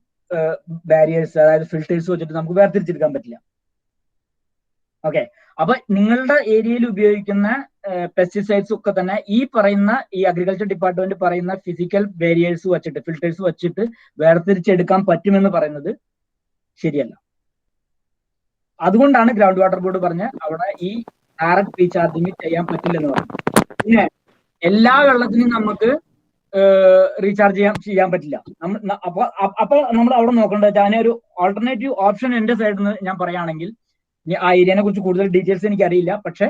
ബാരിയേഴ്സ്, അതായത് ഫിൽറ്റേഴ്സ് വെച്ചിട്ട് നമുക്ക് വേർതിരിച്ചെടുക്കാൻ പറ്റില്ല. ഓക്കെ, അപ്പൊ നിങ്ങളുടെ ഏരിയയിൽ ഉപയോഗിക്കുന്ന പെസ്റ്റിസൈഡ്സ് ഒക്കെ തന്നെ ഈ പറയുന്ന ഈ അഗ്രികൾച്ചർ ഡിപ്പാർട്ട്മെന്റ് പറയുന്ന ഫിസിക്കൽ ബാരിയേഴ്സ് വെച്ചിട്ട്, ഫിൽറ്റേഴ്സ് വെച്ചിട്ട് വേർതിരിച്ചെടുക്കാൻ പറ്റുമെന്ന് പറയുന്നത് ശരിയല്ല. അതുകൊണ്ടാണ് ഗ്രൗണ്ട് വാട്ടർ ബോർഡ് പറഞ്ഞ് അവിടെ ഈ ഡയറക്റ്റ് റീചാർജിങ് ചെയ്യാൻ പറ്റില്ലെന്ന് പറഞ്ഞു. പിന്നെ എല്ലാ വെള്ളത്തിനും നമുക്ക് റീചാർജ് ചെയ്യാൻ പറ്റില്ല. അപ്പൊ നമ്മൾ അവിടെ നോക്കേണ്ടത് അതിനൊരു ഓൾട്ടർനേറ്റീവ് ഓപ്ഷൻ എന്റെ സൈഡിൽ നിന്ന് ഞാൻ പറയുകയാണെങ്കിൽ, ആ ഏരിയനെ കുറിച്ച് കൂടുതൽ ഡീറ്റെയിൽസ് എനിക്ക് അറിയില്ല, പക്ഷെ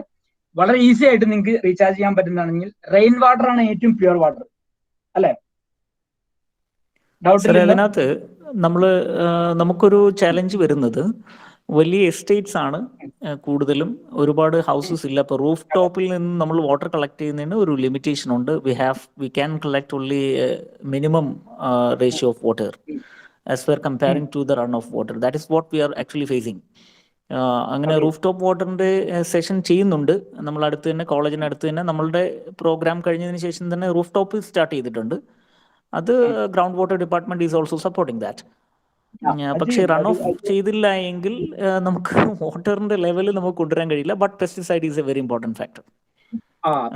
വളരെ ഈസി ആയിട്ട് നിങ്ങൾക്ക് റീചാർജ് ചെയ്യാൻ പറ്റുന്നതാണെങ്കിൽ റെയിൻ വാട്ടർ ആണ് ഏറ്റവും പ്യുവർ വാട്ടർ. അല്ലെ? ഡൗട്ട് സാറേ, അതിനകത്ത് നമുക്കൊരു ചാലഞ്ച് വരുന്നത് വലിയ എസ്റ്റേറ്റ്സ് ആണ് കൂടുതലും, ഒരുപാട് ഹൗസസ് ഇല്ല. അപ്പോൾ റൂഫ് ടോപ്പിൽ നിന്ന് നമ്മൾ വാട്ടർ കളക്ട് ചെയ്യുന്നതിന് ഒരു ലിമിറ്റേഷൻ ഉണ്ട്. We can collect only minimum ratio of water as were comparing to the run off water. That is what we are actually facing. അങ്ങനെ റൂഫ് ടോപ്പ് വാട്ടറിന്റെ സെഷൻ ചെയ്യുന്നുണ്ട്. നമ്മൾ അടുത്ത് തന്നെ, കോളേജിനടുത്ത് തന്നെ നമ്മളുടെ പ്രോഗ്രാം കഴിഞ്ഞതിന് ശേഷം തന്നെ റൂഫ് ടോപ്പ് സ്റ്റാർട്ട് ചെയ്തിട്ടുണ്ട്. അത് ground water department is also supporting that. പക്ഷേ റൺ ഓഫ് ചെയ്തില്ല എങ്കിൽ നമുക്ക് വാട്ടറിന്റെ ലെവൽ നമുക്ക് കൊണ്ടുവരാൻ കഴിയില്ല. But pesticide is A very important factor.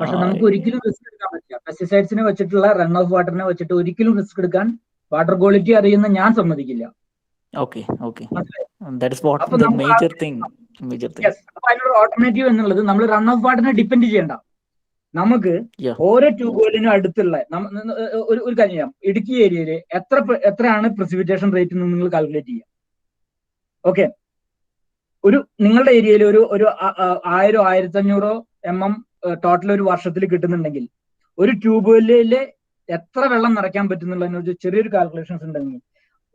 പക്ഷെ നമുക്ക് ഒരിക്കലും റിസ്ക് എടുക്കാൻ പറ്റില്ല. പെസ്റ്റിസൈഡ്സിനെ വെച്ചിട്ടുള്ള റൺ ഓഫ് വാട്ടറിനെ വെച്ചിട്ട് ഒരിക്കലും റിസ്ക് എടുക്കാൻ വാട്ടർ ക്വാളിറ്റി അറിയുന്ന ഞാൻ സമ്മതിക്കില്ല. Okay, that is what the major thing. അപ്പൊ അതിനുള്ള ഓൾട്ടർനേറ്റീവ് എന്നുള്ളത് നമ്മൾ റൺ ഓഫ് വാട്ടറിനെ ഡിപ്പെൻഡ് ചെയ്യണ്ട. നമുക്ക് ഓരോ ട്യൂബ്വെല്ലിനും അടുത്തുള്ള ഒരു കാര്യം ചെയ്യാം. ഇടുക്കി ഏരിയയിൽ എത്രയാണ് പ്രസിപ്പിറ്റേഷൻ റേറ്റ് എന്ന് നിങ്ങൾ കാൽക്കുലേറ്റ് ചെയ്യാം. ഓക്കെ, നിങ്ങളുടെ ഏരിയയിൽ ഒരു 1000-1500 mm ടോട്ടൽ ഒരു വർഷത്തിൽ കിട്ടുന്നുണ്ടെങ്കിൽ ഒരു ട്യൂബ്വെല്ലില് എത്ര വെള്ളം നിറയ്ക്കാൻ പറ്റുന്നുള്ളതിന് ചെറിയൊരു കാൽക്കുലേഷൻസ് ഉണ്ടെങ്കിൽ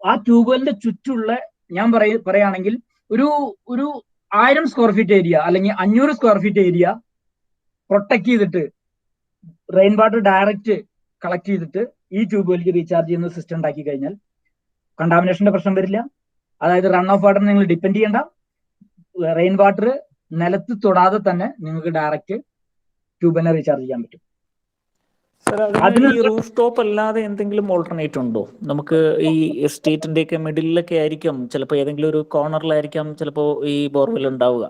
ആ ട്യൂബ്വെല്ലിന്റെ ചുറ്റുള്ള, ഞാൻ പറയുകയാണെങ്കിൽ ഒരു 1000 സ്ക്വയർ ഫീറ്റ് ഏരിയ അല്ലെങ്കിൽ 500 സ്ക്വയർ ഫീറ്റ് ഏരിയ പ്രൊട്ടക്ട് ചെയ്തിട്ട് റെയിൻ വാട്ടർ ഡയറക്റ്റ് കളക്ട് ചെയ്തിട്ട് ഈ ട്യൂബ്വെല്ലിലേക്ക് റീചാർജ് ചെയ്യുന്ന സിസ്റ്റം ഉണ്ടാക്കി കഴിഞ്ഞാൽ കണ്ടാമിനേഷന്റെ പ്രശ്നം വരില്ല. അതായത് റൺ ഓഫ് വാട്ടർ നിങ്ങൾ ഡിപ്പെൻഡ് ചെയ്യേണ്ട, റെയിൻ വാട്ടർ നിലത്ത് തൊടാതെ തന്നെ നിങ്ങൾക്ക് ഡയറക്റ്റ് ട്യൂബിനെ റീചാർജ് ചെയ്യാൻ പറ്റും. അതിന് റൂഫ് ടോപ്പ് അല്ലാതെ എന്തെങ്കിലും ഓൾട്ടർനേറ്റ് ഉണ്ടോ? നമുക്ക് ഈ എസ്റ്റേറ്റിന്റെ ഒക്കെ മിഡിലൊക്കെ ആയിരിക്കും, ചിലപ്പോൾ ഏതെങ്കിലും ഒരു കോർണറിലായിരിക്കാം ചിലപ്പോൾ ഈ ബോർവെൽ ഉണ്ടാവുക.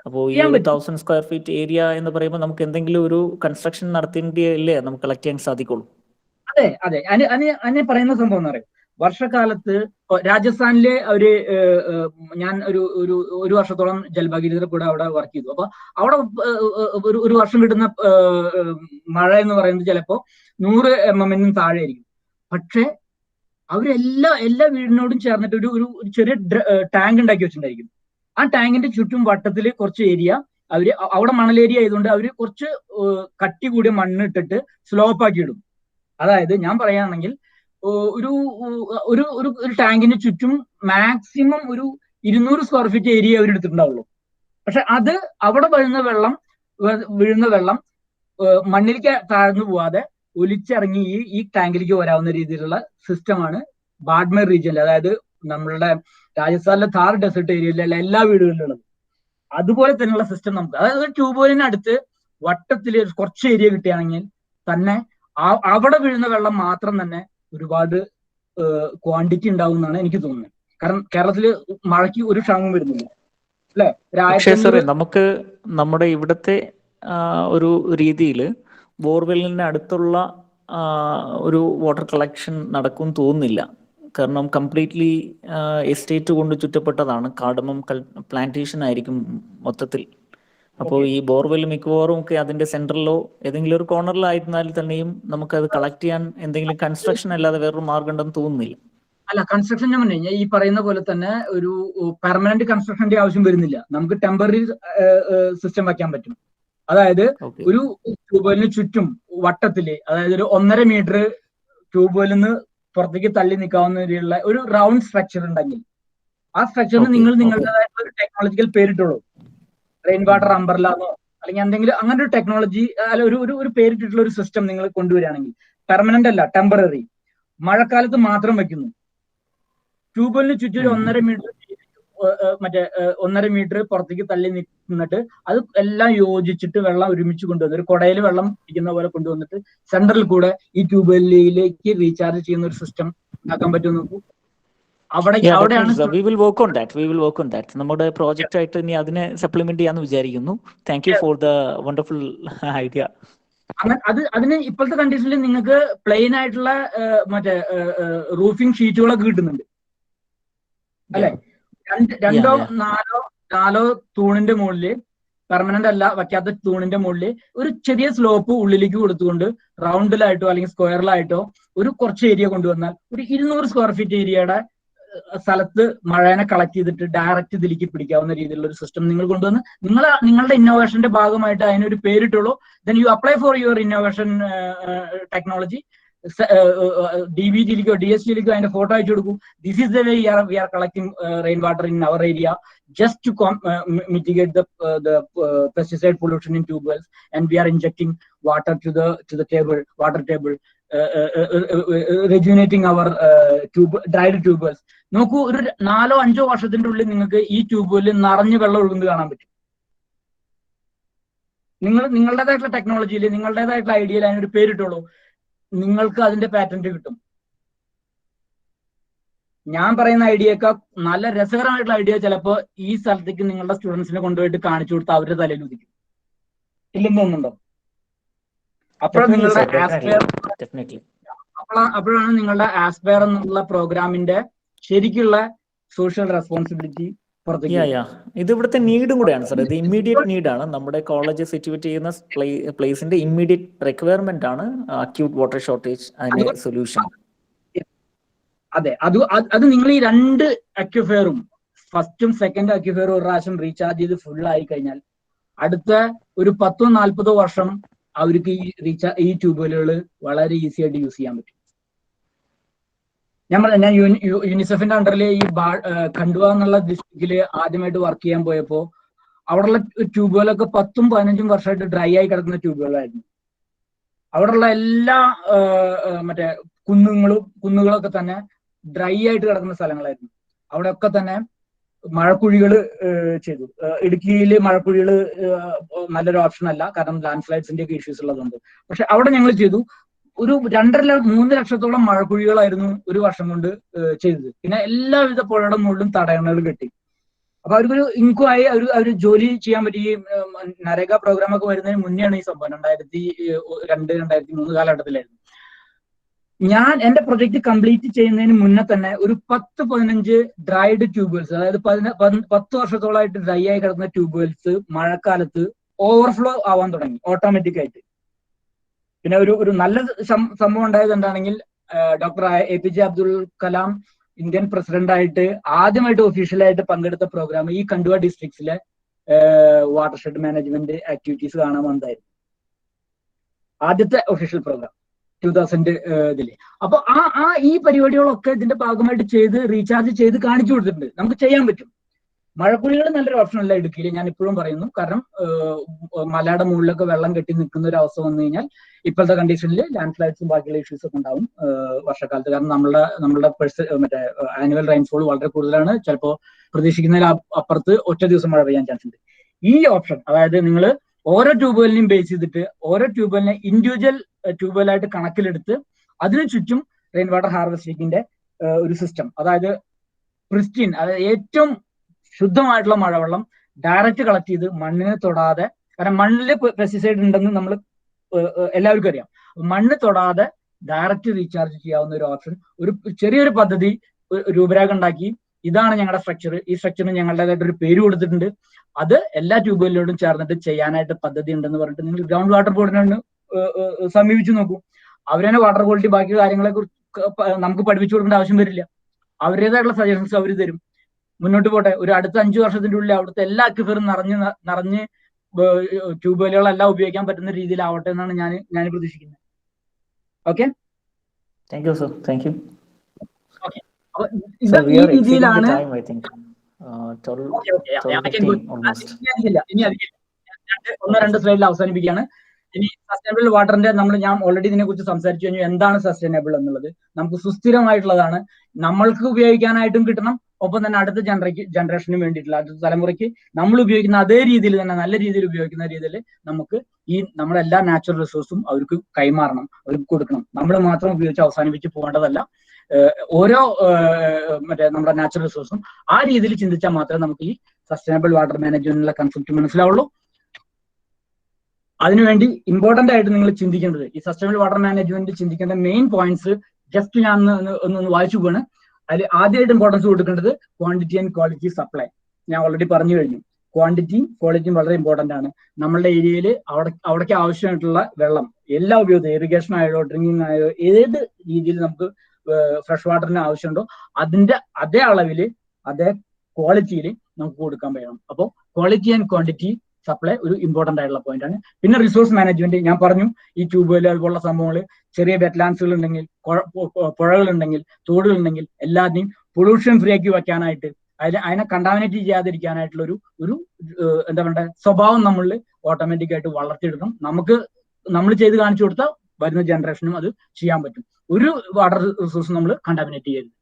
അപ്പോൾ ഈ 1000 സ്ക്വയർ ഫീറ്റ് ഏരിയ എന്ന് പറയുമ്പോൾ നമുക്ക് എന്തെങ്കിലും ഒരു കൺസ്ട്രക്ഷൻ നടത്തേണ്ടിയല്ലേ നമുക്ക് കളക്ട് ചെയ്യാൻ സാധിക്കുള്ളൂ? അതെ, അതിന് പറയുന്ന സംഭവം എന്ന് പറയും, വർഷക്കാലത്ത് രാജസ്ഥാനിലെ ഞാൻ ഒരു വർഷത്തോളം ജൽഭാഗീരഥയുടെ കൂടെ അവിടെ വർക്ക് ചെയ്തു. അപ്പൊ അവിടെ ഒരു വർഷം കിട്ടുന്ന മഴ എന്ന് പറയുന്നത് ചിലപ്പോ 100 mm താഴെ ആയിരിക്കും. പക്ഷെ എല്ലാ വീടിനോടും ചേർന്നിട്ട് ഒരു ചെറിയ ടാങ്ക് ഉണ്ടാക്കി വെച്ചിട്ടുണ്ടായിരിക്കും. ആ ടാങ്കിന്റെ ചുറ്റും വട്ടത്തിൽ കുറച്ച് ഏരിയ അവിടെ മണൽ ഏരിയ ആയതുകൊണ്ട് അവര് കുറച്ച് കട്ടി കൂടിയ മണ്ണ് ഇട്ടിട്ട് സ്ലോപ്പ് ആക്കി ഇടും. അതായത് ഞാൻ പറയുകയാണെങ്കിൽ ഒരു ടാങ്കിന് ചുറ്റും മാക്സിമം ഒരു 200 സ്ക്വയർ ഫീറ്റ് ഏരിയ അവർ എടുത്തിട്ടുണ്ടാവുള്ളൂ. പക്ഷെ അത് അവിടെ വീഴുന്ന വെള്ളം മണ്ണിലേക്ക് താഴ്ന്നു പോവാതെ ഒലിച്ചിറങ്ങി ഈ ടാങ്കിലേക്ക് വരാവുന്ന രീതിയിലുള്ള സിസ്റ്റമാണ് ബാഡ്മേർ റീജിയനിൽ, അതായത് നമ്മളുടെ രാജസ്ഥാനിലെ ഥാർ ഡെസേർട്ട് ഏരിയയിലുള്ള എല്ലാ വീടുകളിലുള്ളത്. അതുപോലെ തന്നെയുള്ള സിസ്റ്റം നമുക്ക്, അതായത് ട്യൂബ്വെല്ലിന് അടുത്ത് വട്ടത്തിൽ കുറച്ച് ഏരിയ കിട്ടുകയാണെങ്കിൽ തന്നെ അവിടെ വീഴുന്ന വെള്ളം മാത്രം തന്നെ ഒരുപാട് ക്വാണ്ടിറ്റി ഉണ്ടാവും എന്നാണ് എനിക്ക് തോന്നുന്നത്. കാരണം കേരളത്തില് മഴയ്ക്ക് ഒരു ക്ഷാമം വരുന്നില്ല, അല്ലെ? നമുക്ക് നമ്മുടെ ഇവിടുത്തെ ഒരു രീതിയിൽ ബോർവെല്ലിന് അടുത്തുള്ള ഒരു വാട്ടർ കളക്ഷൻ നടക്കും തോന്നുന്നില്ല. കാരണം കംപ്ലീറ്റ്ലി എസ്റ്റേറ്റ് കൊണ്ട് ചുറ്റപ്പെട്ടതാണ്, കാർഡമം പ്ലാന്റേഷൻ ആയിരിക്കും മൊത്തത്തിൽ. അപ്പോൾ ഈ ബോർവെൽ മിക്കവാറും ഒക്കെ അതിന്റെ സെന്ററിലോ ഏതെങ്കിലും ഒരു കോർണറിലായിരുന്നാൽ തന്നെയും നമുക്ക് അത് കളക്ട് ചെയ്യാൻ എന്തെങ്കിലും കൺസ്ട്രക്ഷൻ അല്ലാതെ വേറൊരു മാർഗം ഉണ്ടെന്ന് തോന്നുന്നില്ല. അല്ല, കൺസ്ട്രക്ഷൻ ഞാൻ പറഞ്ഞു കഴിഞ്ഞാൽ ഈ പറയുന്ന പോലെ തന്നെ ഒരു പെർമനന്റ് കൺസ്ട്രക്ഷന്റെ ആവശ്യം വരുന്നില്ല. നമുക്ക് ടെമ്പററി സിസ്റ്റം വെക്കാൻ പറ്റും. അതായത് ഒരു ട്യൂബ്വെല്ലിന് ചുറ്റും വട്ടത്തില്, അതായത് ഒരു 1.5 മീറ്റർ ട്യൂബ്വെല്ലിൽ നിന്ന് പുറത്തേക്ക് തള്ളി നിൽക്കാവുന്ന രീതിയിലുള്ള ഒരു റൗണ്ട് സ്ട്രക്ചർ ഉണ്ടെങ്കിൽ ആ സ്ട്രക്ചറിന് നിങ്ങൾ നിങ്ങളുടേതായിട്ടുള്ള ഒരു ടെക്നോളജിക്കൽ പേരിട്ടുള്ളൂ. റെയിൻ വാട്ടർ അംബർലാന്നോ അല്ലെങ്കിൽ എന്തെങ്കിലും അങ്ങനെ ഒരു ടെക്നോളജി അല്ല ഒരു പേരിട്ടിട്ടുള്ള ഒരു സിസ്റ്റം നിങ്ങൾ കൊണ്ടുവരികയാണെങ്കിൽ, പെർമനന്റ് അല്ല, ടെമ്പററി, മഴക്കാലത്ത് മാത്രം വെക്കുന്നു. ട്യൂബ്വെല്ലിന് ചുറ്റും ഒരു 1.5 മീറ്റർ പുറത്തേക്ക് തള്ളി നിന്നിട്ട് അത് എല്ലാം യോജിച്ചിട്ട് വെള്ളം ഒരുമിച്ച് കൊണ്ടുവന്ന് ഒരു കുടയിൽ വെള്ളം ഇരിക്കുന്ന പോലെ കൊണ്ടുവന്നിട്ട് സെന്ററിൽ കൂടെ ഈ ട്യൂബ്വെല്ലിലേക്ക് റീചാർജ് ചെയ്യുന്ന ഒരു സിസ്റ്റം ആക്കാൻ പറ്റും. നോക്കൂ, അവിടെയാണ് we will work on that. നമ്മുടെ പ്രോജക്റ്റ് ആയിട്ട് ഇനി അതിനെ സപ്ലിമെന്റ് ചെയ്യാന്ന് വിചാരിക്കുന്നു. Thank you for the wonderful idea. അതിന് ഇപ്പോഴത്തെ കണ്ടീഷനിൽ നിങ്ങൾക്ക് പ്ലെയിൻ ആയിട്ടുള്ള റൂഫിംഗ് ഷീറ്റുകളൊക്കെ കിട്ടുന്നുണ്ട്, അല്ലെ? 2-4 തൂണിന്റെ മുകളില്, പെർമനന്റ് അല്ല വെക്കാത്ത തൂണിന്റെ മുകളിൽ ഒരു ചെറിയ സ്ലോപ്പ് ഉള്ളിലേക്ക് കൊടുത്തുകൊണ്ട് റൗണ്ടിലായിട്ടോ അല്ലെങ്കിൽ സ്ക്വയറിലായിട്ടോ ഒരു കുറച്ച് ഏരിയ കൊണ്ടുവന്നാൽ ഒരു 200 സ്ക്വയർ ഫീറ്റ് ഏരിയയുടെ സ്ഥലത്ത് മഴേനെ കളക്ട് ചെയ്തിട്ട് ഡയറക്റ്റ് ഇതിലേക്ക് പിടിക്കാവുന്ന രീതിയിലുള്ള ഒരു സിസ്റ്റം നിങ്ങൾ കൊണ്ടുവന്ന് നിങ്ങളുടെ ഇന്നോവേഷന്റെ ഭാഗമായിട്ട് അതിനൊരു പേരിട്ടുള്ളൂ. Then you apply for your innovation technology. DVGയിലേക്കോ DSGയിലേക്കോ അതിന്റെ ഫോട്ടോ അയച്ചു കൊടുക്കും. This is the way we are collecting rain water in our area just to mitigate the pesticide pollution in tube wells, and we are injecting water to the water table, rejuvenating our dried tube wells. നോക്കൂ, ഒരു 4-5 വർഷത്തിന്റെ ഉള്ളിൽ നിങ്ങൾക്ക് ഈ tube വെല്ലിൽ നിറഞ്ഞ് വെള്ളം ഒഴുകുന്നത് കാണാൻ പറ്റും. നിങ്ങളുടേതായിട്ടുള്ള ടെക്നോളജിയിൽ, നിങ്ങളുടേതായിട്ടുള്ള ഐഡിയയിൽ അതിനൊരു പേരിട്ടുള്ളൂ, നിങ്ങൾക്ക് അതിന്റെ പാറ്റന്റ് കിട്ടും. ഞാൻ പറയുന്ന ഐഡിയയൊക്കെ നല്ല രസകരമായിട്ടുള്ള ഐഡിയ ചിലപ്പോൾ ഈ സ്ഥലത്തേക്ക് നിങ്ങളുടെ സ്റ്റുഡൻസിനെ കൊണ്ടുപോയിട്ട് കാണിച്ചു കൊടുത്താൽ അവരുടെ തലയിൽ ഉദിക്കും. ഇല്ലെന്ന് തോന്നുന്നുണ്ടോ? അപ്പോഴാണ് നിങ്ങളുടെ ആസ്പയർ എന്നുള്ള പ്രോഗ്രാമിന്റെ ശരിക്കുള്ള സോഷ്യൽ റെസ്പോൺസിബിലിറ്റി ഇത് ഇവിടുത്തെ നീഡും കൂടെയാണ് സാർ. ഇത് ഇമ്മീഡിയറ്റ് നീഡാണ്. നമ്മുടെ കോളേജ് സിറ്റുവേറ്റ് ചെയ്യുന്ന പ്ലേസിന്റെ ഇമ്മീഡിയറ്റ് റിക്വയർമെന്റ് ആണ് അക്യൂട്ട് വാട്ടർ ഷോർട്ടേജ് അതിന്റെ സൊല്യൂഷൻ. അതെ, അത് നിങ്ങൾ ഈ 2 അക്യുഫെയറും ഫസ്റ്റും സെക്കൻഡ് അക്യുഫെയറും ഒരു പ്രാവശ്യം റീചാർജ് ചെയ്ത് ഫുൾ ആയി കഴിഞ്ഞാൽ അടുത്ത ഒരു 10-40 വർഷം അവർക്ക് ഈ ട്യൂബുവെല്ലുകൾ വളരെ ഈസി ആയിട്ട് യൂസ് ചെയ്യാൻ പറ്റും. ഞാൻ യുനിസെഫിന്റെ അണ്ടറിൽ ഈ ഖണ്ഡുവ എന്നുള്ള ഡിസ്ട്രിക്റ്റില് ആദ്യമായിട്ട് വർക്ക് ചെയ്യാൻ പോയപ്പോ അവിടെയുള്ള ട്യൂബുകളൊക്കെ 10-15 വർഷമായിട്ട് ഡ്രൈ ആയി കിടക്കുന്ന ട്യൂബുകളായിരുന്നു. അവിടെയുള്ള എല്ലാ മറ്റേ കുന്നുകളൊക്കെ തന്നെ ഡ്രൈ ആയിട്ട് കിടക്കുന്ന സ്ഥലങ്ങളായിരുന്നു. അവിടെയൊക്കെ തന്നെ മഴക്കുഴികൾ ചെയ്തു. ഇടുക്കിയിൽ മഴക്കുഴികൾ നല്ലൊരു ഓപ്ഷൻ അല്ല, കാരണം ലാൻഡ് സ്ലൈഡ്സിന്റെ ഒക്കെ ഇഷ്യൂസ് ഉള്ളതുകൊണ്ട്. പക്ഷെ അവിടെ ഞങ്ങൾ ചെയ്തു. ഒരു 2-3 ലക്ഷത്തോളം മഴക്കുഴികളായിരുന്നു ഒരു വർഷം കൊണ്ട് ചെയ്തത്. പിന്നെ എല്ലാവിധ പുഴയുടെ മുകളിലും തടയണകൾ കെട്ടി. അപ്പൊ അവർക്കൊരു ഇൻക്വയറി അവർ ജോലി ചെയ്യാൻ പറ്റി. നരേഗ പ്രോഗ്രാം ഒക്കെ വരുന്നതിന് മുന്നെയാണ് ഈ സംഭവം. 2002-2003 കാലഘട്ടത്തിലായിരുന്നു. ഞാൻ എന്റെ പ്രൊജക്ട് കംപ്ലീറ്റ് ചെയ്യുന്നതിന് മുന്നേ തന്നെ ഒരു 10-15 ഡ്രൈഡ് ട്യൂബുവെൽസ്, അതായത് 10 വർഷത്തോളമായിട്ട് ഡ്രൈ ആയി കിടക്കുന്ന ട്യൂബുവെൽസ് മഴക്കാലത്ത് ഓവർഫ്ലോ ആവാൻ തുടങ്ങി ഓട്ടോമാറ്റിക് ആയിട്ട്. പിന്നെ ഒരു നല്ല സംഭവം ഉണ്ടായത് എന്താണെങ്കിൽ, doctor APJ Abdul Kalam Indian president ആയിട്ട് ആദ്യമായിട്ട് ഒഫീഷ്യലായിട്ട് പങ്കെടുത്ത പ്രോഗ്രാം ഈ ഖണ്ഡുവ ഡിസ്ട്രിക്ട്സിലെ വാട്ടർഷെഡ് മാനേജ്മെന്റ് ആക്ടിവിറ്റീസ് കാണാൻ വന്നതായിരുന്നു. ആദ്യത്തെ ഒഫീഷ്യൽ പ്രോഗ്രാം 2000 ഇതില്. അപ്പൊ ഈ പരിപാടികളൊക്കെ ഇതിന്റെ ഭാഗമായിട്ട് ചെയ്ത് റീചാർജ് ചെയ്ത് കാണിച്ചു കൊടുത്തിട്ടുണ്ട്. നമുക്ക് ചെയ്യാൻ പറ്റും. മഴക്കുഴികൾ നല്ലൊരു ഓപ്ഷൻ അല്ല ഇടുക്കിയിൽ, ഞാൻ ഇപ്പോഴും പറയുന്നു. കാരണം മലയുടെ മുകളിലൊക്കെ വെള്ളം കെട്ടി നിൽക്കുന്ന ഒരു അവസ്ഥ വന്നു കഴിഞ്ഞാൽ ഇപ്പോഴത്തെ കണ്ടീഷനിൽ ലാൻഡ് സ്ലൈഡ്സും ബാക്കിയുള്ള ഇഷ്യൂസ് ഒക്കെ ഉണ്ടാവും വർഷക്കാലത്ത്. കാരണം നമ്മളുടെ മറ്റേ ആനുവൽ റെയിൻഫോൾ വളരെ കൂടുതലാണ്. ചിലപ്പോൾ പ്രതീക്ഷിക്കുന്നതിൽ അപ്പുറത്ത് ഒറ്റ ദിവസം മഴ പെയ്യാൻ ചാൻസ് ഉണ്ട്. ഈ ഓപ്ഷൻ, അതായത് നിങ്ങൾ ഓരോ ട്യൂബുവെല്ലിനെയും ബേസ് ചെയ്തിട്ട് ഓരോ ട്യൂബുവെല്ലിനെ ഇൻഡിവിജ്വൽ ട്യൂബുവെല്ലായിട്ട് കണക്കിലെടുത്ത് അതിനു ചുറ്റും റെയിൻ വാട്ടർ ഹാർവെസ്റ്റിംഗിന്റെ ഒരു സിസ്റ്റം, അതായത് പ്രിസ്റ്റീൻ, അതായത് ഏറ്റവും ശുദ്ധമായിട്ടുള്ള മഴവെള്ളം ഡയറക്റ്റ് കളക്ട് ചെയ്ത് മണ്ണിനെ തൊടാതെ, കാരണം മണ്ണിൽ പെസ്റ്റിസൈഡ് ഉണ്ടെന്ന് നമ്മൾ എല്ലാവർക്കും അറിയാം, മണ്ണ് തൊടാതെ ഡയറക്റ്റ് റീചാർജ് ചെയ്യാവുന്ന ഒരു ഓപ്ഷൻ, ഒരു ചെറിയൊരു പദ്ധതി രൂപരേഖ ഉണ്ടാക്കി. ഇതാണ് ഞങ്ങളുടെ സ്ട്രക്ചർ. ഈ സ്ട്രക്ചറിന് ഞങ്ങളുടേതായിട്ട് ഒരു പേര് കൊടുത്തിട്ടുണ്ട്. അത് എല്ലാ ട്യൂബുകളിലോടും ചേർന്നിട്ട് ചെയ്യാനായിട്ട് പദ്ധതി ഉണ്ടെന്ന് പറഞ്ഞിട്ട് നിങ്ങൾ ഗ്രൗണ്ട് വാട്ടർ ബോർഡിനോട് സമീപിച്ചു നോക്കൂ. അവരെ വാട്ടർ ക്വാളിറ്റി ബാക്കി കാര്യങ്ങളെ കുറിച്ച് നമുക്ക് പഠിപ്പിച്ചു കൊടുക്കേണ്ട ആവശ്യം വരില്ല. അവരുടേതായിട്ടുള്ള സജഷൻസ് അവർ തരും. മുന്നോട്ട് പോട്ടെ. ഒരു അടുത്ത 5 വർഷത്തിന്റെ ഉള്ളിൽ അവിടുത്തെ എല്ലാ അക്വിഫറും നിറഞ്ഞ് ട്യൂബുവെല്ലുകളെല്ലാം ഉപയോഗിക്കാൻ പറ്റുന്ന രീതിയിലാവട്ടെ എന്നാണ് ഞാൻ പ്രതീക്ഷിക്കുന്നത്. Okay, thank you sir. Thank you. ഈ രീതിയിലാണ്. ഇനി 1-2 സ്ലൈഡിൽ അവസാനിപ്പിക്കുകയാണ്. ഇനി സസ്റ്റൈനബിൾ വാട്ടറിന്റെ ഞാൻ ഓൾറെഡി ഇതിനെ കുറിച്ച് സംസാരിച്ചു കഴിഞ്ഞു. എന്താണ് സസ്റ്റൈനബിൾ എന്നുള്ളത്? നമുക്ക് സുസ്ഥിരമായിട്ടുള്ളതാണ്, നമ്മൾക്ക് ഉപയോഗിക്കാനായിട്ടും കിട്ടണം, ഒപ്പം തന്നെ അടുത്ത ജനറേഷന് വേണ്ടിയിട്ടുള്ള അടുത്ത തലമുറയ്ക്ക് നമ്മൾ ഉപയോഗിക്കുന്ന അതേ രീതിയിൽ തന്നെ നല്ല രീതിയിൽ ഉപയോഗിക്കുന്ന രീതിയിൽ നമുക്ക് ഈ നമ്മുടെ എല്ലാ നാച്ചുറൽ റിസോഴ്സും അവർക്ക് കൈമാറണം, അവർക്ക് കൊടുക്കണം. നമ്മൾ മാത്രം ഉപയോഗിച്ച് അവസാനിപ്പിച്ച് പോകേണ്ടതല്ല. ഓരോ നമ്മുടെ നാച്ചുറൽ റിസോഴ്സും ആ രീതിയിൽ ചിന്തിച്ചാൽ മാത്രമേ നമുക്ക് ഈ സസ്റ്റൈനബിൾ വാട്ടർ മാനേജ്മെന്റിനുള്ള കൺസെപ്റ്റ് മനസ്സിലാവുള്ളൂ. അതിനുവേണ്ടി ഇമ്പോർട്ടന്റ് ആയിട്ട് നിങ്ങൾ ചിന്തിക്കേണ്ടത്, ഈ സസ്റ്റൈനബിൾ വാട്ടർ മാനേജ്മെന്റ് ചിന്തിക്കേണ്ട മെയിൻ പോയിന്റ്സ് ജസ്റ്റ് ഞാൻ ഒന്ന് വായിച്ചു പോവാണ്. അതിൽ ആദ്യമായിട്ട് ഇമ്പോർട്ടൻസ് കൊടുക്കേണ്ടത് ക്വാണ്ടിറ്റി ആൻഡ് ക്വാളിറ്റി സപ്ലൈ. ഞാൻ ഓൾറെഡി പറഞ്ഞു കഴിഞ്ഞു. ക്വാണ്ടിറ്റിയും ക്വാളിറ്റിയും വളരെ ഇമ്പോർട്ടന്റ് ആണ്. നമ്മളുടെ ഏരിയയിൽ അവിടേക്ക് ആവശ്യമായിട്ടുള്ള വെള്ളം എല്ലാ ഉപയോഗവും, ഇറിഗേഷൻ ആയോ ഡ്രിങ്കിങ് ആയോ ഏത് രീതിയിൽ നമുക്ക് ഫ്രഷ് വാട്ടറിന് ആവശ്യമുണ്ടോ അതിന്റെ അതേ അളവിൽ അതേ ക്വാളിറ്റിയിൽ നമുക്ക് കൊടുക്കാൻ പറ്റണം. അപ്പോൾ ക്വാളിറ്റി ആൻഡ് ക്വാണ്ടിറ്റി സപ്ലൈ ഒരു ഇമ്പോർട്ടന്റ് ആയിട്ടുള്ള പോയിന്റ് ആണ്. പിന്നെ റിസോഴ്സ് മാനേജ്മെന്റ് ഞാൻ പറഞ്ഞു, ഈ ട്യൂബ്വെൽ അതുപോലുള്ള സംഭവങ്ങൾ, ചെറിയ വെറ്റ്ലാൻഡ്സുകൾ ഉണ്ടെങ്കിൽ, പുഴകളുണ്ടെങ്കിൽ, തോടുകളുണ്ടെങ്കിൽ എല്ലാത്തിനെയും പൊള്യൂഷൻ ഫ്രീ ആക്കി വെക്കാനായിട്ട്, അതിനെ കണ്ടാമിനേറ്റ് ചെയ്യാതിരിക്കാനായിട്ടുള്ള ഒരു എന്താ പറയുക സ്വഭാവം നമ്മളിൽ ഓട്ടോമാറ്റിക് ആയിട്ട് വളർത്തിയെടുക്കണം. നമ്മൾ ചെയ്ത് കാണിച്ചു കൊടുത്താൽ വരുന്ന ജനറേഷനും അത് ചെയ്യാൻ പറ്റും. ഒരു വാട്ടർ റിസോഴ്സ് നമ്മൾ കണ്ടാമിനേറ്റ് ചെയ്യരുത്.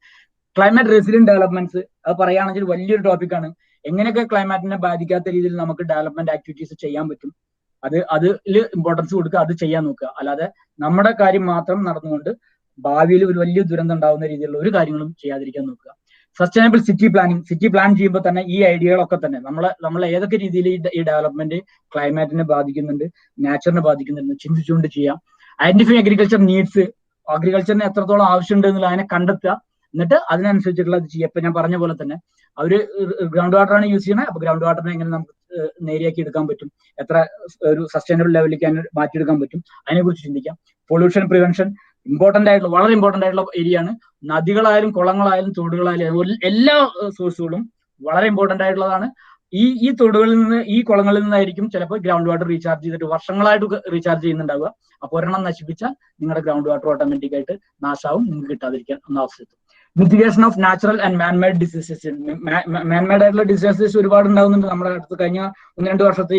ക്ലൈമറ്റ് റെസിലിയന്റ് ഡെവലപ്മെന്റ്സ് അത് പറയുകയാണെങ്കിൽ വലിയൊരു ടോപ്പിക്കാണ്. എങ്ങനെയൊക്കെ ക്ലൈമാറ്റിനെ ബാധിക്കാത്ത രീതിയിൽ നമുക്ക് ഡെവലപ്മെന്റ് ആക്ടിവിറ്റീസ് ചെയ്യാൻ പറ്റും, അതിൽ ഇമ്പോർട്ടൻസ് കൊടുക്കുക, അത് ചെയ്യാൻ നോക്കുക. അല്ലാതെ നമ്മുടെ കാര്യം മാത്രം നടന്നുകൊണ്ട് ഭാവിയിൽ ഒരു വലിയ ദുരന്തം ഉണ്ടാവുന്ന രീതിയിലുള്ള ഒരു കാര്യങ്ങളും ചെയ്യാതിരിക്കാൻ നോക്കുക. Sustainable city planning, city plan ചെയ്യുമ്പോൾ തന്നെ ഈ ഐഡിയകളൊക്കെ തന്നെ നമ്മൾ ഏതൊക്കെ രീതിയിൽ ഈ ഡെവലപ്മെന്റ് ക്ലൈമാറ്റിനെ ബാധിക്കുന്നുണ്ട്, നാച്ചറിനെ ബാധിക്കുന്നുണ്ട് ചിന്തിച്ചുകൊണ്ട് ചെയ്യാം. ഐഡന്റിഫൈ അഗ്രികൾച്ചർ നീഡ്സ്, അഗ്രികൾച്ചറിന് എത്രത്തോളം ആവശ്യമുണ്ട് എന്നുള്ള അതിനെ കണ്ടെത്തുക, എന്നിട്ട് അതിനനുസരിച്ചിട്ടുള്ള ഇത് ചെയ്യുക. ഇപ്പൊ ഞാൻ പറഞ്ഞ പോലെ തന്നെ അവര് ഗ്രൗണ്ട് വാട്ടർ ആണ് യൂസ് ചെയ്യുന്നത്. അപ്പൊ ഗ്രൗണ്ട് വാട്ടറിനെ എങ്ങനെ നമുക്ക് നേരിയാക്കി എടുക്കാൻ പറ്റും, എത്ര ഒരു സസ്റ്റൈനബിൾ ലെവലിലേക്ക് മാറ്റിയെടുക്കാൻ പറ്റും, അതിനെ കുറിച്ച് ചിന്തിക്കാം. പൊള്യൂഷൻ പ്രിവെൻഷൻ വളരെ ഇമ്പോർട്ടന്റ് ആയിട്ടുള്ള ഏരിയ ആണ്. നദികളായാലും കുളങ്ങളായാലും തോടുകളായാലും എല്ലാ സോഴ്സുകളും വളരെ ഇമ്പോർട്ടന്റ് ആയിട്ടുള്ളതാണ്. ഈ തോടുകളിൽ നിന്ന്, ഈ കുളങ്ങളിൽ നിന്നായിരിക്കും ചിലപ്പോൾ ഗ്രൗണ്ട് വാട്ടർ റീചാർജ് ചെയ്തിട്ട് വർഷങ്ങളായിട്ട് റീചാർജ് ചെയ്യുന്നുണ്ടാവുക. അപ്പോൾ ഒരെണ്ണം നശിപ്പിച്ചാൽ നിങ്ങളുടെ ഗ്രൗണ്ട് വാട്ടർ ഓട്ടോമാറ്റിക് ആയിട്ട് നാശാവും, നിങ്ങൾക്ക് കിട്ടാതിരിക്കാൻ എന്ന അവസ്ഥ. Mitigation of natural and man-made diseases, man-made ആയിട്ടുള്ള ഡിസാസ്റ്റേഴ്സ് ഒരുപാട് ഉണ്ടാകുന്നുണ്ട്. നമ്മുടെ അടുത്ത് കഴിഞ്ഞ 1-2 വർഷത്തെ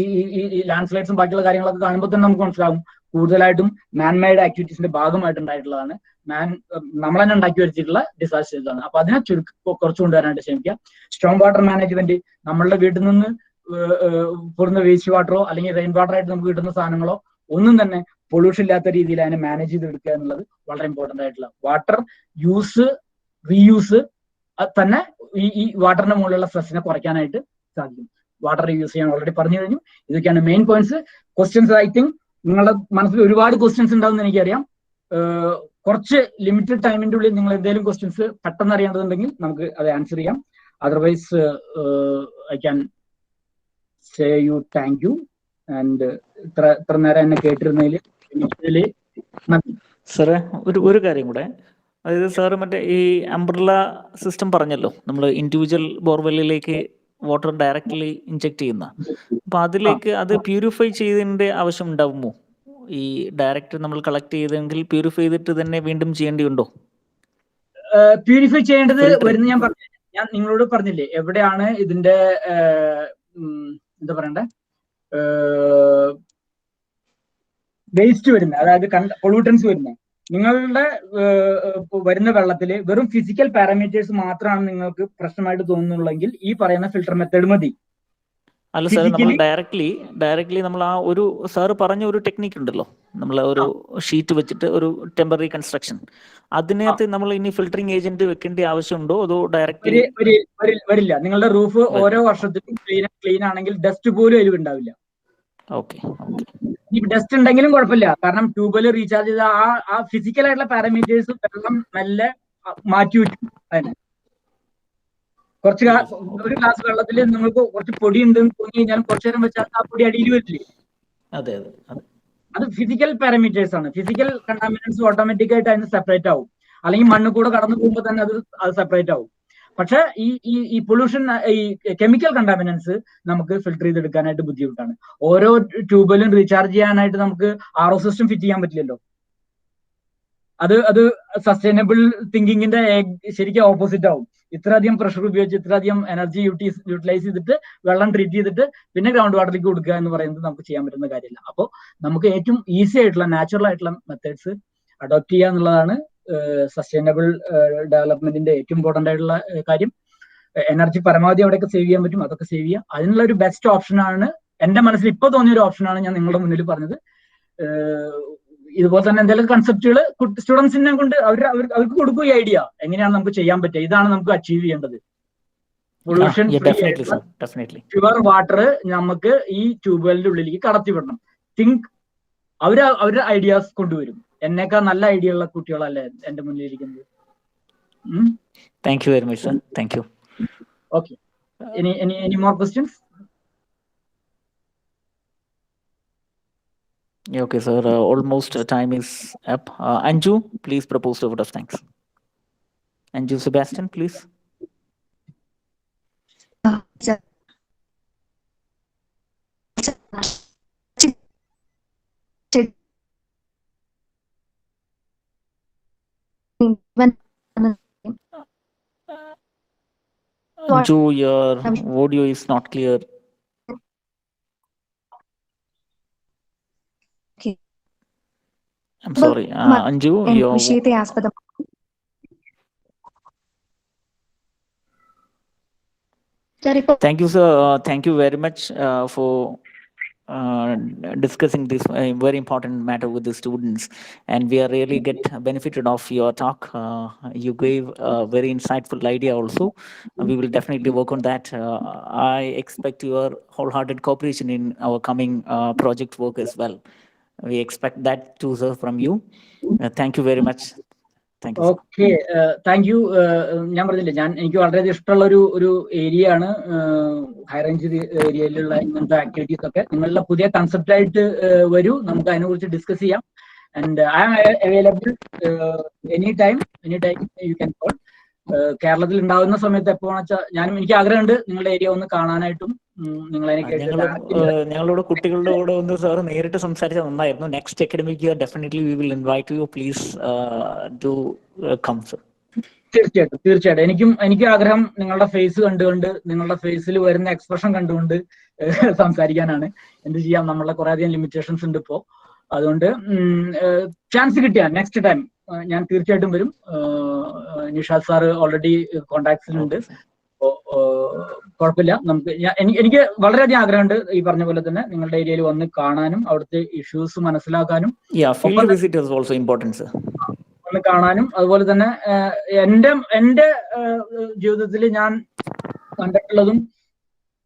ഈ ലാൻഡ് സ്ലൈഡ്സും ബാക്കിയുള്ള കാര്യങ്ങളൊക്കെ കാണുമ്പോൾ തന്നെ നമുക്ക് മനസ്സിലാവും കൂടുതലായിട്ടും മാൻമെയ്ഡ് ആക്ടിവിറ്റീസിന്റെ ഭാഗമായിട്ടുണ്ടായിട്ടുള്ളതാണ്. നമ്മൾ തന്നെ ഉണ്ടാക്കി വെച്ചിട്ടുള്ള ഡിസാസ്റ്റേഴ്സ് ആണ്. അപ്പൊ അതിനെ കുറച്ച് കൊണ്ടുവരാനായിട്ട് ശ്രമിക്കുക. സ്റ്റോം വാട്ടർ മാനേജ്മെന്റ്, നമ്മളുടെ വീട്ടിൽ നിന്ന് പൊടുന്ന വേസ്റ്റ് വാട്ടറോ അല്ലെങ്കിൽ റെയിൻ വാട്ടർ ആയിട്ട് നമുക്ക് കിട്ടുന്ന സാധനങ്ങളോ ഒന്നും തന്നെ പൊള്യൂഷൻ ഇല്ലാത്ത രീതിയിൽ അതിനെ മാനേജ് ചെയ്തെടുക്കുക എന്നുള്ളത് വളരെ ഇമ്പോർട്ടന്റ് ആയിട്ടുള്ള. വാട്ടർ യൂസ്, റീയൂസ് തന്നെ ഈ വാട്ടറിന്റെ മുകളിലുള്ള സ്ട്രെസ്സിനെ കുറയ്ക്കാനായിട്ട് സാധിക്കും. വാട്ടർ റീയൂസ് ചെയ്യാൻ ഓൾറെഡി പറഞ്ഞു കഴിഞ്ഞു. ഇതൊക്കെയാണ് main points. Questions, I think നിങ്ങളുടെ മനസ്സിൽ ഒരുപാട് ക്വസ്റ്റ്യൻസ് ഉണ്ടാവുമെന്ന് എനിക്കറിയാം. കുറച്ച് ലിമിറ്റഡ് ടൈമിന്റെ ഉള്ളിൽ നിങ്ങൾ എന്തെങ്കിലും ക്വസ്റ്റ്യൻസ് പെട്ടെന്ന് അറിയേണ്ടതുണ്ടെങ്കിൽ നമുക്ക് അത് ആൻസർ ചെയ്യാം. Otherwise I can say you thank you and ഇത്ര നേരം എന്നെ കേട്ടിരുന്നതിൽ സാറേ ഒരു കാര്യം കൂടെ, അതായത് സാറ് മറ്റേ ഈ അംബ്രല്ല സിസ്റ്റം പറഞ്ഞല്ലോ, നമ്മൾ ഇൻഡിവിജ്വൽ ബോർവെല്ലിലേക്ക് വാട്ടർ ഡയറക്റ്റ്ലി ഇൻജെക്ട് ചെയ്യുന്ന, അപ്പൊ അതിലേക്ക് അത് പ്യൂരിഫൈ ചെയ്തതിന്റെ ആവശ്യം ഉണ്ടാവുമോ? ഈ ഡയറക്റ്റ് നമ്മൾ കളക്ട് ചെയ്തെങ്കിൽ പ്യൂരിഫൈ ചെയ്തിട്ട് തന്നെ വീണ്ടും ചെയ്യേണ്ടിയുണ്ടോ? പ്യൂരിഫൈ ചെയ്യേണ്ടത് വരുന്ന ഞാൻ നിങ്ങളോട് പറഞ്ഞില്ലേ എവിടെയാണ് ഇതിന്റെ എന്താ പറയണ്ടേ വേസ്റ്റ് വരുന്നത്, അതായത് പൊള്യൂട്ടൻസ് വരുന്നത്. നിങ്ങളുടെ വരുന്ന വെള്ളത്തിൽ വെറും ഫിസിക്കൽ പാരാമീറ്റേഴ്സ് മാത്രമാണ് നിങ്ങൾക്ക് പ്രശ്നമായിട്ട് തോന്നുന്നുള്ളെങ്കിൽ ഈ പറയുന്ന ഫിൽട്ടർ മെത്തേഡ് മതി. അല്ല സാർ, നമ്മൾ ഡയറക്ട്ലി നമ്മൾ ആ ഒരു സാറ് പറഞ്ഞ ഒരു ടെക്നിക്ക് ഉണ്ടല്ലോ, നമ്മൾ ഒരു ഷീറ്റ് വെച്ചിട്ട് ഒരു ടെമ്പററി കൺസ്ട്രക്ഷൻ, അതിനകത്ത് നമ്മൾ ഇനി ഫിൽറ്ററിംഗ് ഏജന്റ് വെക്കേണ്ട ആവശ്യമുണ്ടോ അതോ ഡയറക്ട്ലി? വരില്ല. നിങ്ങളുടെ റൂഫ് ഓരോ വർഷത്തിലും ക്ലീൻ ആണെങ്കിൽ ഡസ്റ്റ് പോലും അതിൽ ഉണ്ടാവില്ല. ഈ ഡസ്റ്റ് ഉണ്ടെങ്കിലും കുഴപ്പമില്ല, കാരണം ട്യൂബിൽ റീചാർജ് ചെയ്ത ആ ഫിസിക്കൽ ആയിട്ടുള്ള പാരാമീറ്റേഴ്സ് വെള്ളം മെല്ലെ മാറ്റി വെക്കും. അതിന് ഒരു ഗ്ലാസ് വെള്ളത്തിൽ നിങ്ങൾക്ക് കുറച്ച് പൊടി ഉണ്ടെന്ന് തോന്നി കഴിഞ്ഞാൽ കുറച്ചു നേരം വെച്ചാൽ ആ പൊടി അടിയിൽ വരില്ലേ? അത് ഫിസിക്കൽ പാരാമീറ്റേഴ്സ് ആണ്. ഫിസിക്കൽ കണ്ടാമിനൻസ് ഓട്ടോമാറ്റിക് ആയിട്ട് അതിന് സെപ്പറേറ്റ് ആവും, അല്ലെങ്കിൽ മണ്ണ് കൂടെ കടന്നു പോകുമ്പോൾ തന്നെ അത് സെപ്പറേറ്റ് ആവും. പക്ഷെ ഈ പൊള്യൂഷൻ, ഈ കെമിക്കൽ കണ്ടാമിനൻസ് നമുക്ക് ഫിൽട്ടർ ചെയ്തെടുക്കാനായിട്ട് ബുദ്ധിമുട്ടാണ്. ഓരോ ട്യൂബിലും റീചാർജ് ചെയ്യാനായിട്ട് നമുക്ക് RO സിസ്റ്റം ഫിറ്റ് ചെയ്യാൻ പറ്റില്ലല്ലോ. അത് സസ്റ്റൈനബിൾ തിങ്കിങ്ങിന്റെ ശരിക്കും ഓപ്പോസിറ്റ് ആവും. ഇത്രയധികം പ്രഷർ ഉപയോഗിച്ച് ഇത്രയധികം എനർജി യൂട്ടിലൈസ് ചെയ്തിട്ട് വെള്ളം ട്രീറ്റ് ചെയ്തിട്ട് പിന്നെ ഗ്രൗണ്ട് വാട്ടറിലേക്ക് കൊടുക്കുക എന്ന് പറയുന്നത് നമുക്ക് ചെയ്യാൻ പറ്റുന്ന കാര്യമില്ല. അപ്പോൾ നമുക്ക് ഏറ്റവും ഈസി ആയിട്ടുള്ള നാച്ചുറൽ ആയിട്ടുള്ള മെത്തേഡ്സ് അഡോപ്റ്റ് ചെയ്യുക എന്നുള്ളതാണ് സസ്റ്റൈനബിൾ ഡെവലപ്മെന്റിന്റെ ഏറ്റവും ഇമ്പോർട്ടന്റ് ആയിട്ടുള്ള കാര്യം. എനർജി പരമാവധി അവിടെയൊക്കെ സേവ് ചെയ്യാൻ പറ്റും, അതൊക്കെ സേവ് ചെയ്യുക. അതിനുള്ള ഒരു ബെസ്റ്റ് ഓപ്ഷനാണ് എന്റെ മനസ്സിൽ ഇപ്പോൾ തോന്നിയ ഒരു ഓപ്ഷനാണ് ഞാൻ നിങ്ങളുടെ മുന്നിൽ പറഞ്ഞത്. ഇതുപോലെ തന്നെ എന്തെങ്കിലും കൺസെപ്റ്റുകൾ സ്റ്റുഡൻസിനെ കൊണ്ട് അവർക്ക് കൊടുക്കും ഈ ഐഡിയ, എങ്ങനെയാണ് നമുക്ക് ചെയ്യാൻ പറ്റുക, ഇതാണ് നമുക്ക് അച്ചീവ് ചെയ്യേണ്ടത്. പൊള്യൂഷൻ പ്യുവർ വാട്ടർ നമുക്ക് ഈ ട്യൂബ്വെല്ലിന്റെ ഉള്ളിലേക്ക് കടത്തിവിടണം. തിങ്ക് അവരുടെ ഐഡിയാസ് കൊണ്ടുവരും. എന്നേക്കാൾ നല്ല ഐഡിയ ഉള്ള കുട്ടികളല്ലേ എന്റെ മുന്നിൽ ഇരിക്കുന്നത്. Thank you very much sir. Thank you. Okay, any more questions? Okay, sir. Almost time is up. Anju, please propose the vote of thanks. Anju Sebastian, please. even Anju, your audio is not clear. Okay. I'm sorry. Anju, your... വിഷയത്തെ ആസ്പദം Thank you, sir. Thank you very much for discussing this very important matter with the students, and we are really benefited of your talk. You gave a very insightful idea also. We will definitely work on that. I expect your wholehearted cooperation in our coming project work as well. We expect that too, sir, from you. Thank you very much. Thank you, sir. Okay, thank you. ഞാൻ പറഞ്ഞില്ലേ, എനിക്ക് വളരെയധികം ഇഷ്ടമുള്ള ഒരു area ആണ് high range ഏരിയയിലുള്ള ഇങ്ങനത്തെ activities ഒക്കെ. നിങ്ങളുടെ പുതിയ കൺസെപ്റ്റ് ആയിട്ട് വരൂ, നമുക്ക് അതിനെ കുറിച്ച് ഡിസ്കസ് ചെയ്യാം. And I am available any time you can call. കേരളത്തിൽ ഉണ്ടാകുന്ന സമയത്ത് എപ്പോഴാണെന്ന് വെച്ചാൽ എനിക്ക് ആഗ്രഹമുണ്ട് നിങ്ങളുടെ ഏരിയ ഒന്ന് കാണാനായിട്ടും ഞങ്ങളുടെ കുട്ടികളുടെ കൂടെ ഒന്ന് സാർ നേരിട്ട് സംസാരിച്ചാൽ നന്നായിരുന്നു. Next academic year definitely we will invite you. Please do come sir. തീർച്ചയായിട്ടും എനിക്ക് ആഗ്രഹം നിങ്ങളുടെ ഫേസ് കണ്ടുകൊണ്ട്, നിങ്ങളുടെ ഫേസിൽ വരുന്ന എക്സ്പ്രഷൻ കണ്ടുകൊണ്ട് സംസാരിക്കാനാണ്. എന്ത് ചെയ്യാം, നമ്മളെ കുറെ അധികം ലിമിറ്റേഷൻസ് ഉണ്ട് ഇപ്പോ. അതുകൊണ്ട് ചാൻസ് കിട്ടിയ നെക്സ്റ്റ് ടൈം ഞാൻ തീർച്ചയായിട്ടും വരും. നിഷാദ് സാറ് ഓൾറെഡി കോണ്ടാക്ട്സിലുണ്ട്. കുഴപ്പമില്ല. എനിക്ക് വളരെയധികം ആഗ്രഹമുണ്ട് ഈ പറഞ്ഞ പോലെ തന്നെ നിങ്ങളുടെ ഏരിയയിൽ വന്ന് കാണാനും അവിടുത്തെ ഇഷ്യൂസ് മനസ്സിലാക്കാനും ഒന്ന് കാണാനും. അതുപോലെ തന്നെ എന്റെ ജീവിതത്തിൽ ഞാൻ കണ്ടിട്ടുള്ളതും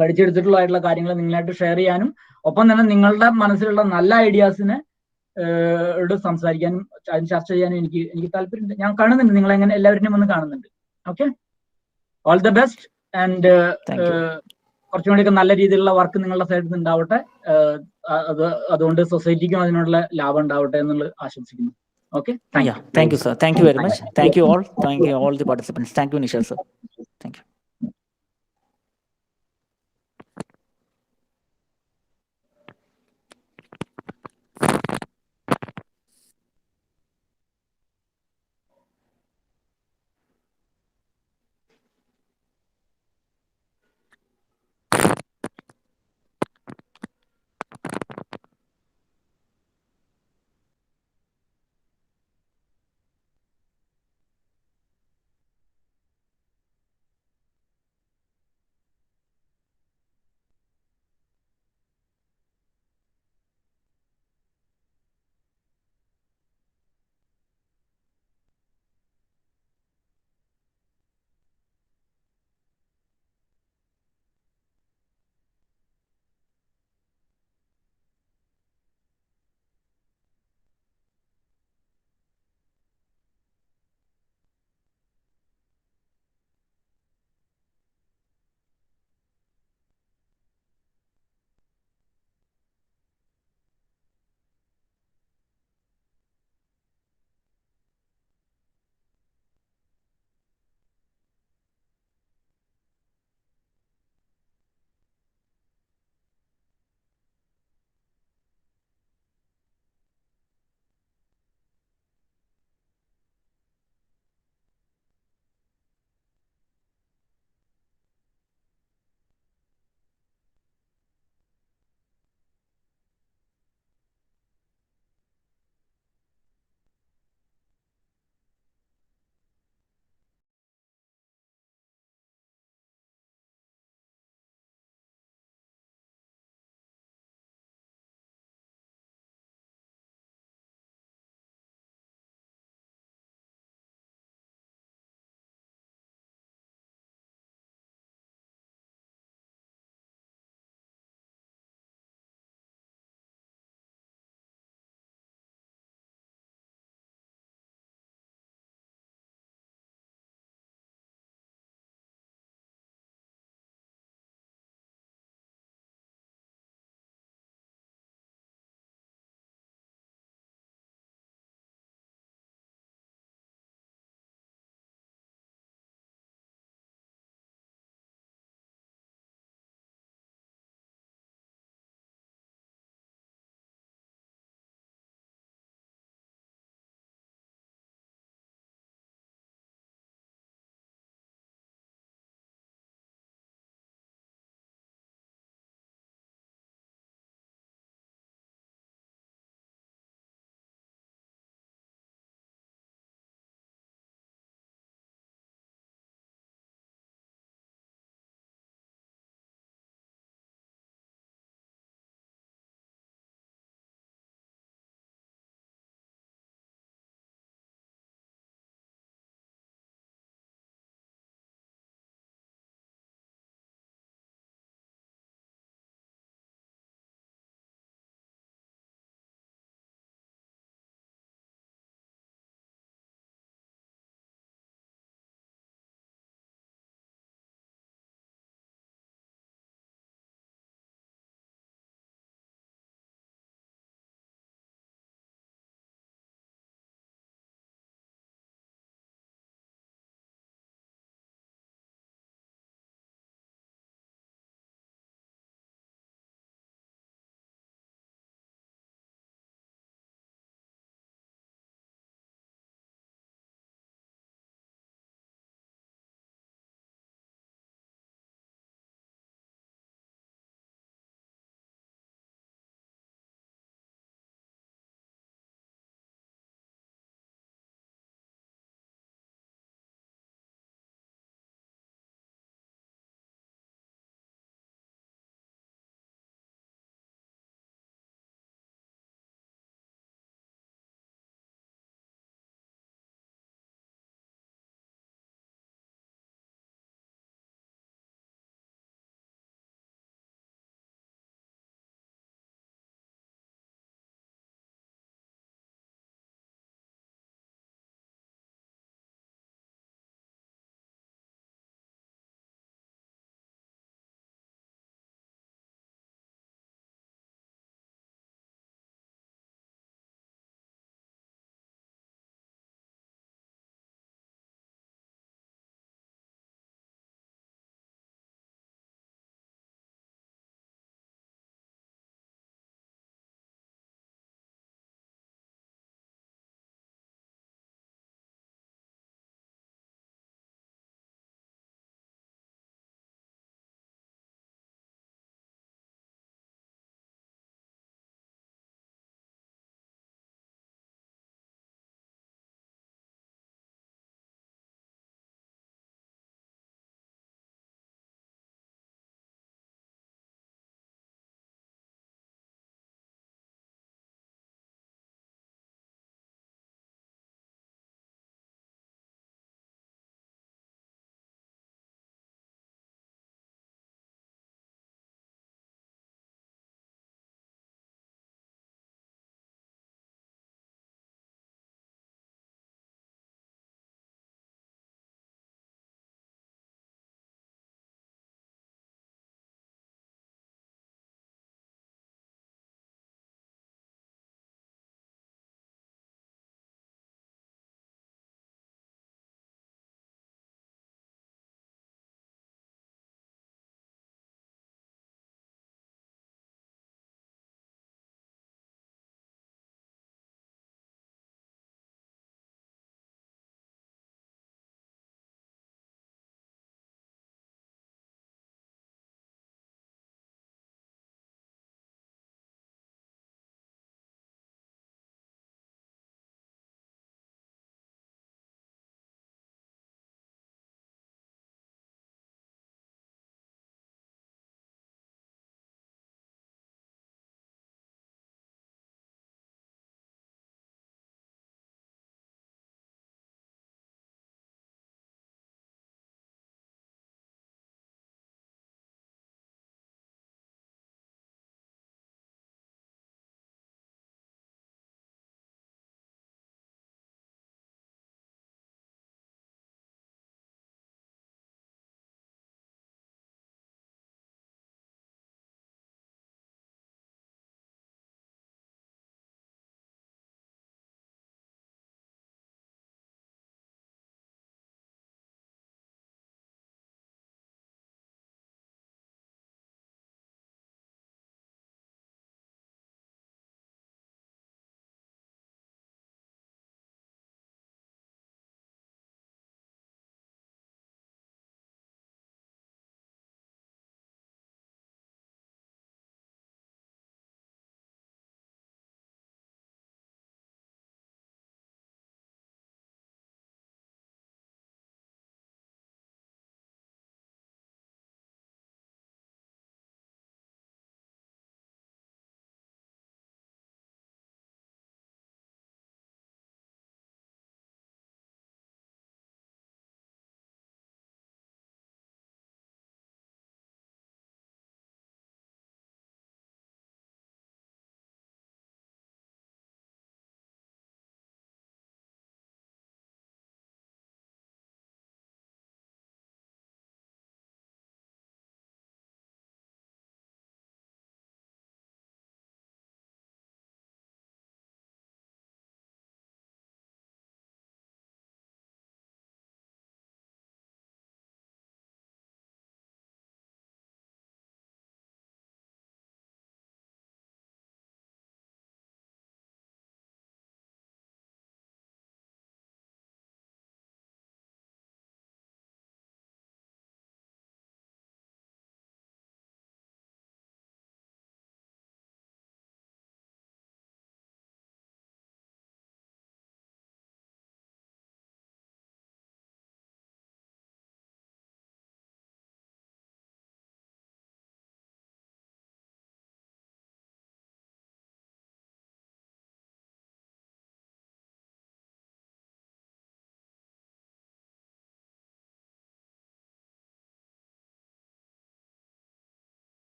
പഠിച്ചെടുത്തിട്ടുള്ളതായിട്ടുള്ള കാര്യങ്ങൾ നിങ്ങളായിട്ട് ഷെയർ ചെയ്യാനും, ഒപ്പം തന്നെ നിങ്ങളുടെ മനസ്സിലുള്ള നല്ല ഐഡിയാസിനെ സംസാരിക്കാനും അതിന് ചർച്ച ചെയ്യാനും എനിക്ക് താല്പര്യമുണ്ട്. ഞാൻ കാണുന്നുണ്ട്, നിങ്ങളെങ്ങനെ എല്ലാവരുടെയും വന്ന് കാണുന്നുണ്ട്. Okay, all the best. And കുറച്ചും കൂടിയൊക്കെ നല്ല രീതിയിലുള്ള വർക്ക് നിങ്ങളുടെ സൈഡിൽ നിന്ന് ഉണ്ടാവട്ടെ. അതുകൊണ്ട് സൊസൈറ്റിക്കും അതിനുള്ള ലാഭം ഉണ്ടാവട്ടെ എന്നുള്ളത് ആശംസിക്കുന്നു. Okay. Thank you, sir. Thank you very much. Thank you all. Thank you all the participants. Thank you, Nisha sir. Thank you.